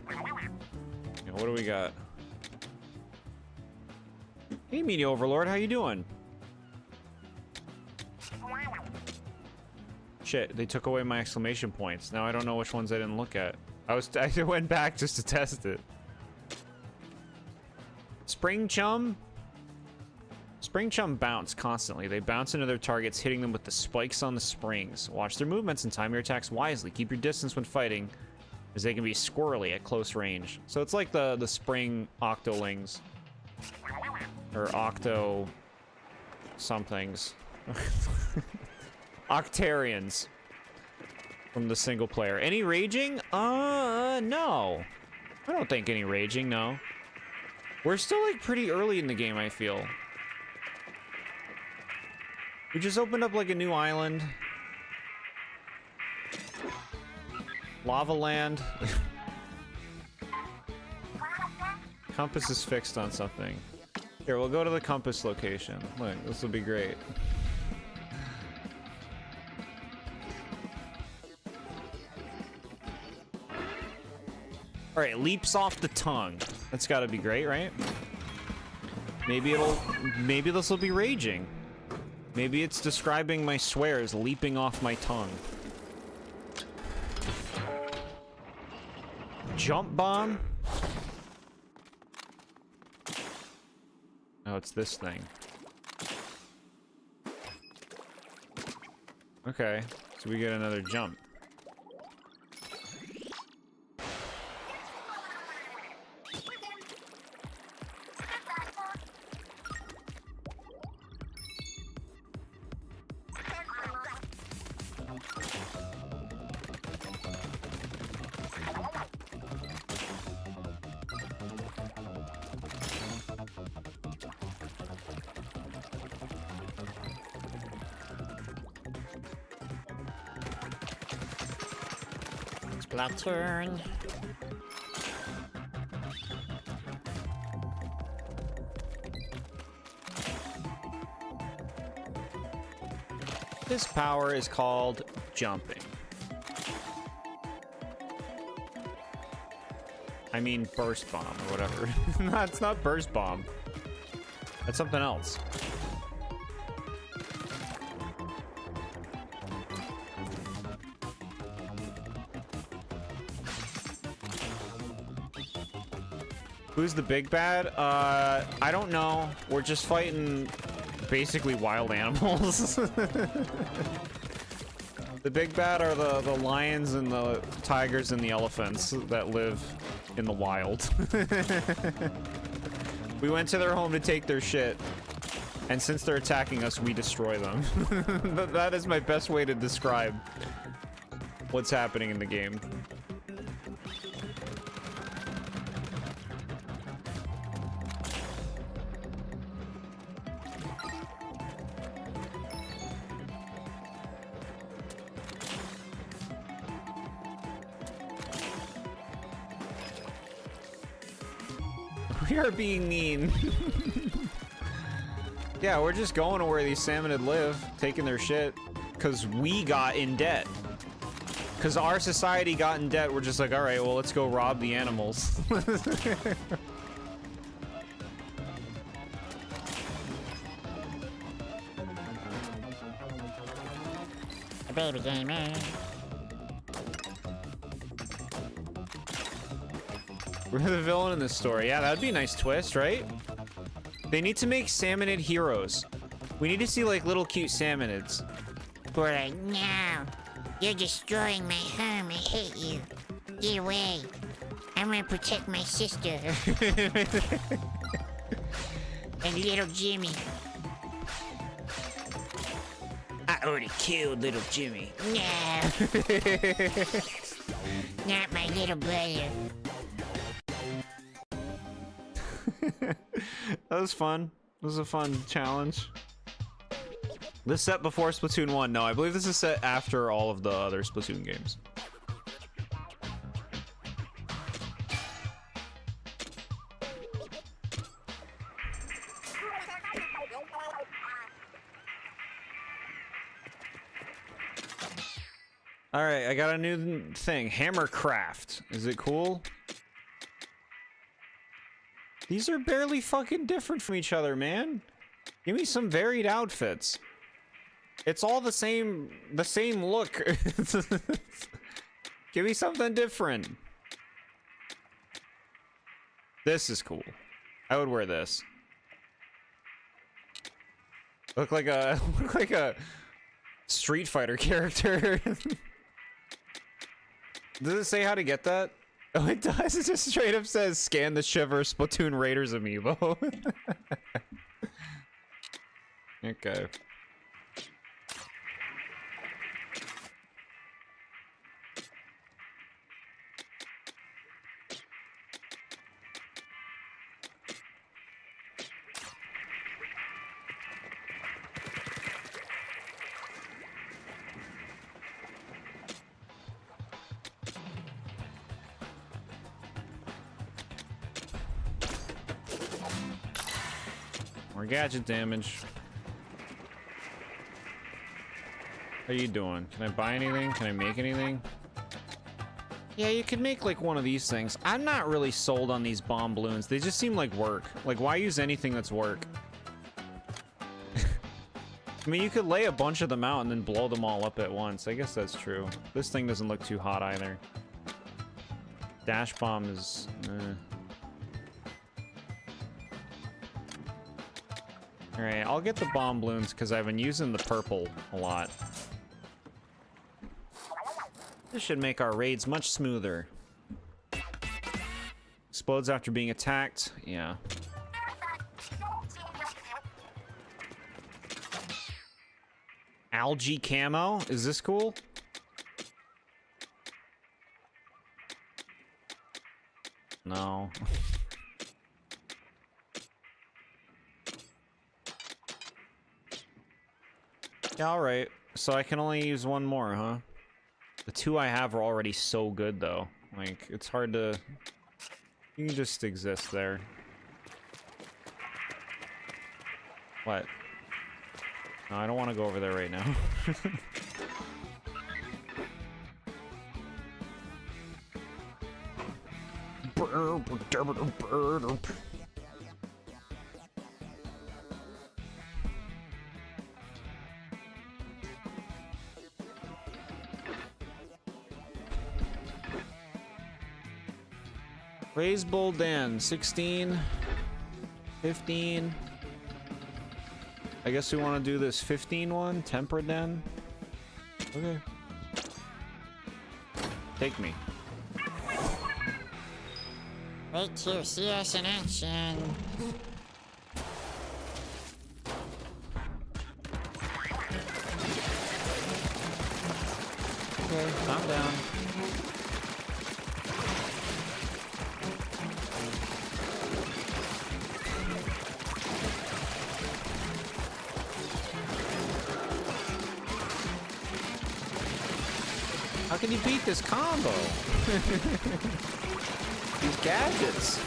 Yeah, what do we got? Hey, Media Overlord, how you doing? Shit, they took away my exclamation points. Now I don't know which ones I didn't look at. I went back just to test it. Spring Chum? Spring Chum bounce constantly. They bounce into their targets, hitting them with the spikes on the springs. Watch their movements and time your attacks wisely. Keep your distance when fighting, as they can be squirrely at close range. So it's like the spring octolings. Or octo... somethings. Octarians. From the single player. Any raging? No. I don't think any raging, no. We're still, like, pretty early in the game, I feel. We just opened up like a new island. Lava land. Compass is fixed on something. Here, we'll go to the compass location. Look, this will be great. Alright, leaps off the tongue. That's gotta be great, right? Maybe this will be raging. Maybe it's describing my swears leaping off my tongue. Jump bomb? Oh, it's this thing. Okay, so we get another jump. Splatoon. This power is called jumping. I mean burst bomb or whatever. No, it's not burst bomb. That's something else. Who's the big bad? I don't know. We're just fighting basically wild animals. The big bad are the lions and the tigers and the elephants that live in the wild. We went to their home to take their shit, and since they're attacking us, we destroy them. That is my best way to describe what's happening in the game. We are being mean. Yeah, we're just going to where these salmonid live, taking their shit, because we got in debt. Because our society got in debt, we're just like, all right, well, let's go rob the animals. A baby gamer. We're the villain in this story. Yeah, that'd be a nice twist, right? They need to make salmonid heroes. We need to see like little cute salmonids. We're like, no, you're destroying my home. I hate you. Get away. I'm gonna protect my sister. And little Jimmy. I already killed little Jimmy. No. Not my little brother. That was fun. It was a fun challenge. This set before Splatoon 1. No, I believe this is set after all of the other Splatoon games. All right, I got a new thing. Hammercraft. Is it cool? These are barely fucking different from each other, man. Give me some varied outfits. It's all the same look. Give me something different. This is cool. I would wear this. Look like a Street Fighter character. Does it say how to get that? Oh, it does. It just straight up says scan the Shiver Splatoon Raiders amiibo. Okay. More gadget damage. How you doing? Can I buy anything? Can I make anything? Yeah, you could make like one of these things. I'm not really sold on these bomb balloons. They just seem like work. Like, why use anything that's work? I mean, you could lay a bunch of them out and then blow them all up at once. I guess that's true. This thing doesn't look too hot either. Dash bomb is... Alright, I'll get the bomb balloons because I've been using the purple a lot. This should make our raids much smoother. Explodes after being attacked. Yeah. Algae camo? Is this cool? No. Yeah, alright. So I can only use one more, huh? The two I have are already so good, though. Like, it's hard to... You can just exist there. What? No, I don't want to go over there right now. Raise Bull Den, 16, 15. I guess we want to do this 15 one, Temper Den. Okay. Take me. Wait till you see us in action. Okay, calm down. How can you beat this combo? These gadgets.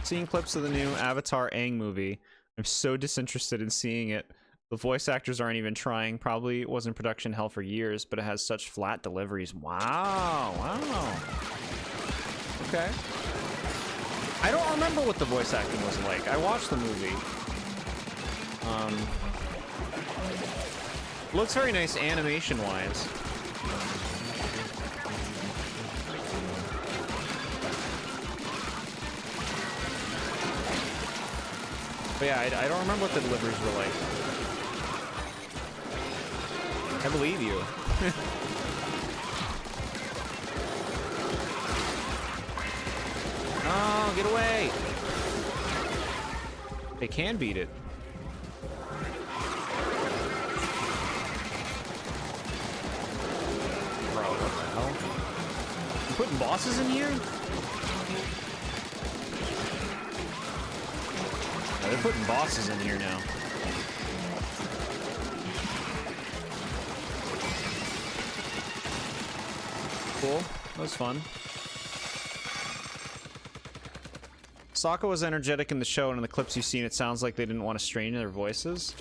Seeing clips of the new Avatar Aang movie. I'm so disinterested in seeing it. The voice actors aren't even trying. Probably was in production hell for years, but it has such flat deliveries. Wow, wow. Okay. I don't remember what the voice acting was like. I watched the movie. Looks very nice animation-wise. But yeah, I don't remember what the deliveries were like. I believe you. Oh, get away! They can beat it. Bro, what the hell? You putting bosses in here? Yeah, they're putting bosses in here now. Cool. That was fun. Sokka was energetic in the show, and in the clips you've seen, it sounds like they didn't want to strain their voices.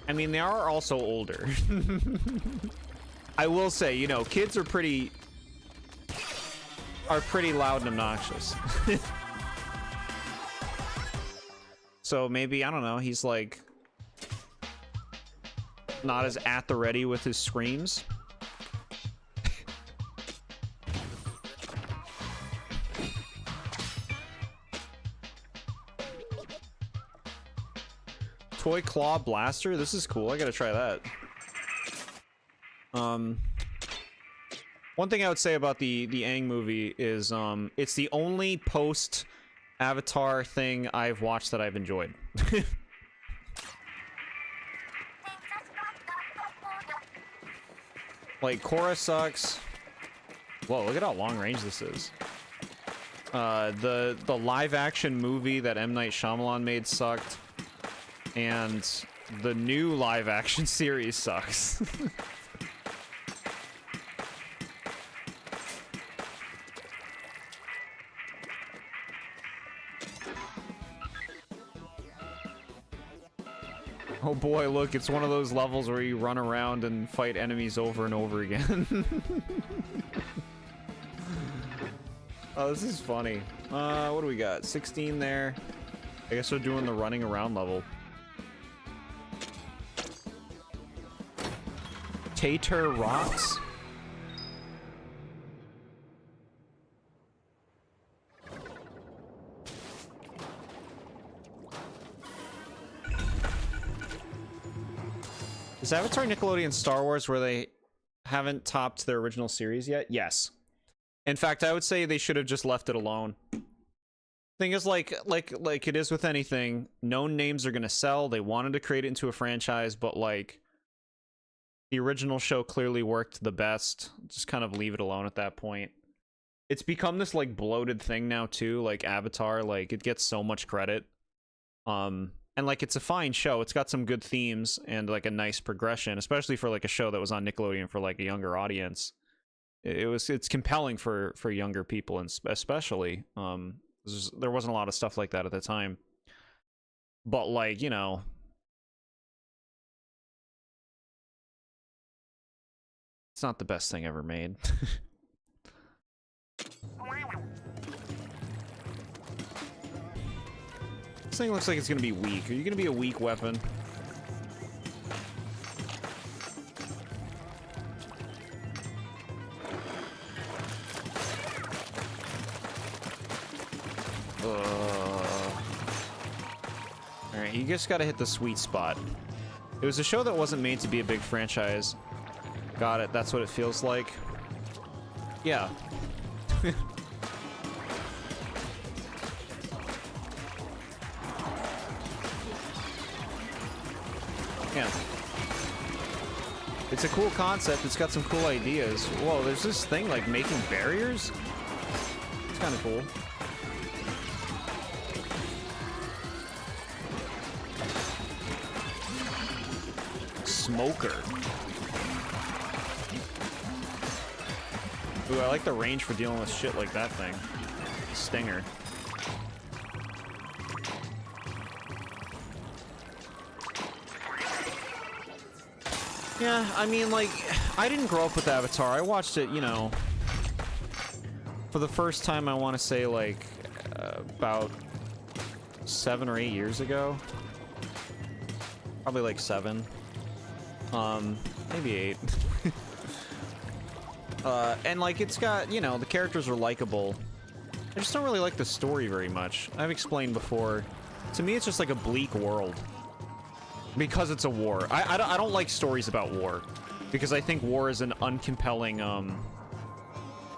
I mean, they are also older. I will say, you know, kids are pretty loud and obnoxious. So maybe, I don't know, he's like not as at the ready with his screams. Toy Claw Blaster? This is cool. I gotta try that. One thing I would say about the Aang movie is it's the only post Avatar thing I've watched that I've enjoyed. Like, Korra sucks. Whoa, look at how long range this is. The live action movie that M. Night Shyamalan made sucked. And the new live action series sucks. Oh boy, look, it's one of those levels where you run around and fight enemies over and over again. Oh, this is funny. What do we got? 16 there. I guess we're doing the running around level. Tater Rocks? Is Avatar Nickelodeon Star Wars where they haven't topped their original series yet? Yes. In fact, I would say they should have just left it alone. Thing is, like it is with anything, known names are gonna sell. They wanted to create it into a franchise, but like the original show clearly worked the best. Just kind of leave it alone at that point. It's become this like bloated thing now too, like Avatar, like it gets so much credit. And like it's a fine show. It's got some good themes and like a nice progression, especially for like a show that was on Nickelodeon for like a younger audience. It's compelling for younger people, and especially there wasn't a lot of stuff like that at the time. But like, you know, it's not the best thing ever made. This thing looks like it's gonna be weak. Are you gonna be a weak weapon? Alright, you just gotta hit the sweet spot. It was a show that wasn't made to be a big franchise. Got it, that's what it feels like. Yeah. Yeah. It's a cool concept, it's got some cool ideas. Whoa, there's this thing like making barriers? It's kind of cool. Smoker. Ooh, I like the range for dealing with shit like that thing. Stinger. Yeah, I mean, like, I didn't grow up with Avatar. I watched it, you know, for the first time, I want to say, like, about 7 or 8 years ago. Probably, like, 7. Maybe 8. And, like, it's got, you know, the characters are likable. I just don't really like the story very much. I've explained before. To me, it's just like a bleak world. Because it's a war. I don't like stories about war. Because I think war is an uncompelling,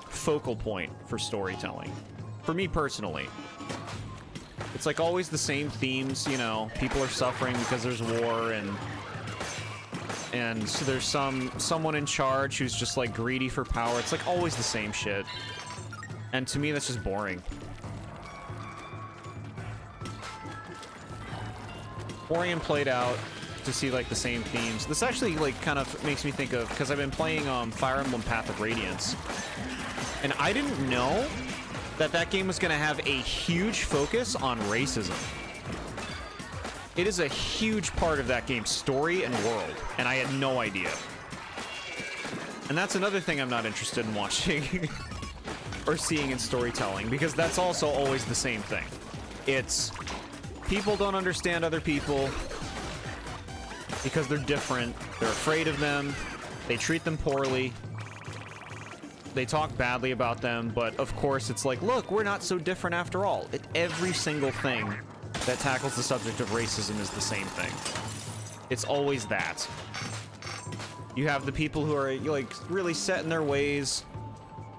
focal point for storytelling. For me personally. It's like always the same themes, you know. People are suffering because there's war, and so there's someone in charge who's just like greedy for power. It's like always the same shit. And to me, that's just boring. Boring and played out to see like the same themes. This actually like kind of makes me think of, because I've been playing Fire Emblem Path of Radiance, and I didn't know that game was going to have a huge focus on racism. It is a huge part of that game's story and world, and I had no idea. And that's another thing I'm not interested in watching or seeing in storytelling, because that's also always the same thing. It's people don't understand other people because they're different. They're afraid of them. They treat them poorly. They talk badly about them, but of course it's like, look, we're not so different after all. Every single thing that tackles the subject of racism is the same thing. It's always that. You have the people who are like really set in their ways,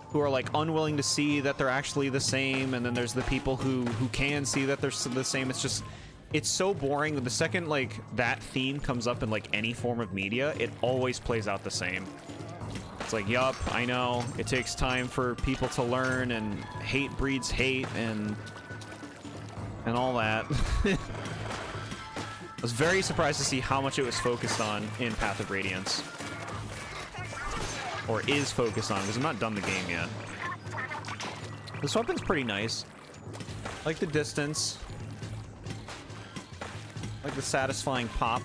who are like unwilling to see that they're actually the same, and then there's the people who can see that they're the same. It's just, it's so boring. The second like that theme comes up in like any form of media, it always plays out the same. It's like, yup, I know, it takes time for people to learn, and hate breeds hate, and all that. I was very surprised to see how much it was focused on in Path of Radiance. Or is focused on, because I'm not done the game yet. This weapon's pretty nice. I like the distance. I like the satisfying pop.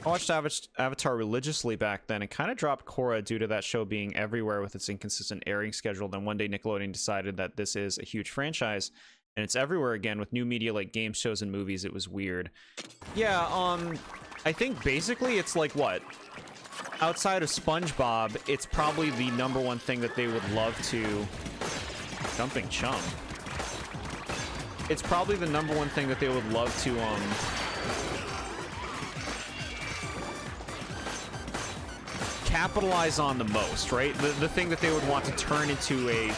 I watched Avatar religiously back then and kind of dropped Korra due to that show being everywhere with its inconsistent airing schedule. Then one day Nickelodeon decided that this is a huge franchise and it's everywhere again with new media like game shows and movies. It was weird. Yeah, I think basically it's like what? Outside of SpongeBob, it's probably the #1 thing that they would love to... Dumping chum. It's probably the #1 thing that they would love to, capitalize on the most, right? The thing that they would want to turn into a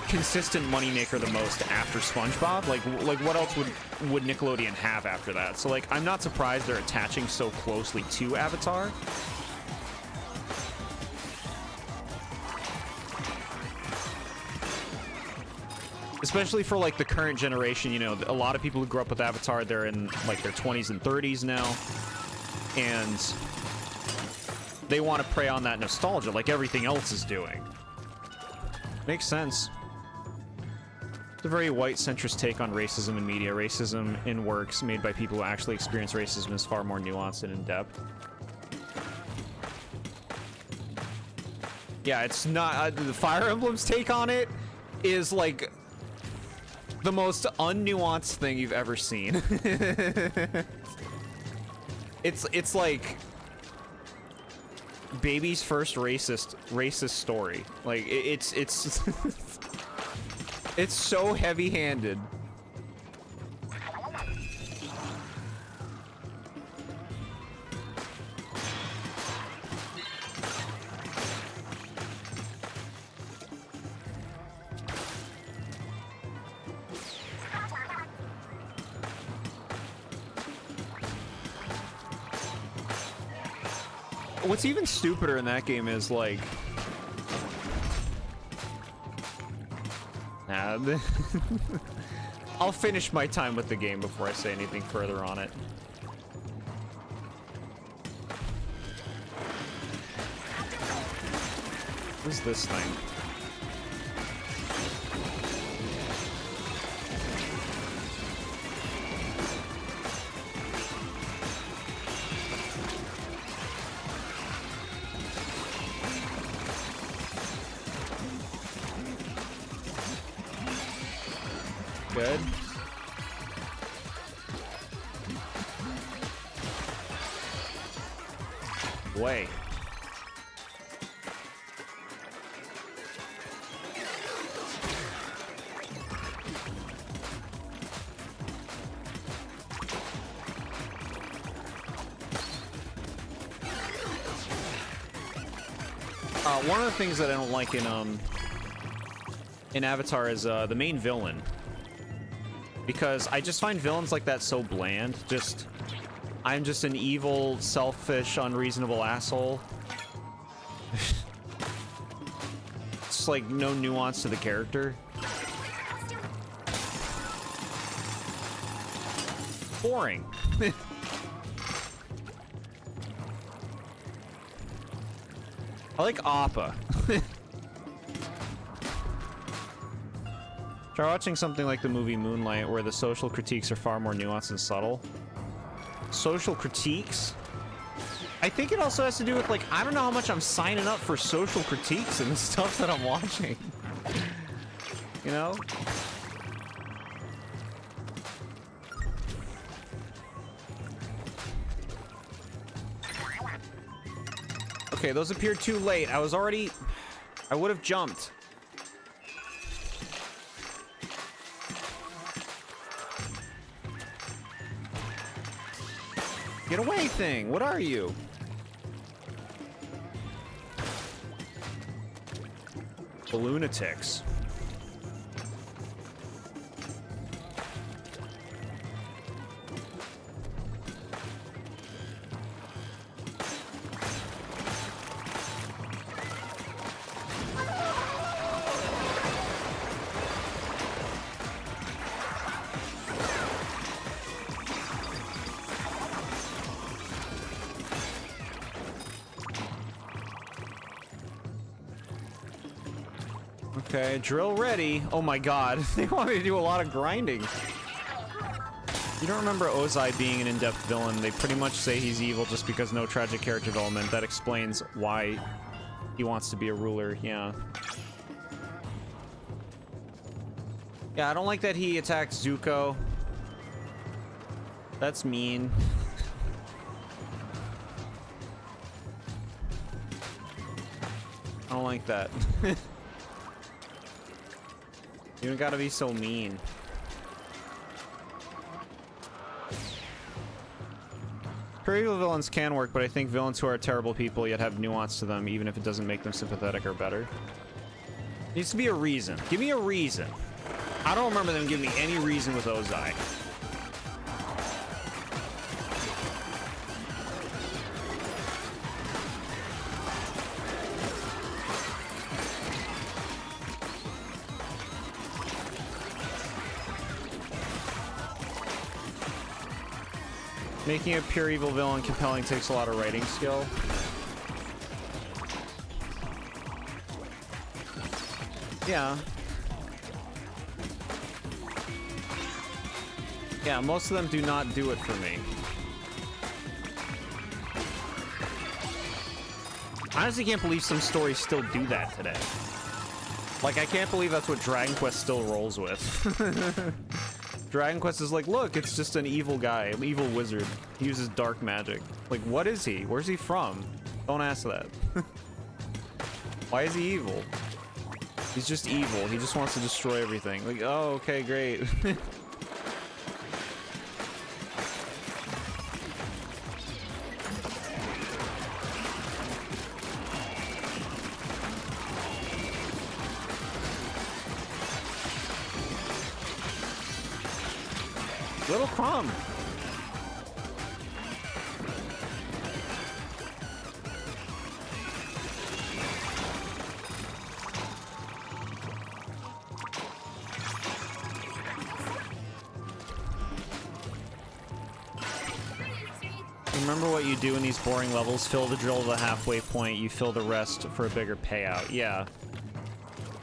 consistent moneymaker the most after SpongeBob. Like what else would Nickelodeon have after that? So like, I'm not surprised they're attaching so closely to Avatar. Especially for like the current generation, you know, a lot of people who grew up with Avatar, they're in like their 20s and 30s now, and they want to prey on that nostalgia like everything else is doing. Makes sense. It's a very white centrist take on racism in media. Racism in works made by people who actually experience racism is far more nuanced and in-depth. Yeah, it's not the Fire Emblem's take on it is like the most unnuanced thing you've ever seen. It's like baby's first racist story. Like it's it's so heavy-handed. What's even stupider in that game is like, I'll finish my time with the game before I say anything further on it. What is this thing? Good. Way. One of the things that I don't like in Avatar is the main villain. Because I just find villains like that so bland. I'm just an evil, selfish, unreasonable asshole. It's like no nuance to the character. Boring. I like Appa. Try watching something like the movie Moonlight, where the social critiques are far more nuanced and subtle. Social critiques? I think it also has to do with, like, I don't know how much I'm signing up for social critiques and the stuff that I'm watching. You know? Okay, those appeared too late. I would have jumped. Get away, thing! What are you? The lunatics. Okay, drill ready. Oh my god, they want me to do a lot of grinding. You don't remember Ozai being an in-depth villain. They pretty much say he's evil just because no tragic character development. That explains why he wants to be a ruler, yeah. Yeah, I don't like that he attacked Zuko. That's mean. I don't like that. You don't gotta be so mean. Pure evil villains can work, but I think villains who are terrible people yet have nuance to them, even if it doesn't make them sympathetic or better. Needs to be a reason. Give me a reason. I don't remember them giving me any reason with Ozai. Making a pure evil villain compelling takes a lot of writing skill. Yeah. Yeah, most of them do not do it for me. I honestly can't believe some stories still do that today. Like, I can't believe that's what Dragon Quest still rolls with. Dragon Quest is like, look, it's just an evil guy, an evil wizard. He uses dark magic. Like, what is he? Where's he from? Don't ask that. Why is he evil? He's just evil. He just wants to destroy everything. Like, oh, okay, great. Little Crumb. Remember what you do in these boring levels. Fill the drill to the halfway point. You fill the rest for a bigger payout. Yeah.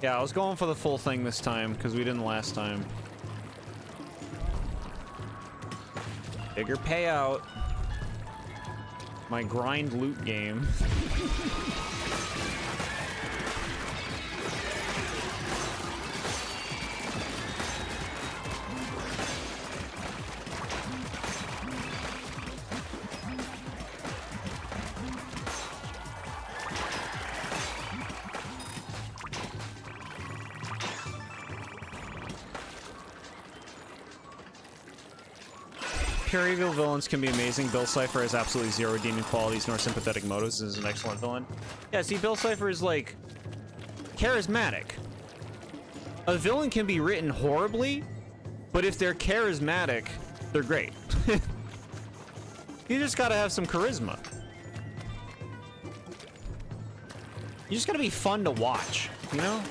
Yeah, I was going for the full thing this time because we didn't last time. Bigger payout. My grind loot game. Pure evil villains can be amazing. Bill Cipher has absolutely zero redeeming qualities nor sympathetic motives and is an excellent villain. Yeah, see, Bill Cipher is, like, charismatic. A villain can be written horribly, but if they're charismatic, they're great. You just gotta have some charisma. You just gotta be fun to watch, you know?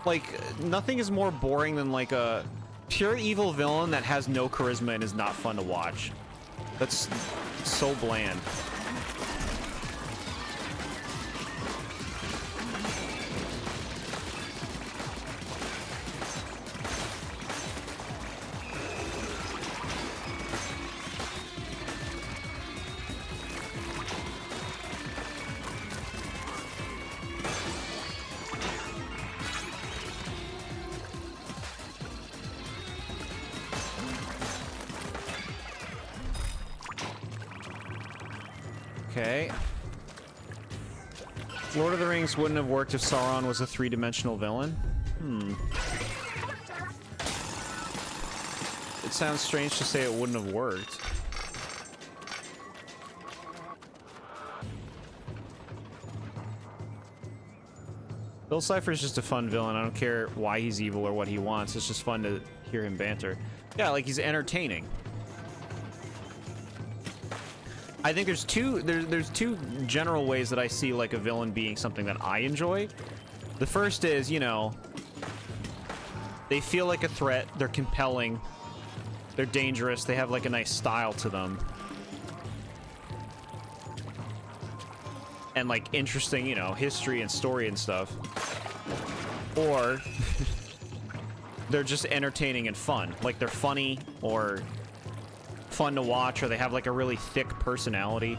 Like, nothing is more boring than, like, a pure evil villain that has no charisma and is not fun to watch. That's so bland. Okay. Lord of the Rings wouldn't have worked if Sauron was a three-dimensional villain. It sounds strange to say it wouldn't have worked. Bill Cipher is just a fun villain. I don't care why he's evil or what he wants. It's just fun to hear him banter. Yeah, like, he's entertaining. I think there's two general ways that I see, like, a villain being something that I enjoy. The first is, you know, they feel like a threat, they're compelling, they're dangerous, they have, like, a nice style to them. And, like, interesting, you know, history and story and stuff. Or they're just entertaining and fun. Like, they're funny or fun to watch, or they have, like, a really thick personality.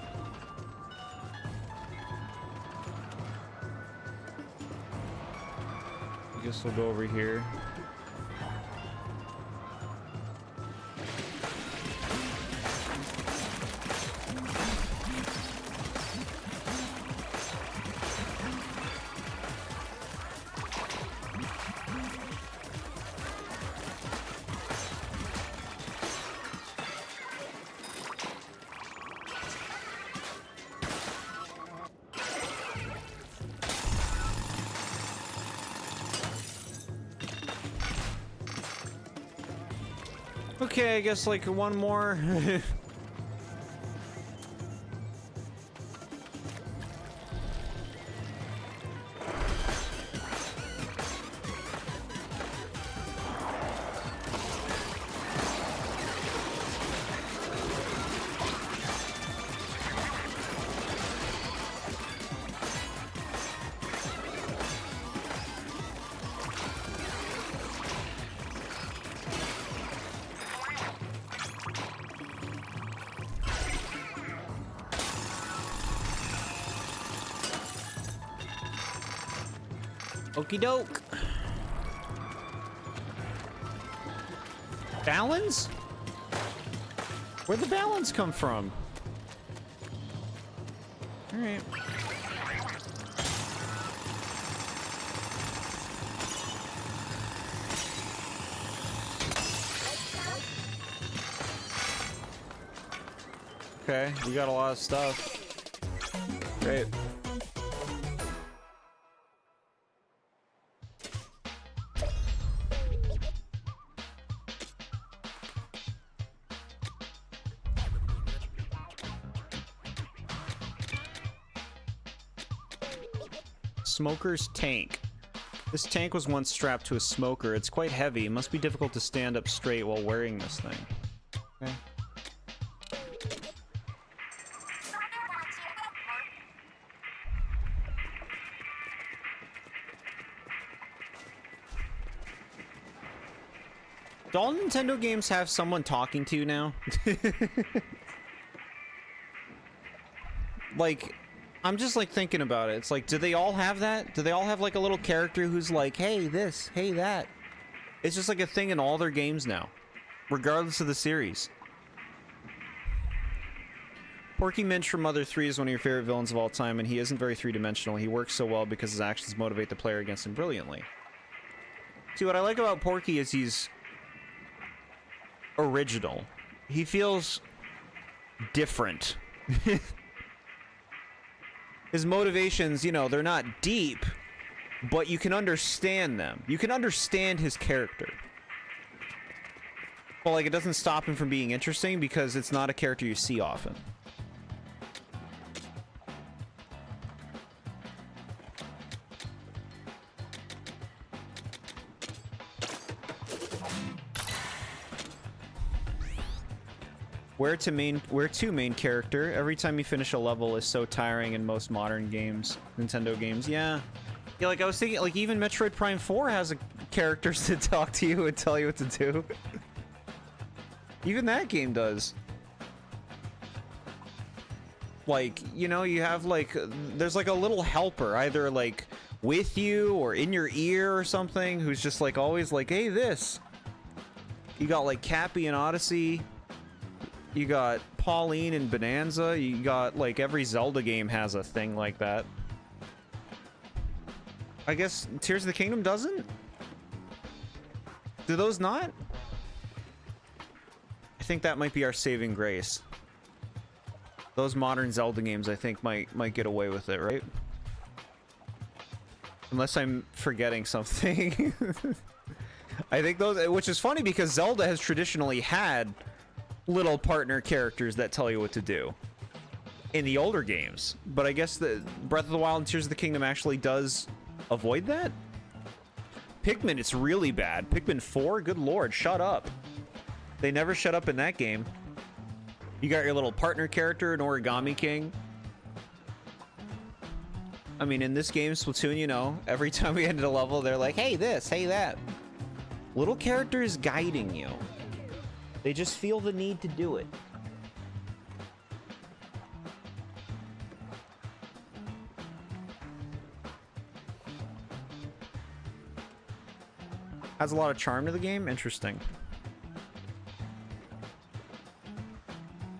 I guess we'll go over here. Okay, I guess like one more. Okie doke. Balance? Where'd the balance come from? Alright. Okay, we got a lot of stuff. Great. Smoker's tank. This tank was once strapped to a smoker. It's quite heavy. It must be difficult to stand up straight while wearing this thing. Okay. Do all Nintendo games have someone talking to you now? Like, I'm just like thinking about it. It's like, do they all have that? Do they all have like a little character who's like, hey this, hey that? It's just like a thing in all their games now, regardless of the series. Porky Minch from Mother 3 is one of your favorite villains of all time, and he isn't very three-dimensional. He works so well because his actions motivate the player against him brilliantly. See, what I like about Porky is he's original. He feels different. His motivations, you know, they're not deep, but you can understand them. You can understand his character. But, like, it doesn't stop him from being interesting because it's not a character you see often. Where to main character. Every time you finish a level is so tiring in most modern games, Nintendo games. Yeah, like I was thinking, like even Metroid Prime 4 has characters to talk to you and tell you what to do. Even that game does. Like, you know, you have like, there's like a little helper, either like with you or in your ear or something, who's just like always like, hey, this. You got like Cappy and Odyssey. You got Pauline and Bonanza. You got, like, every Zelda game has a thing like that. I guess Tears of the Kingdom doesn't? Do those not? I think that might be our saving grace. Those modern Zelda games, I think, might get away with it, right? Unless I'm forgetting something. I think those... Which is funny because Zelda has traditionally had little partner characters that tell you what to do in the older games, but I guess the Breath of the Wild and Tears of the Kingdom actually does avoid that. Pikmin, it's really bad. Pikmin 4, good lord, shut up. They never shut up in that game. You got your little partner character, an Origami King. I mean, in this game, Splatoon, you know, every time we ended a level, they're like, hey this, hey that. Little characters guiding you. They just feel the need to do it. Has a lot of charm to the game? Interesting.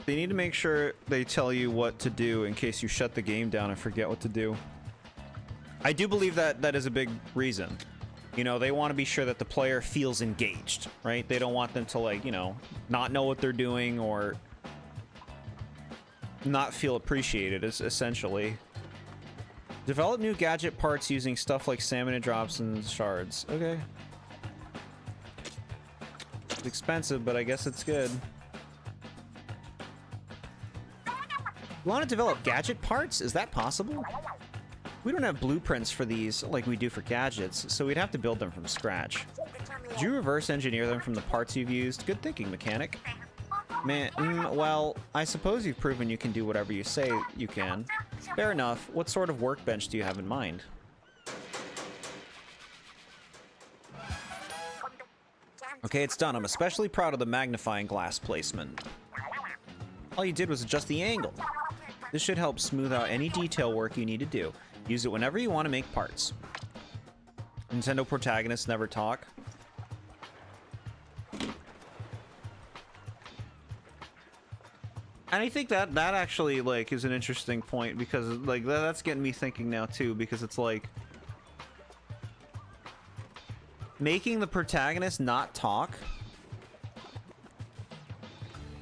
They need to make sure they tell you what to do in case you shut the game down and forget what to do. I do believe that that is a big reason. You know, they want to be sure that the player feels engaged, right? They don't want them to, like, you know, not know what they're doing or not feel appreciated, essentially. Develop new gadget parts using stuff like salmon and drops and shards. Okay. It's expensive, but I guess it's good. You want to develop gadget parts? Is that possible? We don't have blueprints for these like we do for gadgets, so we'd have to build them from scratch. Did you reverse engineer them from the parts you've used? Good thinking, mechanic. Man, well, I suppose you've proven you can do whatever you say you can. Fair enough. What sort of workbench do you have in mind? Okay, it's done. I'm especially proud of the magnifying glass placement. All you did was adjust the angle. This should help smooth out any detail work you need to do. Use it whenever you want to make parts. Nintendo protagonists never talk. And I think that actually, like, is an interesting point, because, like, that's getting me thinking now, too, because it's like... making the protagonist not talk...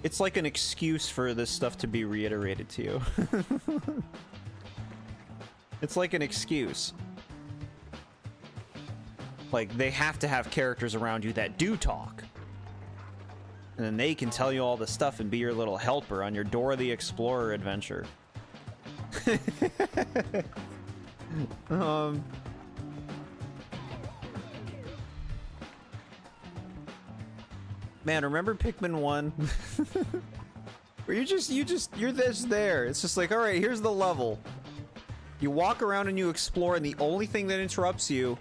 it's like an excuse for this stuff to be reiterated to you. It's like an excuse. Like, they have to have characters around you that do talk. And then they can tell you all the stuff and be your little helper on your Dora the Explorer adventure. Man, remember Pikmin 1? Where you're just there. It's just like, all right, here's the level. You walk around and you explore, and the only thing that interrupts you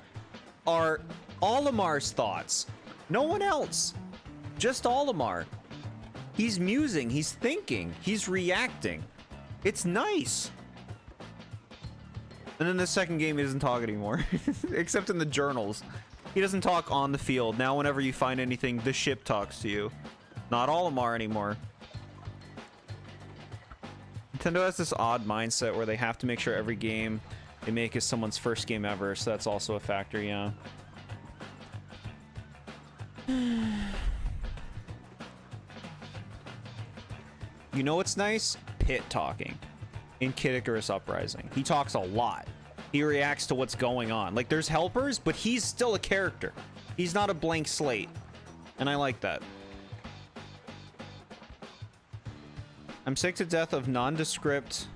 are Olimar's thoughts. No one else. Just Olimar. He's musing, he's thinking, he's reacting. It's nice. And then the second game, he doesn't talk anymore. Except in the journals. He doesn't talk on the field. Now whenever you find anything, the ship talks to you. Not Olimar anymore. Nintendo has this odd mindset where they have to make sure every game they make is someone's first game ever, so that's also a factor, yeah. You know what's nice? Pit talking in Kid Icarus Uprising. He talks a lot. He reacts to what's going on. Like, there's helpers, but he's still a character. He's not a blank slate. And I like that. I'm sick to death of nondescript,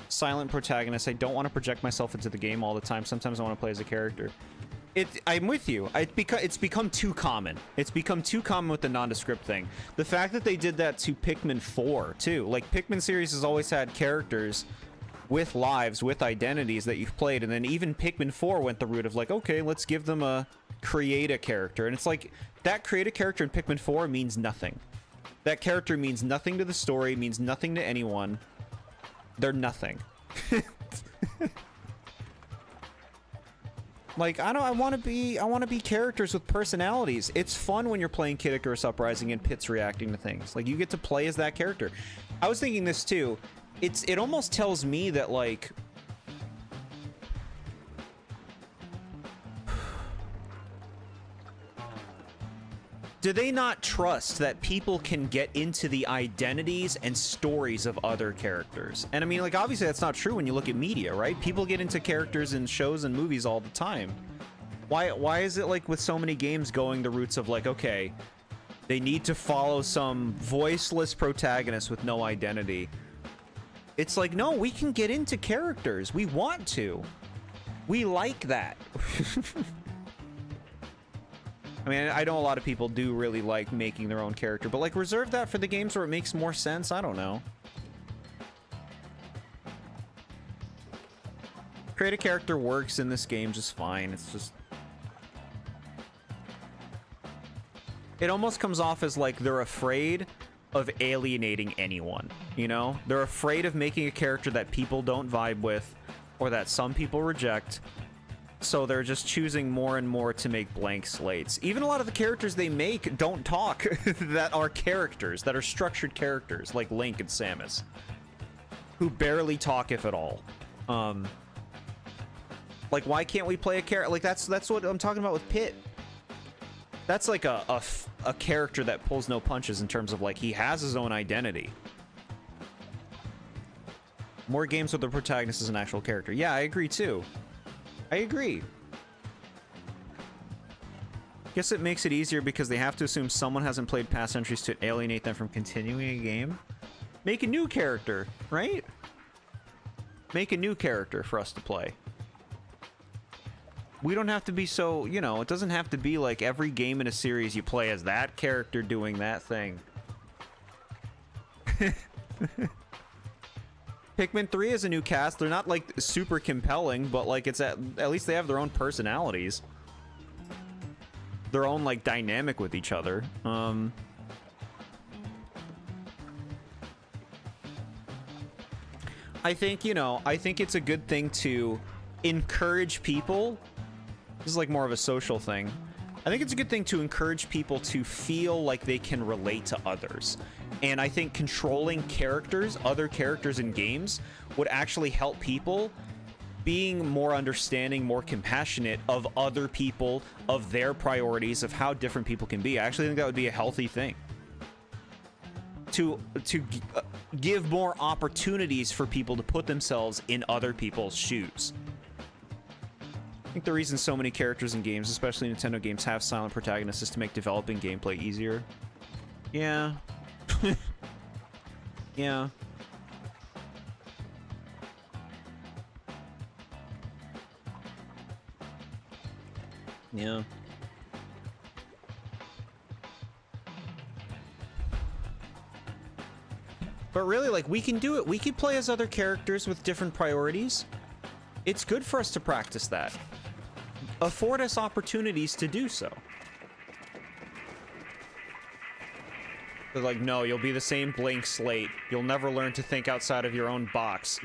silent protagonists. I don't want to project myself into the game all the time. Sometimes I want to play as a character. I'm with you. It's become too common. It's become too common with the nondescript thing. The fact that they did that to Pikmin 4, too. Like, Pikmin series has always had characters with lives, with identities that you've played, and then even Pikmin 4 went the route of, like, okay, let's give them a create a character. And it's like, that create a character in Pikmin 4 means nothing. That character means nothing to the story, means nothing to anyone. They're nothing. Like, I want to be characters with personalities. It's fun when you're playing Kid Icarus Uprising and Pit's reacting to things. Like, you get to play as that character. I was thinking this too. It almost tells me that, like, do they not trust that people can get into the identities and stories of other characters? And I mean, like, obviously that's not true when you look at media, right? People get into characters in shows and movies all the time. Why is it, like, with so many games going the routes of, like, okay, they need to follow some voiceless protagonist with no identity? It's like, no, we can get into characters. We want to. We like that. I mean, I know a lot of people do really like making their own character, but, like, reserve that for the games where it makes more sense. I don't know. Create a character works in this game just fine. It's just... it almost comes off as, like, they're afraid of alienating anyone, you know? They're afraid of making a character that people don't vibe with, or that some people reject. So they're just choosing more and more to make blank slates. Even a lot of the characters they make don't talk that are characters, that are structured characters, like Link and Samus, who barely talk, if at all. Like, why can't we play a character? Like, that's what I'm talking about with Pit. That's like a character that pulls no punches in terms of, like, he has his own identity. More games with the protagonist as an actual character. Yeah, I agree too. I agree. Guess it makes it easier because they have to assume someone hasn't played past entries to alienate them from continuing a game. Make a new character, right? Make a new character for us to play. We don't have to be so, you know, it doesn't have to be like every game in a series you play as that character doing that thing. Pikmin 3 is a new cast. They're not like super compelling, but like it's at least they have their own personalities. Their own like dynamic with each other. I think, you know, I think it's a good thing to encourage people. This is like more of a social thing. I think it's a good thing to encourage people to feel like they can relate to others. And I think controlling characters, other characters in games, would actually help people being more understanding, more compassionate of other people, of their priorities, of how different people can be. I actually think that would be a healthy thing. To give more opportunities for people to put themselves in other people's shoes. I think the reason so many characters in games, especially Nintendo games, have silent protagonists is to make developing gameplay easier. Yeah. Yeah. Yeah. But really, like, we can do it. We can play as other characters with different priorities. It's good for us to practice that. Afford us opportunities to do so. They're like, no, you'll be the same blank slate. You'll never learn to think outside of your own box.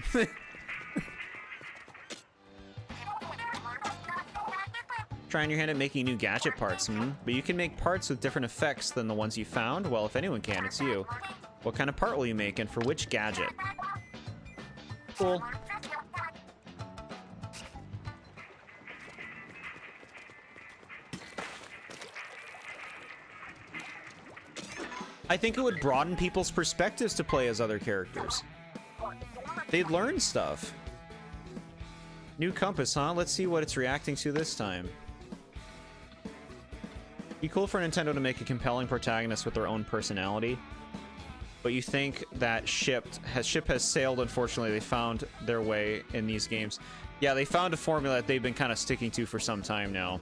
Trying your hand at making new gadget parts, but you can make parts with different effects than the ones you found? Well, if anyone can, it's you. What kind of part will you make, and for which gadget? Cool. I think it would broaden people's perspectives to play as other characters. They'd learn stuff. New compass, huh? Let's see what it's reacting to this time. Be cool for Nintendo to make a compelling protagonist with their own personality. But you think that ship has sailed, unfortunately. They found their way in these games. Yeah, they found a formula that they've been kind of sticking to for some time now.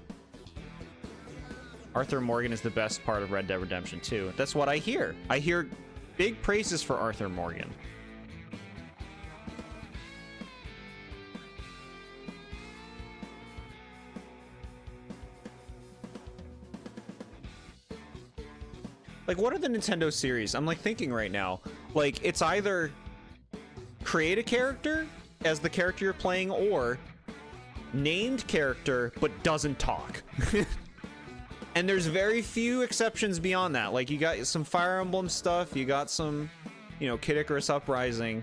Arthur Morgan is the best part of Red Dead Redemption 2. That's what I hear. I hear big praises for Arthur Morgan. Like, what are the Nintendo series? I'm like thinking right now. Like, it's either create a character as the character you're playing, or named character but doesn't talk. And there's very few exceptions beyond that. Like, you got some Fire Emblem stuff, you got some, you know, Kid Icarus Uprising.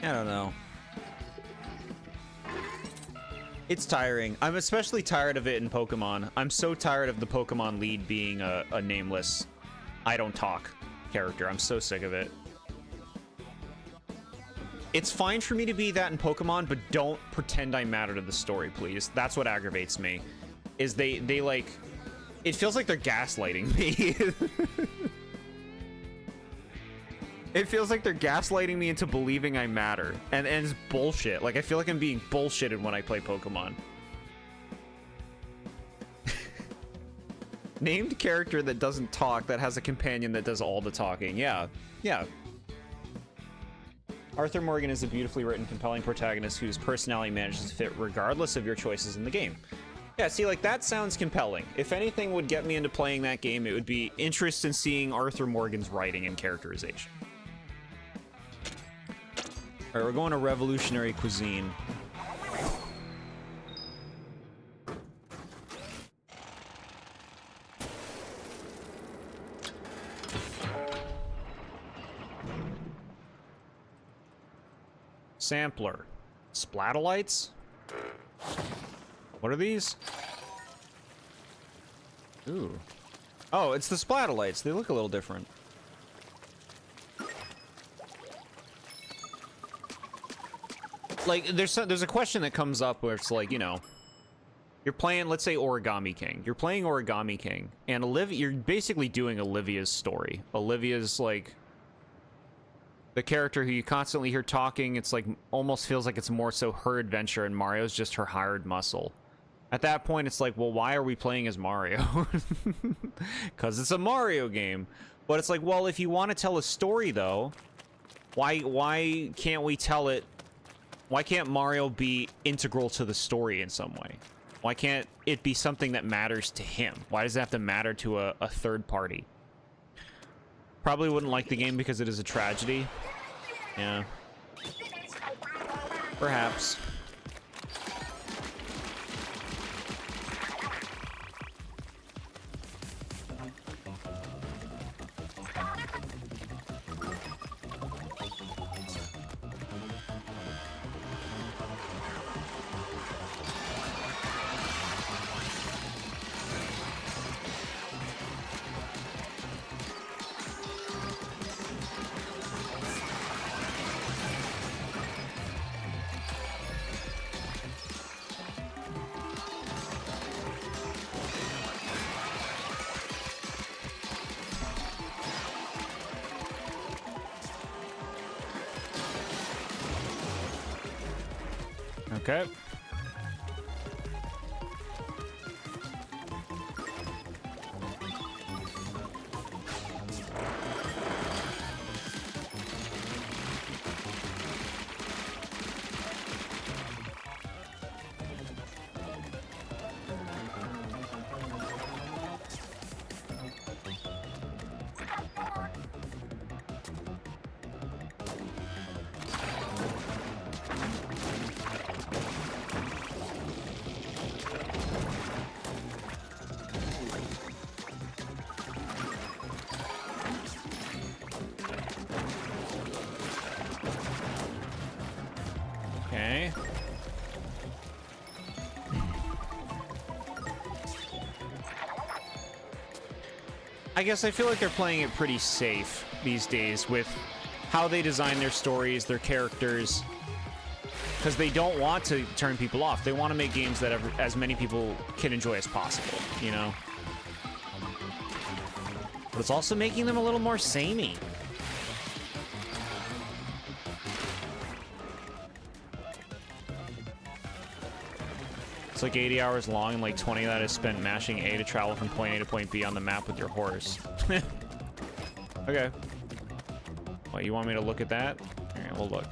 I don't know. It's tiring. I'm especially tired of it in Pokemon. I'm so tired of the Pokemon lead being a nameless, I don't talk character. I'm so sick of it. It's fine for me to be that in Pokemon, but don't pretend I matter to the story, please. That's what aggravates me. Is they like... It feels like they're gaslighting me. It feels like they're gaslighting me into believing I matter. And it's bullshit. Like, I feel like I'm being bullshitted when I play Pokemon. Named character that doesn't talk, that has a companion that does all the talking. Yeah. Yeah. Arthur Morgan is a beautifully written, compelling protagonist whose personality manages to fit regardless of your choices in the game. Yeah, see, like, that sounds compelling. If anything would get me into playing that game, it would be interest in seeing Arthur Morgan's writing and characterization. All right, we're going to revolutionary cuisine. Sampler. Splatolites? What are these? Ooh. Oh, it's the Splatolites. They look a little different. like, there's a question that comes up where it's like, you know, you're playing, let's say, Origami King. You're playing Origami King, and you're basically doing Olivia's story. Olivia's, like, the character who you constantly hear talking. It's like, almost feels like it's more so her adventure, and Mario's just her hired muscle. At that point, it's like, well, why are we playing as Mario? Because it's a Mario game. But it's like, well, if you want to tell a story, though, why can't we tell it? Why can't Mario be integral to the story in some way? Why can't it be something that matters to him? Why does it have to matter to a third party? Probably wouldn't like the game because it is a tragedy. Yeah. Perhaps. Okay. Okay. I guess I feel like they're playing it pretty safe these days with how they design their stories, their characters, because they don't want to turn people off. They want to make games that as many people can enjoy as possible, you know? But it's also making them a little more samey. It's like 80 hours long, and like 20 of that is spent mashing A to travel from point A to point B on the map with your horse. Okay. What, you want me to look at that? Alright, we'll look.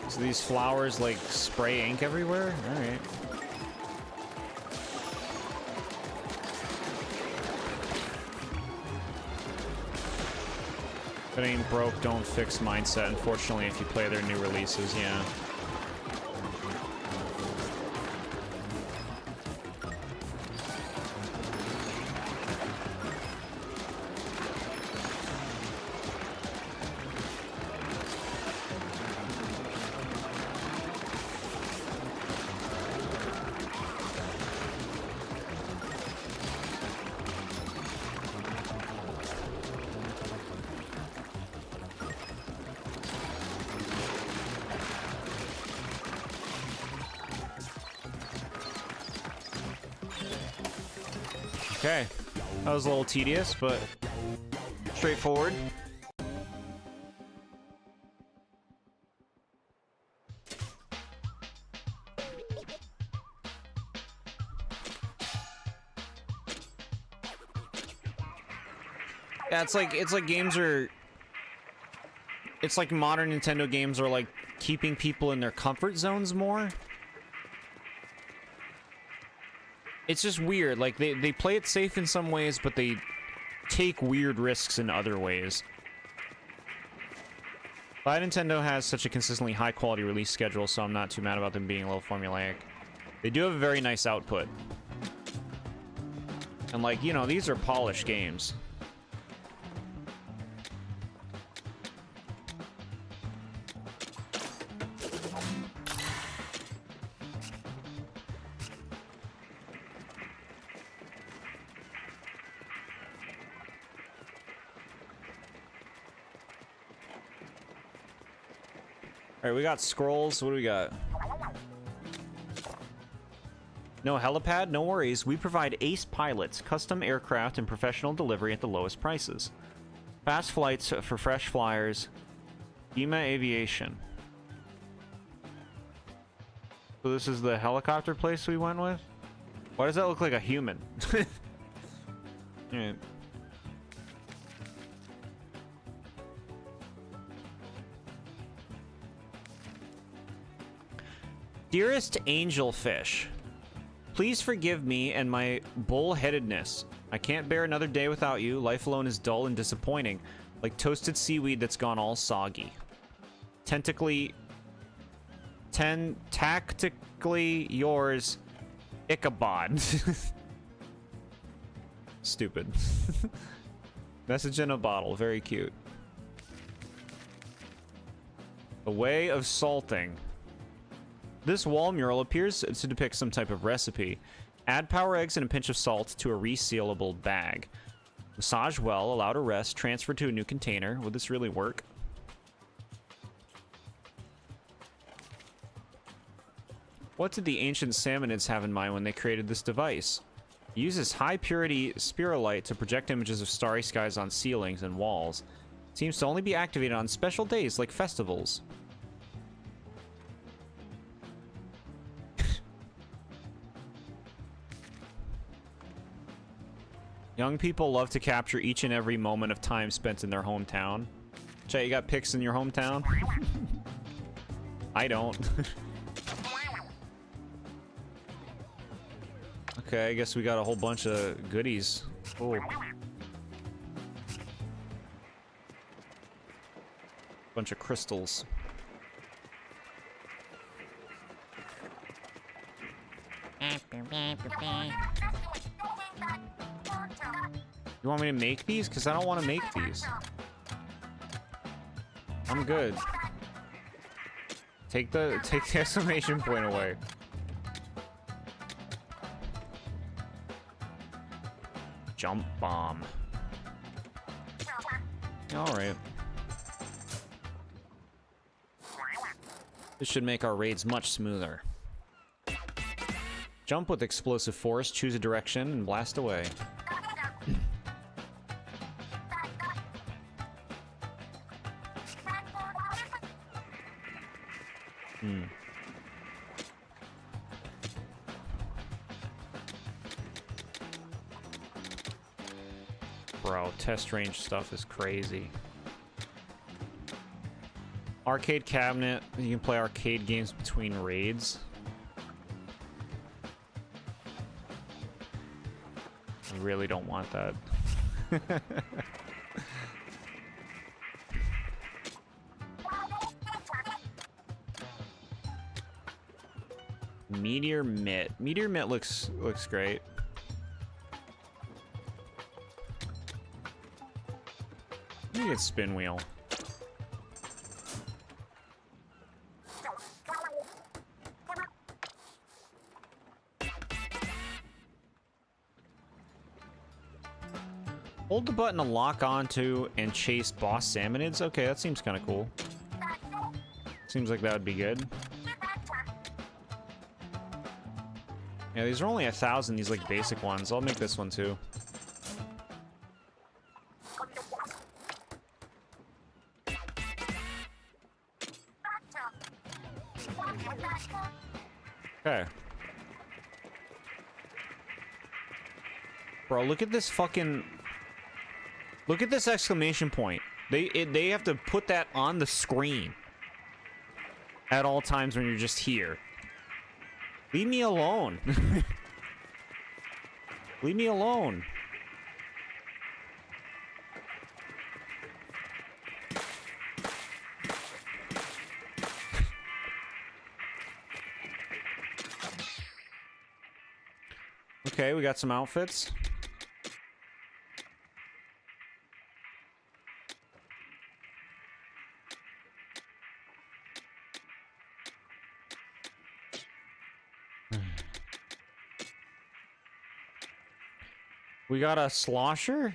So these flowers like spray ink everywhere? Alright. If it ain't broke, don't fix mindset. Unfortunately, if you play their new releases, yeah. Okay, that was a little tedious, but straightforward. Yeah, it's like games are... It's like modern Nintendo games are like keeping people in their comfort zones more. It's just weird. Like, they play it safe in some ways, but they take weird risks in other ways. But Nintendo has such a consistently high-quality release schedule, so I'm not too mad about them being a little formulaic. They do have a very nice output. And, like, you know, these are polished games. Alright, we got scrolls. What do we got? No helipad? No worries. We provide ace pilots, custom aircraft, and professional delivery at the lowest prices. Fast flights for fresh flyers. EMA Aviation. So this is the helicopter place we went with? Why does that look like a human? Alright. Dearest angelfish, please forgive me and my bullheadedness. I can't bear another day without you. Life alone is dull and disappointing, like toasted seaweed that's gone all soggy. Tactically yours, Ichabod. Stupid. Message in a bottle, very cute. A way of salting. This wall mural appears to depict some type of recipe. Add power eggs and a pinch of salt to a resealable bag. Massage well, allow to rest, transfer to a new container. Would this really work? What did the ancient Samanids have in mind when they created this device? It uses high purity spirulite to project images of starry skies on ceilings and walls. It seems to only be activated on special days like festivals. Young people love to capture each and every moment of time spent in their hometown. Chat, you got pics in your hometown? I don't. Okay, I guess we got a whole bunch of goodies. Cool. Bunch of crystals. You want me to make these? Because I don't want to make these. I'm good. Take the exclamation point away. Jump bomb. Alright. This should make our raids much smoother. Jump with explosive force, choose a direction, and blast away. Bro, test range stuff is crazy. Arcade cabinet. You can play arcade games between raids. I really don't want that. Meteor mitt. Meteor mitt looks great. Let me get spin wheel. Hold the button to lock onto and chase boss salmonids. Okay, that seems kind of cool. Seems like that would be good. Yeah, these are only 1,000, these like basic ones. I'll make this one too. Okay. Bro, look at this fucking... Look at this exclamation point. They have to put that on the screen at all times when you're just here. Leave me alone. Leave me alone. Okay, we got some outfits. We got a slosher?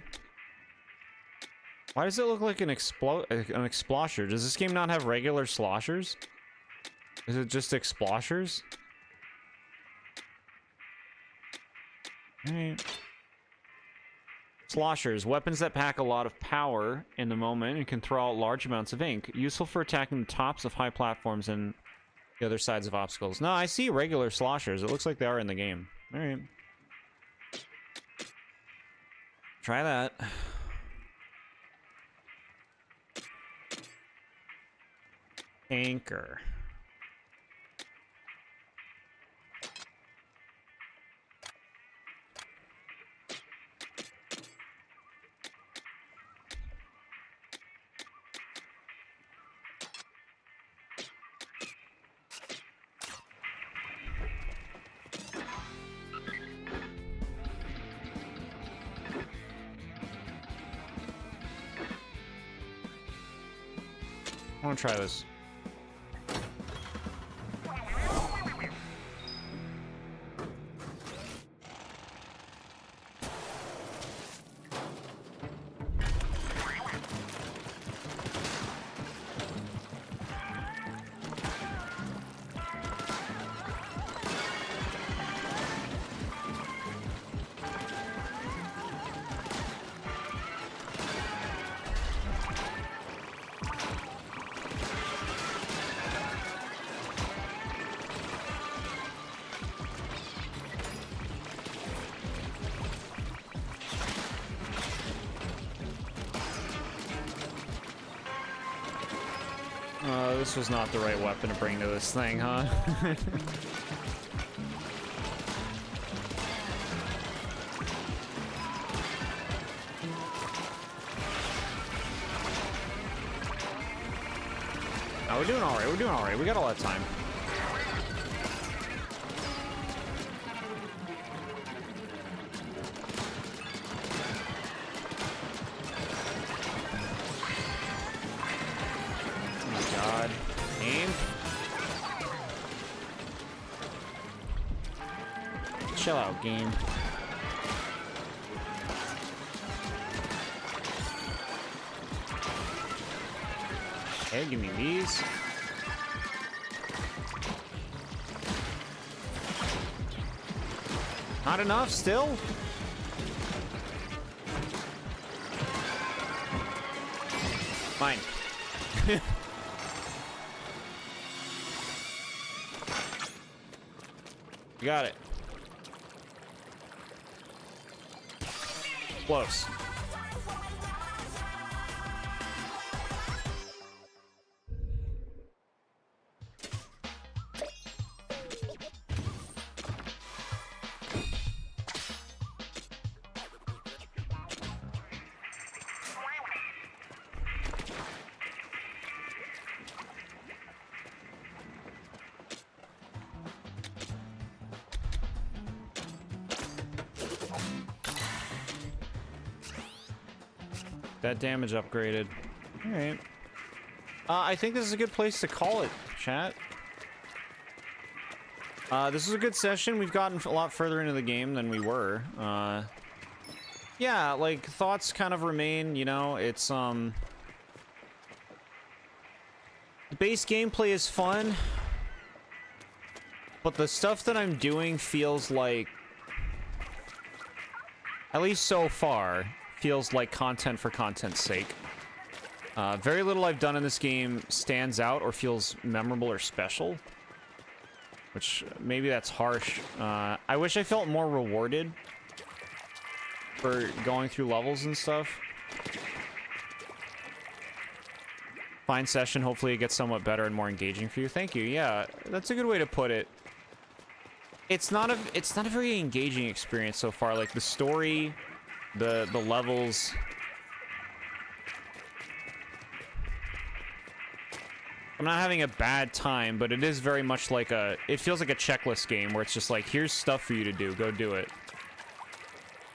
Why does it look like an explosher? Does this game not have regular sloshers? Is it just exploshers? Alright. Sloshers, weapons that pack a lot of power in the moment and can throw out large amounts of ink. Useful for attacking the tops of high platforms and the other sides of obstacles. No, I see regular sloshers. It looks like they are in the game. Alright. Try that. Anchor. I want to try this. This was not the right weapon to bring to this thing, huh? No, we're doing alright, we're doing alright. We got a lot of time. Chill out, game. Okay, give me these. Not enough still? Fine. You got it. Close. That damage upgraded. Alright. I think this is a good place to call it, chat. This is a good session. We've gotten a lot further into the game than we were. Yeah, like, thoughts kind of remain, you know, it's, the base gameplay is fun, but the stuff that I'm doing feels like, at least so far, feels like content for content's sake. Very little I've done in this game stands out or feels memorable or special. Which, maybe that's harsh. I wish I felt more rewarded for going through levels and stuff. Fine session. Hopefully it gets somewhat better and more engaging for you. Thank you. Yeah, that's a good way to put it. It's not a very engaging experience so far. Like, the story, the levels. I'm not having a bad time, but it is very much like it feels like a checklist game where it's just like, here's stuff for you to do, go do it.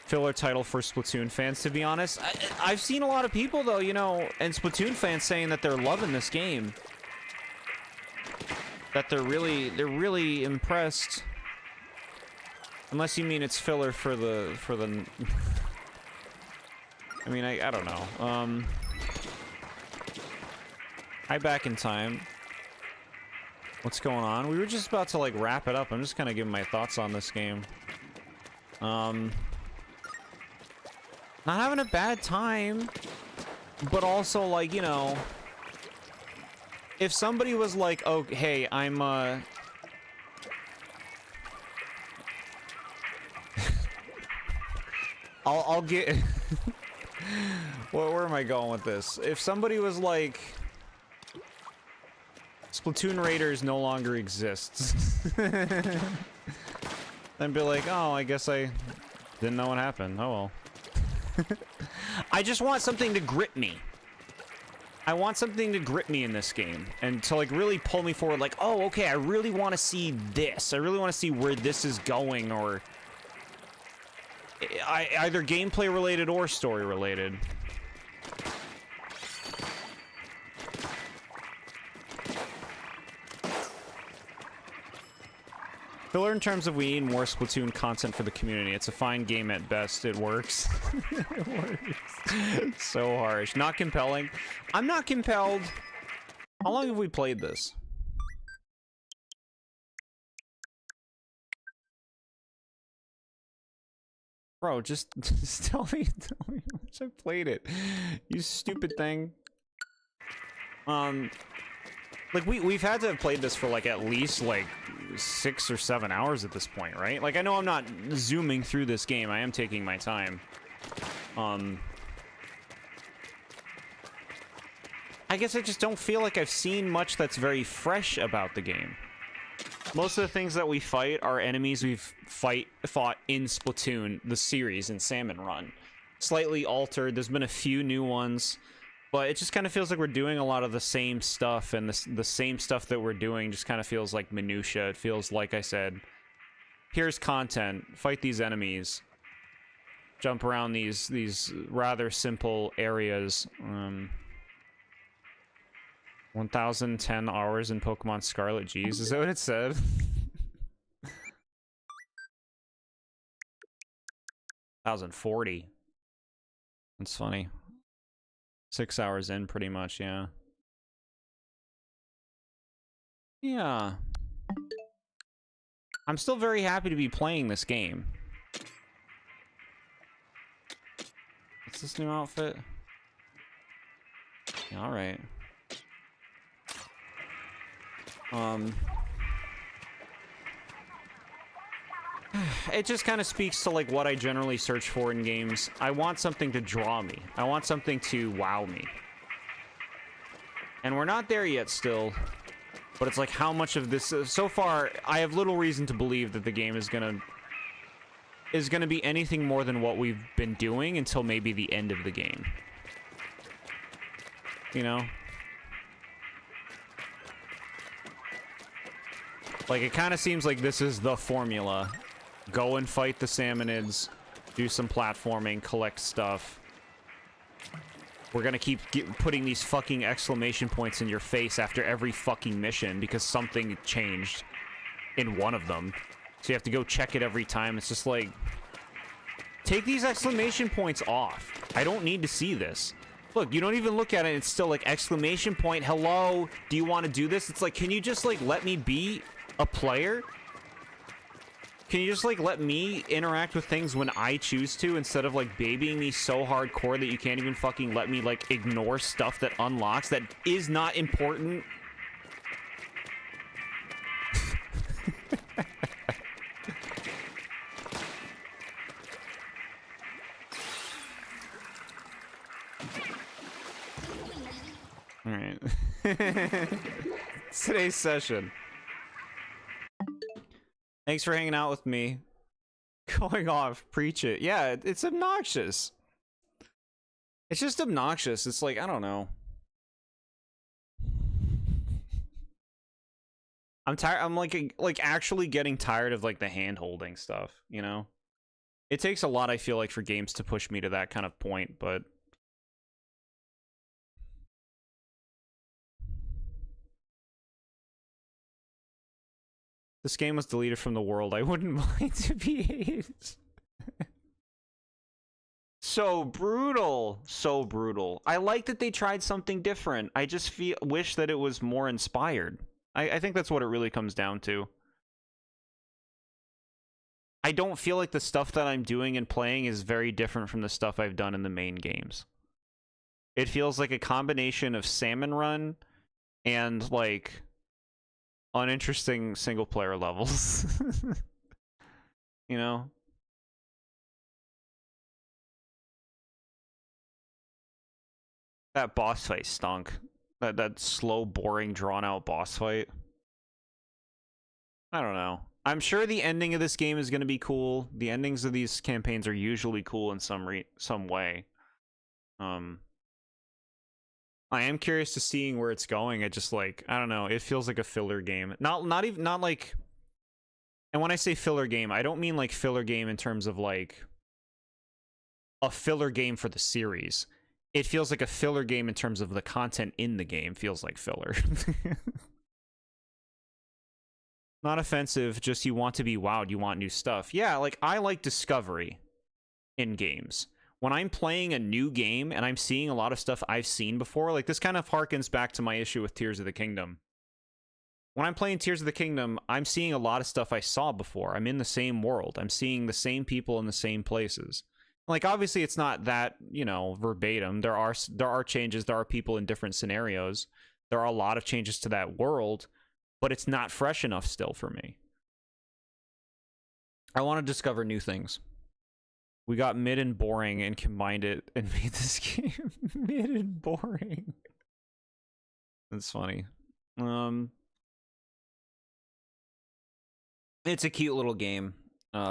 Filler title for Splatoon fans, to be honest. I've seen a lot of people, though, you know, and Splatoon fans saying that they're loving this game. That they're really impressed. Unless you mean it's filler for the I mean, I don't know. Hi, back in time. What's going on? We were just about to, like, wrap it up. I'm just kind of giving my thoughts on this game. Not having a bad time, but also, like, you know, if somebody was like, oh, hey, I'm, I'll get... Where am I going with this? If somebody was like... Splatoon Raiders no longer exists. Then be like, oh, I guess I didn't know what happened. Oh well. I just want something to grip me. I want something to grip me in this game. And to like really pull me forward like, oh, okay, I really want to see this. I really want to see where this is going, or... either gameplay related or story related. Filler in terms of we need more Splatoon content for the community. It's a fine game at best. It works. It works. So harsh. Not compelling. I'm not compelled. How long have we played this? Bro, just tell me how much I played it. You stupid thing. Like we've had to have played this for like at least like 6 or 7 hours at this point, right? Like I know I'm not zooming through this game. I am taking my time. I guess I just don't feel like I've seen much that's very fresh about the game. Most of the things that we fight are enemies we've fought in Splatoon, the series, in Salmon Run. Slightly altered. There's been a few new ones. But it just kind of feels like we're doing a lot of the same stuff, and the same stuff that we're doing just kind of feels like minutia. It feels like I said, here's content, fight these enemies, jump around these rather simple areas. 1,010 hours in Pokemon Scarlet. Geez, is that what it said? 1,040. That's funny. 6 hours in, pretty much, yeah. Yeah. I'm still very happy to be playing this game. What's this new outfit? Alright. It just kind of speaks to like what I generally search for in games. I want something to draw me. I want something to wow me. And we're not there yet still. But it's like how much of this... so far, I have little reason to believe that the game is gonna be anything more than what we've been doing until maybe the end of the game. You know? Like, it kind of seems like this is the formula. Go and fight the Salmonids, do some platforming, collect stuff. We're gonna keep putting these fucking exclamation points in your face after every fucking mission because something changed in one of them. So you have to go check it every time. It's just like, take these exclamation points off. I don't need to see this. Look, you don't even look at it. It's still like exclamation point. Hello, do you want to do this? It's like, can you just like let me be a player? Can you just, like, let me interact with things when I choose to, instead of, like, babying me so hardcore that you can't even fucking let me, like, ignore stuff that unlocks that is not important? Alright. It's today's session. Thanks for hanging out with me. Going off, preach it. Yeah, it's obnoxious. It's just obnoxious. It's like, I don't know. I'm tired. I'm like actually getting tired of like the hand holding stuff, you know? It takes a lot, I feel like, for games to push me to that kind of point, but this game was deleted from the world. I wouldn't mind to be hated. So brutal. So brutal. I like that they tried something different. I just wish that it was more inspired. I think that's what it really comes down to. I don't feel like the stuff that I'm doing and playing is very different from the stuff I've done in the main games. It feels like a combination of Salmon Run and, like, uninteresting single-player levels. You know? That boss fight stunk. That slow, boring, drawn-out boss fight. I don't know. I'm sure the ending of this game is going to be cool. The endings of these campaigns are usually cool in some way. I am curious to seeing where it's going. It just, like, I don't know. It feels like a filler game. Not like. And when I say filler game, I don't mean like filler game in terms of like a filler game for the series. It feels like a filler game in terms of the content in the game feels like filler. Not offensive, just you want to be wowed, you want new stuff. Yeah, like, I like discovery in games. When I'm playing a new game and I'm seeing a lot of stuff I've seen before, like, this kind of harkens back to my issue with Tears of the Kingdom. When I'm playing Tears of the Kingdom, I'm seeing a lot of stuff I saw before. I'm in the same world. I'm seeing the same people in the same places. Like, obviously, it's not that, you know, verbatim. There are changes. There are people in different scenarios. There are a lot of changes to that world, but it's not fresh enough still for me. I want to discover new things. We got mid and boring and combined it and made this game mid and boring. That's funny. It's a cute little game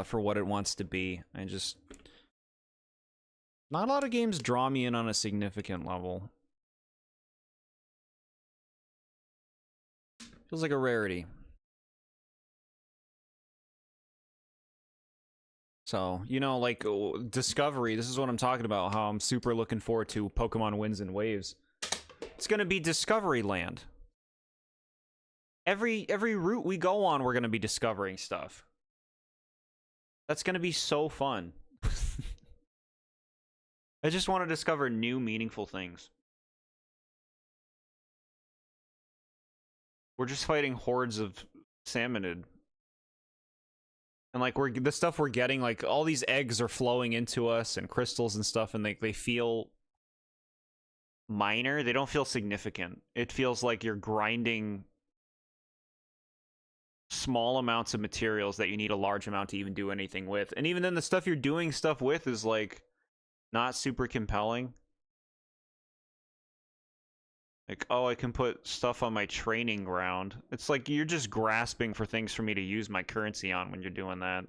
for what it wants to be. Not a lot of games draw me in on a significant level. Feels like a rarity. So, you know, like, Discovery, this is what I'm talking about, how I'm super looking forward to Pokemon Winds and Waves. It's gonna be Discovery Land. Every route we go on, we're gonna be discovering stuff. That's gonna be so fun. I just want to discover new, meaningful things. We're just fighting hordes of salmonid. And, like, the stuff we're getting, like, all these eggs are flowing into us and crystals and stuff, and they feel minor. They don't feel significant. It feels like you're grinding small amounts of materials that you need a large amount to even do anything with. And even then, the stuff you're doing stuff with is, like, not super compelling. Like, oh, I can put stuff on my training ground. It's like you're just grasping for things for me to use my currency on when you're doing that.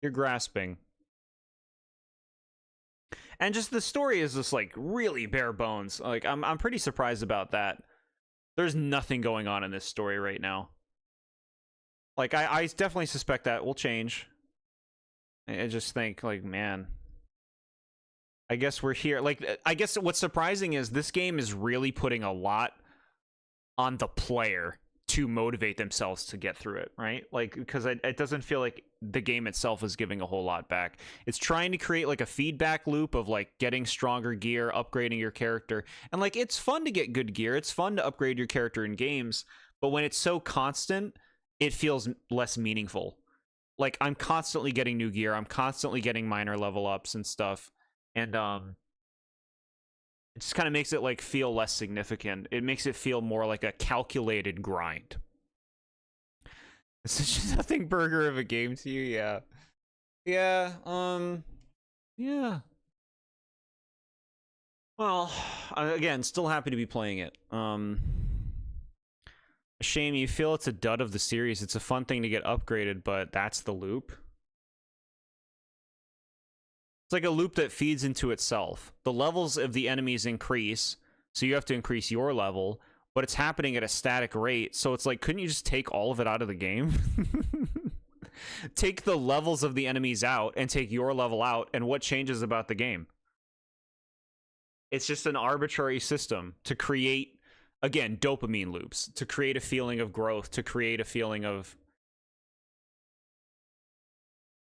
You're grasping. And just the story is just, like, really bare bones. Like, I'm pretty surprised about that. There's nothing going on in this story right now. Like, I definitely suspect that will change. I just think, like, man, I guess we're here. Like, I guess what's surprising is this game is really putting a lot on the player to motivate themselves to get through it, right? Like, because it doesn't feel like the game itself is giving a whole lot back. It's trying to create, like, a feedback loop of, like, getting stronger gear, upgrading your character. And, like, it's fun to get good gear. It's fun to upgrade your character in games. But when it's so constant, it feels less meaningful. Like, I'm constantly getting new gear. I'm constantly getting minor level ups and stuff. And it just kind of makes it, like, feel less significant. It makes it feel more like a calculated grind. It's such a nothing burger of a game to you, yeah. Yeah, yeah. Well, again, still happy to be playing it. A shame you feel it's a dud of the series. It's a fun thing to get upgraded, but that's the loop. It's like a loop that feeds into itself. The levels of the enemies increase, so you have to increase your level, but it's happening at a static rate, so it's like, couldn't you just take all of it out of the game? Take the levels of the enemies out and take your level out, and what changes about the game? It's just an arbitrary system to create, again, dopamine loops, to create a feeling of growth, to create a feeling of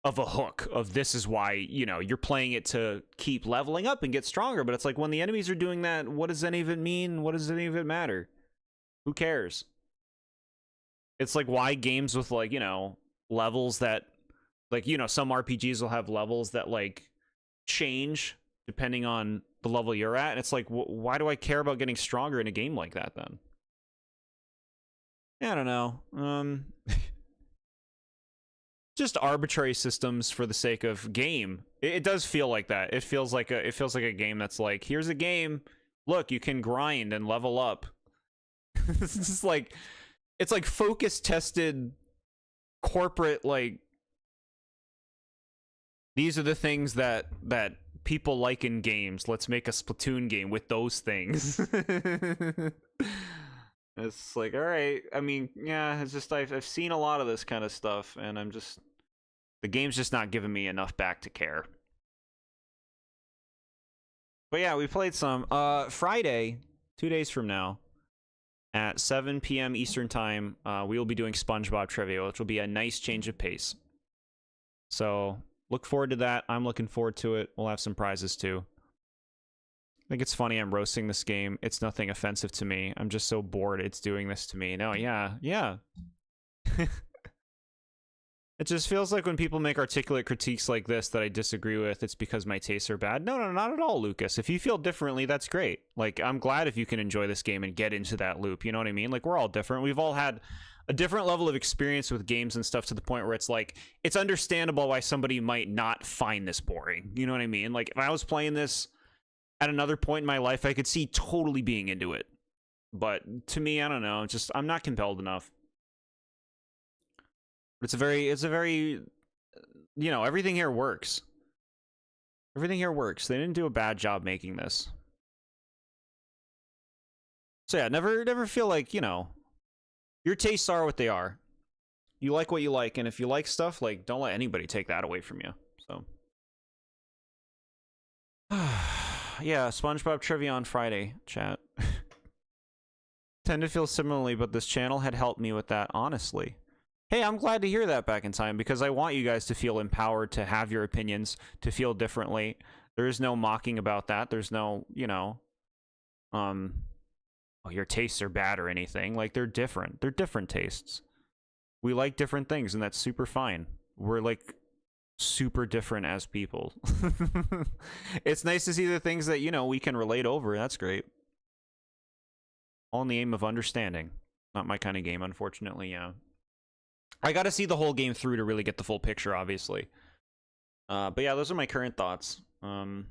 a hook, of this is why, you know, you're playing it to keep leveling up and get stronger. But it's like, when the enemies are doing that, what does any of it mean? What does any of it matter? Who cares? It's like, why games with, like, you know, levels that, like, you know, some RPGs will have levels that, like, change depending on the level you're at. And it's like, why do I care about getting stronger in a game like that then? Yeah, I don't know. Just arbitrary systems for the sake of game. It does feel like that. It feels like a game that's like, here's a game. Look, you can grind and level up. It's just like, it's like focus tested corporate, like, these are the things that people like in games. Let's make a Splatoon game with those things. It's like, all right. I mean, yeah, it's just I've seen a lot of this kind of stuff, and I'm just, the game's just not giving me enough back to care. But yeah, we played some. Friday, 2 days from now, at 7 p.m. Eastern Time, we will be doing SpongeBob Trivia, which will be a nice change of pace. So look forward to that. I'm looking forward to it. We'll have some prizes too. I think it's funny I'm roasting this game. It's nothing offensive to me. I'm just so bored it's doing this to me. No, yeah. It just feels like when people make articulate critiques like this that I disagree with, it's because my tastes are bad. No, not at all, Lucas. If you feel differently, that's great. Like, I'm glad if you can enjoy this game and get into that loop. You know what I mean? Like, we're all different. We've all had a different level of experience with games and stuff, to the point where it's like, it's understandable why somebody might not find this boring. You know what I mean? Like, if I was playing this at another point in my life, I could see totally being into it. But to me, I don't know. Just, I'm not compelled enough. But it's a very, you know, everything here works. Everything here works. They didn't do a bad job making this. So yeah, never feel like, you know, your tastes are what they are. You like what you like, and if you like stuff, like, don't let anybody take that away from you. So yeah, SpongeBob Trivia on Friday, chat. Tend to feel similarly, but this channel had helped me with that, honestly. Hey, I'm glad to hear that back in time, because I want you guys to feel empowered to have your opinions, to feel differently. There is no mocking about that. There's no, you know, oh, your tastes are bad or anything. Like, they're different. They're different tastes. We like different things, and that's super fine. We're, like, super different as people. It's nice to see the things that, you know, we can relate over. That's great. All in the aim of understanding. Not my kind of game, unfortunately, yeah. I gotta see the whole game through to really get the full picture, obviously. But yeah, those are my current thoughts. Yeah,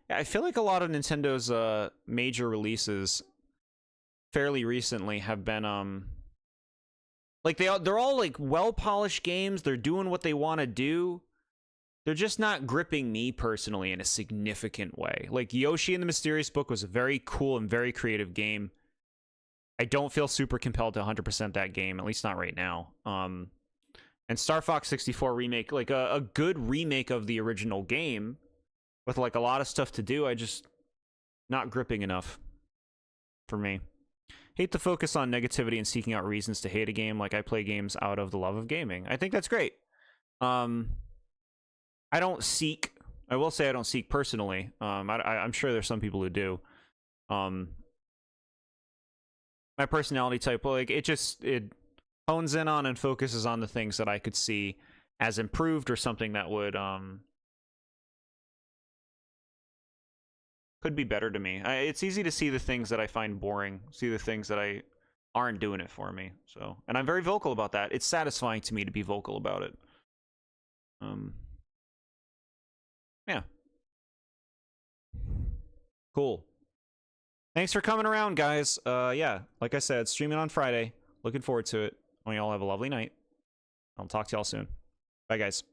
I feel like a lot of Nintendo's major releases fairly recently have been like they're all like well-polished games. They're doing what they want to do. They're just not gripping me personally in a significant way. Like, Yoshi and the Mysterious Book was a very cool and very creative game. I don't feel super compelled to 100% that game, at least not right now. And Star Fox 64 remake, like a good remake of the original game with like a lot of stuff to do, I just not gripping enough for me. Hate to focus on negativity and seeking out reasons to hate a game. Like, I play games out of the love of gaming. I think that's great. I don't seek, I will say I don't seek personally. I'm sure there's some people who do. My personality type, like, it hones in on and focuses on the things that I could see as improved, or something that would could be better to me. It's easy to see the things that I find boring, see the things that aren't doing it for me. So, and I'm very vocal about that. It's satisfying to me to be vocal about it. Yeah. Cool. Thanks for coming around, guys. Yeah, like I said, streaming on Friday. Looking forward to it. Hope y'all have a lovely night. I'll talk to y'all soon. Bye, guys.